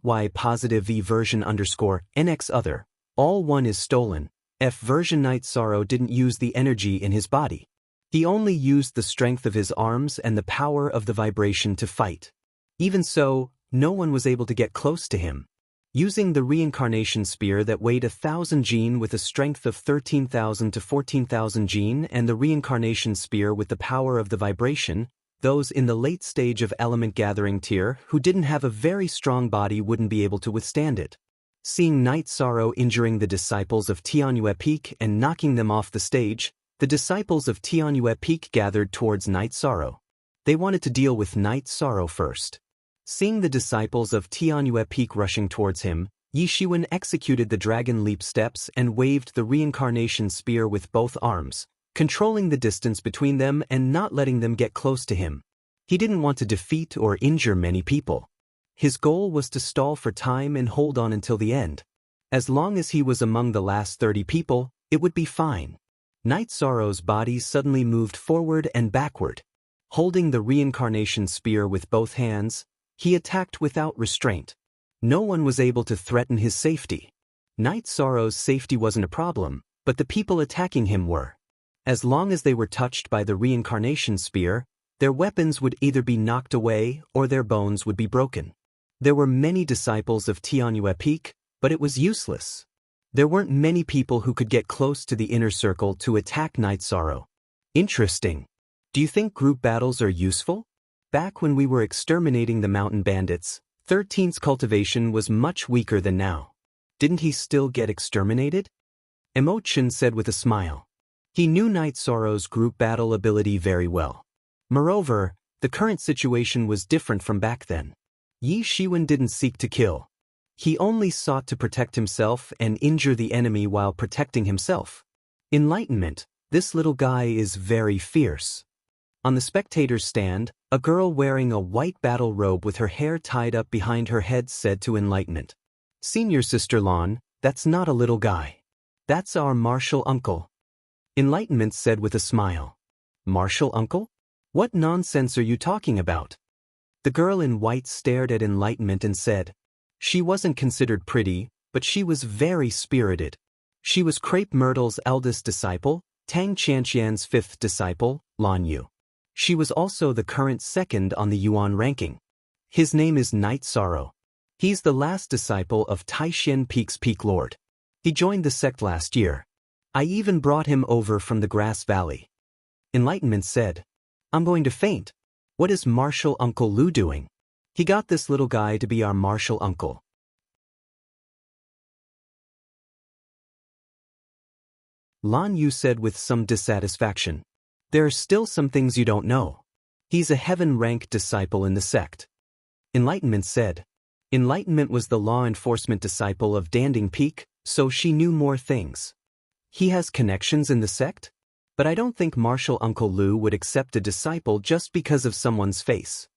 y positive v version underscore nx other, all one is stolen. F version Night Sorrow didn't use the energy in his body. He only used the strength of his arms and the power of the vibration to fight. Even so, no one was able to get close to him. Using the reincarnation spear that weighed 1,000 Jin with a strength of 13,000 to 14,000 Jin and the reincarnation spear with the power of the vibration, Those in the late stage of element gathering tier who didn't have a very strong body wouldn't be able to withstand it. Seeing Night Sorrow injuring the disciples of Tianyue Peak and knocking them off the stage, the disciples of Tianyue Peak gathered towards Night Sorrow. They wanted to deal with Night Sorrow first. Seeing the disciples of Tianyue Peak rushing towards him, Yi Shiwen executed the dragon leap steps and waved the reincarnation spear with both arms, controlling the distance between them and not letting them get close to him. He didn't want to defeat or injure many people. His goal was to stall for time and hold on until the end. As long as he was among the last 30 people, it would be fine. Night Sorrow's body suddenly moved forward and backward. Holding the reincarnation spear with both hands, he attacked without restraint. No one was able to threaten his safety. Night Sorrow's safety wasn't a problem, but the people attacking him were. As long as they were touched by the reincarnation spear, their weapons would either be knocked away or their bones would be broken. There were many disciples of Tianyue Peak, but it was useless. There weren't many people who could get close to the inner circle to attack Night Sorrow. Interesting. Do you think group battles are useful? Back when we were exterminating the mountain bandits, 13's cultivation was much weaker than now. Didn't he still get exterminated? Emo-chan said with a smile. He knew Night Sorrow's group battle ability very well. Moreover, the current situation was different from back then. Yi Shiwen didn't seek to kill. He only sought to protect himself and injure the enemy while protecting himself. Enlightenment, this little guy is very fierce. On the spectator's stand, a girl wearing a white battle robe with her hair tied up behind her head said to Enlightenment, "Senior Sister Lan, that's not a little guy. That's our martial uncle." Enlightenment said with a smile, "Martial uncle? What nonsense are you talking about?" The girl in white stared at Enlightenment and said, "She wasn't considered pretty, but she was very spirited. She was Crepe Myrtle's eldest disciple, Tang Qianqian's fifth disciple, Lan Yu. She was also the current second on the Yuan ranking. His name is Night Sorrow. He's the last disciple of Taishan Peak's Peak Lord. He joined the sect last year. I even brought him over from the Grass Valley." Enlightenment said, "I'm going to faint. What is Martial Uncle Lu doing? He got this little guy to be our martial uncle." Lan Yu said with some dissatisfaction, "There are still some things you don't know. He's a heaven-rank disciple in the sect." Enlightenment said, "Enlightenment was the law enforcement disciple of Danding Peak, so she knew more things. He has connections in the sect? But I don't think Martial Uncle Lu would accept a disciple just because of someone's face."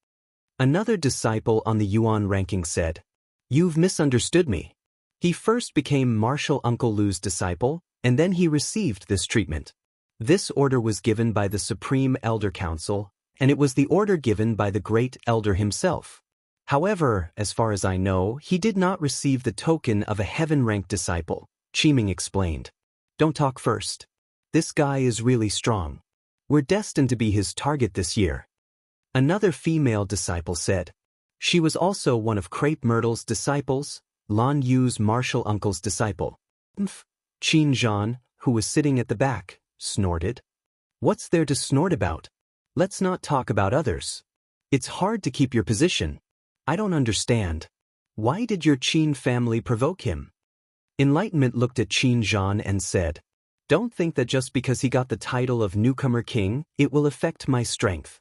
Another disciple on the Yuan ranking said, "You've misunderstood me. He first became Martial Uncle Lu's disciple, and then he received this treatment. This order was given by the Supreme Elder Council, and it was the order given by the Great Elder himself. However, as far as I know, he did not receive the token of a heaven-ranked disciple," Qiming explained. "Don't talk first. This guy is really strong. We're destined to be his target this year." Another female disciple said. She was also one of Crepe Myrtle's disciples, Lan Yu's martial uncle's disciple. Qin Zhan, who was sitting at the back, snorted. "What's there to snort about? Let's not talk about others. It's hard to keep your position. I don't understand. Why did your Qin family provoke him?" Enlightenment looked at Qin Zhan and said, "Don't think that just because he got the title of Newcomer King, it will affect my strength."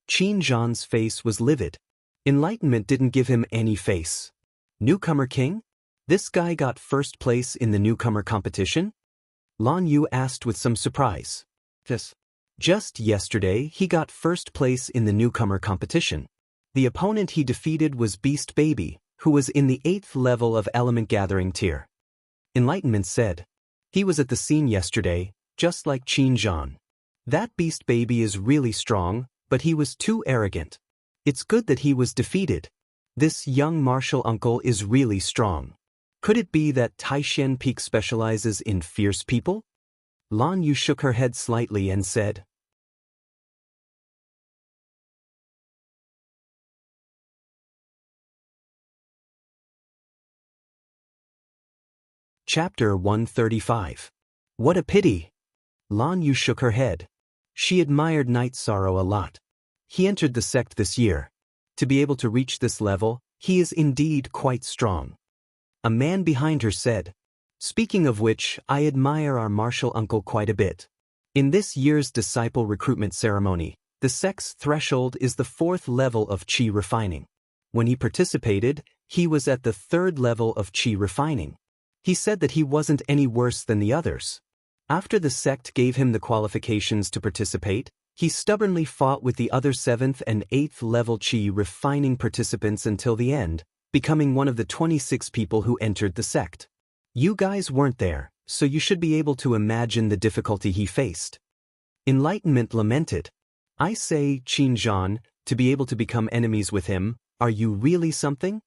Qin Zhan's face was livid. Enlightenment didn't give him any face. "Newcomer King? This guy got first place in the newcomer competition?" Lan Yu asked with some surprise. "Yes. Just yesterday he got first place in the newcomer competition. The opponent he defeated was Beast Baby, who was in the 8th level of element gathering tier." Enlightenment said, "He was at the scene yesterday, just like Qin Zhan. That Beast Baby is really strong, but he was too arrogant. It's good that he was defeated. This young martial uncle is really strong. Could it be that Taishan Peak specializes in fierce people?" Lan Yu shook her head slightly and said, Chapter 135. What a pity. Lan Yu shook her head. She admired Night Sorrow a lot. he entered the sect this year. To be able to reach this level, he is indeed quite strong. A man behind her said. Speaking of which, I admire our martial uncle quite a bit. In this year's disciple recruitment ceremony, the sect's threshold is the 4th level of chi refining. When he participated, he was at the 3rd level of chi refining. He said that he wasn't any worse than the others. After the sect gave him the qualifications to participate, he stubbornly fought with the other 7th and 8th level chi refining participants until the end, becoming one of the 26 people who entered the sect. You guys weren't there, so you should be able to imagine the difficulty he faced. Enlightenment lamented. I say, Qin Zhan, to be able to become enemies with him, are you really something?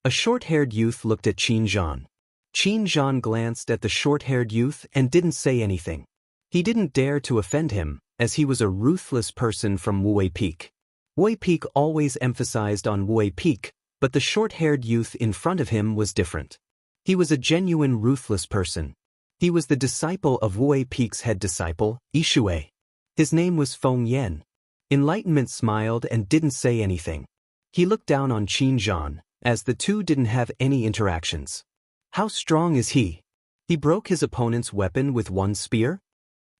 A short-haired youth looked at Qin Zhan. Qin Zhan glanced at the short-haired youth and didn't say anything. He didn't dare to offend him, as he was a ruthless person from Wuwei Peak. Wuwei Peak always emphasized on Wuwei Peak, but the short-haired youth in front of him was different. He was a genuine ruthless person. He was the disciple of Wuwei Peak's head disciple, Yishui. His name was Feng Yan. Enlightenment smiled and didn't say anything. He looked down on Qin Zhan, as the two didn't have any interactions. How strong is he? He broke his opponent's weapon with one spear?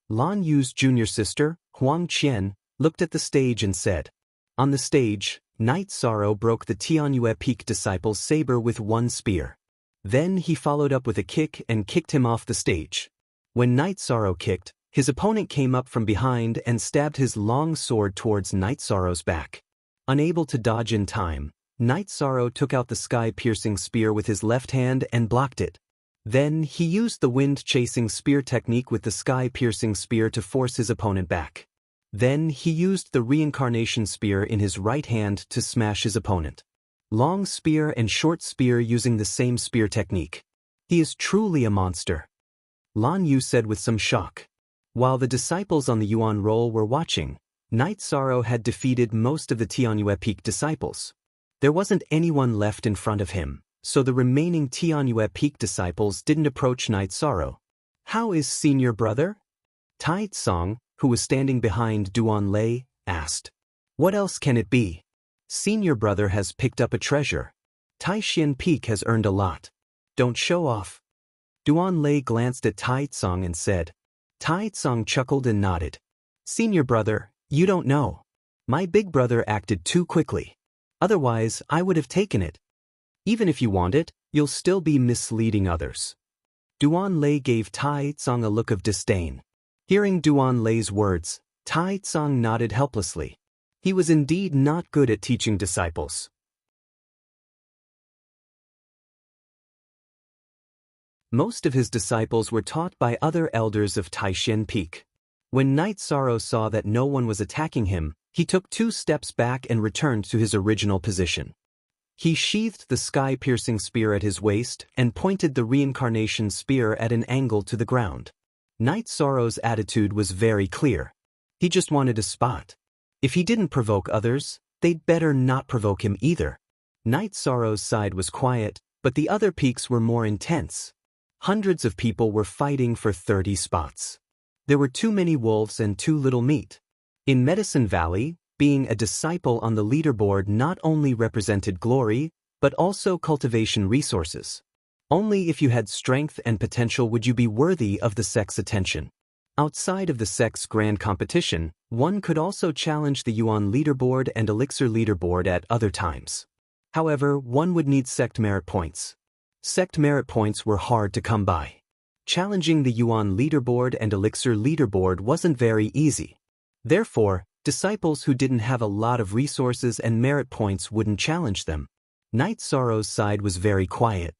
Lan Yu's junior sister, Huang Qian, looked at the stage and said. On the stage, Night Sorrow broke the Tianyue Peak disciple's saber with one spear. Then he followed up with a kick and kicked him off the stage. When Night Sorrow kicked, his opponent came up from behind and stabbed his long sword towards Night Sorrow's back. Unable to dodge in time, Night Sorrow took out the sky-piercing spear with his left hand and blocked it. Then he used the wind-chasing spear technique with the sky-piercing spear to force his opponent back. Then he used the reincarnation spear in his right hand to smash his opponent. Long spear and short spear using the same spear technique. He is truly a monster. Lan Yu said with some shock. While the disciples on the Yuan roll were watching, Night Sorrow had defeated most of the Tianyue Peak disciples. There wasn't anyone left in front of him, so the remaining Tianyue Peak disciples didn't approach Night Sorrow. How is senior brother? Tai Tsong, who was standing behind Duan Lei, asked. What else can it be? Senior brother has picked up a treasure. Taishan Peak has earned a lot. Don't show off. Duan Lei glanced at Tai Tsong and said. Tai Tsong chuckled and nodded. Senior brother, you don't know. My big brother acted too quickly. Otherwise, I would have taken it. Even if you want it, you'll still be misleading others. Duan Lei gave Tai Tsong a look of disdain. Hearing Duan Lei's words, Tai Tsong nodded helplessly. He was indeed not good at teaching disciples. Most of his disciples were taught by other elders of Taishan Peak. When Night Sorrow saw that no one was attacking him, he took 2 steps back and returned to his original position. He sheathed the sky-piercing spear at his waist and pointed the reincarnation spear at an angle to the ground. Night Sorrow's attitude was very clear. He just wanted a spot. If he didn't provoke others, they'd better not provoke him either. Night Sorrow's side was quiet, but the other peaks were more intense. Hundreds of people were fighting for 30 spots. There were too many wolves and too little meat. In Medicine Valley, being a disciple on the leaderboard not only represented glory, but also cultivation resources. Only if you had strength and potential would you be worthy of the sect's attention. Outside of the sect's grand competition, one could also challenge the Yuan leaderboard and Elixir leaderboard at other times. However, one would need sect merit points. Sect merit points were hard to come by. Challenging the Yuan leaderboard and Elixir leaderboard wasn't very easy. Therefore, disciples who didn't have a lot of resources and merit points wouldn't challenge them. Night Sorrow's side was very quiet.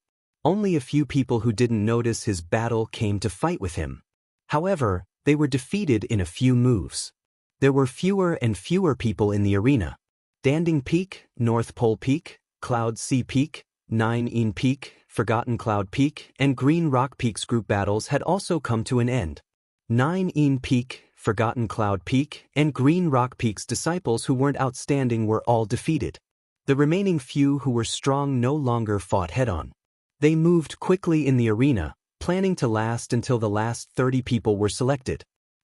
Only a few people who didn't notice his battle came to fight with him. However, they were defeated in a few moves. There were fewer and fewer people in the arena. Danding Peak, North Pole Peak, Cloud Sea Peak, Nine Een Peak, Forgotten Cloud Peak, and Green Rock Peak's group battles had also come to an end. Nine Een Peak, Forgotten Cloud Peak, and Green Rock Peak's disciples who weren't outstanding were all defeated. The remaining few who were strong no longer fought head-on. They moved quickly in the arena, planning to last until the last 30 people were selected.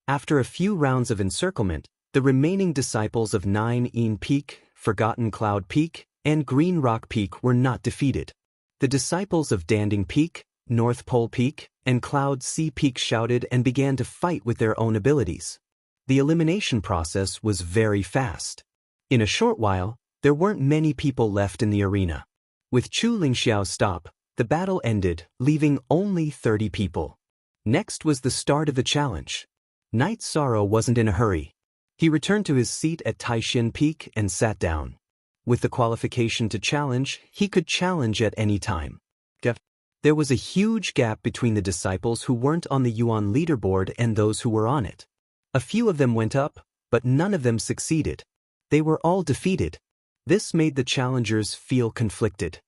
After a few rounds of encirclement, The remaining disciples of Nine Een Peak, Forgotten Cloud Peak, and Green Rock Peak were not defeated. The disciples of Danding Peak, North Pole Peak, and Cloud Sea Peak shouted and began to fight with their own abilities. The elimination process was very fast. In a short while, there weren't many people left in the arena. With Chu Lingxiao's stop, the battle ended, leaving only 30 people. Next was the start of the challenge. Knight Sorrow wasn't in a hurry. He returned to his seat at Taishan Peak and sat down. With the qualification to challenge, he could challenge at any time. There was a huge gap between the disciples who weren't on the Yuan leaderboard and those who were on it. A few of them went up, but none of them succeeded. They were all defeated. This made the challengers feel conflicted.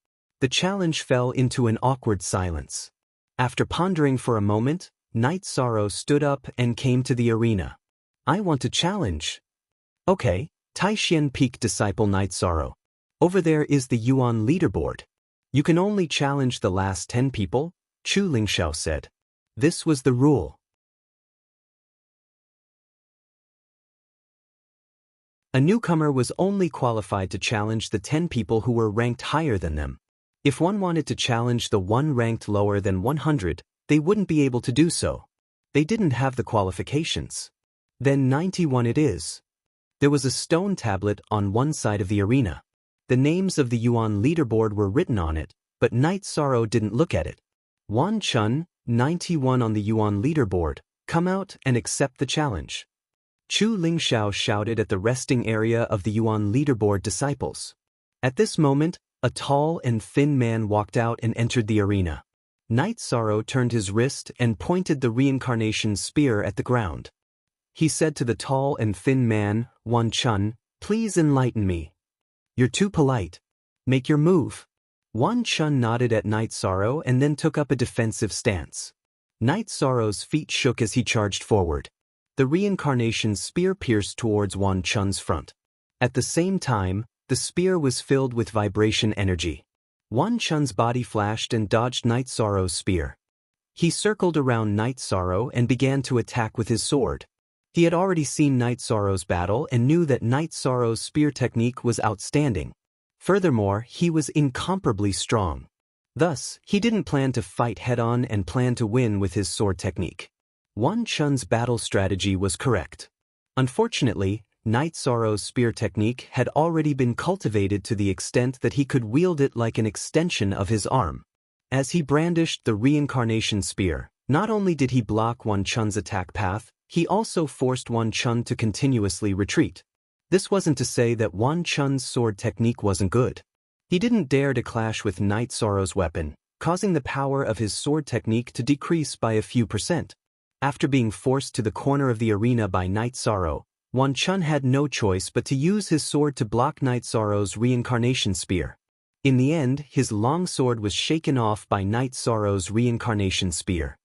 The challenge fell into an awkward silence. After pondering for a moment, Knight Sorrow stood up and came to the arena. I want to challenge. Okay, Taishan Peak disciple Knight Sorrow. Over there is the Yuan leaderboard. You can only challenge the last 10 people, Chu Lingxiao said. This was the rule. A newcomer was only qualified to challenge the 10 people who were ranked higher than them. If one wanted to challenge the one ranked lower than 100, they wouldn't be able to do so. They didn't have the qualifications. Then 91 it is. There was a stone tablet on one side of the arena. The names of the Yuan leaderboard were written on it, but Knight Sorrow didn't look at it. Wan Chun, 91 on the Yuan leaderboard, come out and accept the challenge. Chu Lingxiao shouted at the resting area of the Yuan leaderboard disciples. At this moment, a tall and thin man walked out and entered the arena. Knight Sorrow turned his wrist and pointed the reincarnation spear at the ground. He said to the tall and thin man, Wan Chun, please enlighten me. You're too polite. Make your move. Wan Chun nodded at Knight Sorrow and then took up a defensive stance. Knight Sorrow's feet shook as he charged forward. The reincarnation spear pierced towards Wan Chun's front. At the same time, the spear was filled with vibration energy. Wan Chun's body flashed and dodged Knight Sorrow's spear. He circled around Knight Sorrow and began to attack with his sword. He had already seen Knight Sorrow's battle and knew that Knight Sorrow's spear technique was outstanding. Furthermore, he was incomparably strong. Thus, he didn't plan to fight head-on and planned to win with his sword technique. Wan Chun's battle strategy was correct. Unfortunately, Knight Sorrow's spear technique had already been cultivated to the extent that he could wield it like an extension of his arm. As he brandished the reincarnation spear, not only did he block Wan Chun's attack path, he also forced Wan Chun to continuously retreat. This wasn't to say that Wan Chun's sword technique wasn't good. He didn't dare to clash with Knight Sorrow's weapon, causing the power of his sword technique to decrease by a few percent. After being forced to the corner of the arena by Knight Sorrow, Wan Chun had no choice but to use his sword to block Knight Sorrow's reincarnation spear. In the end, his long sword was shaken off by Knight Sorrow's reincarnation spear.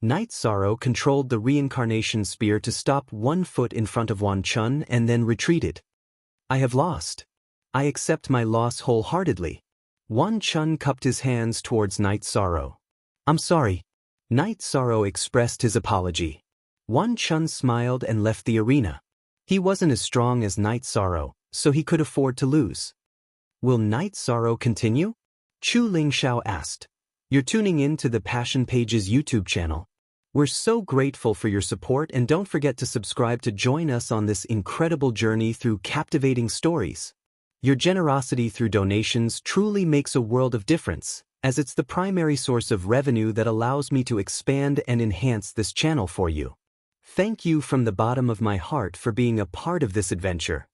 Knight Sorrow controlled the reincarnation spear to stop 1 foot in front of Wan Chun and then retreated. I have lost. I accept my loss wholeheartedly. Wan Chun cupped his hands towards Knight Sorrow. I'm sorry. Knight Sorrow expressed his apology. Wan Chun smiled and left the arena. He wasn't as strong as Knight Sorrow, so he could afford to lose. Will Knight Sorrow continue? Chu Lingxiao asked. You're tuning in to the Passion Pages YouTube channel. We're so grateful for your support and don't forget to subscribe to join us on this incredible journey through captivating stories. Your generosity through donations truly makes a world of difference, as it's the primary source of revenue that allows me to expand and enhance this channel for you. Thank you from the bottom of my heart for being a part of this adventure.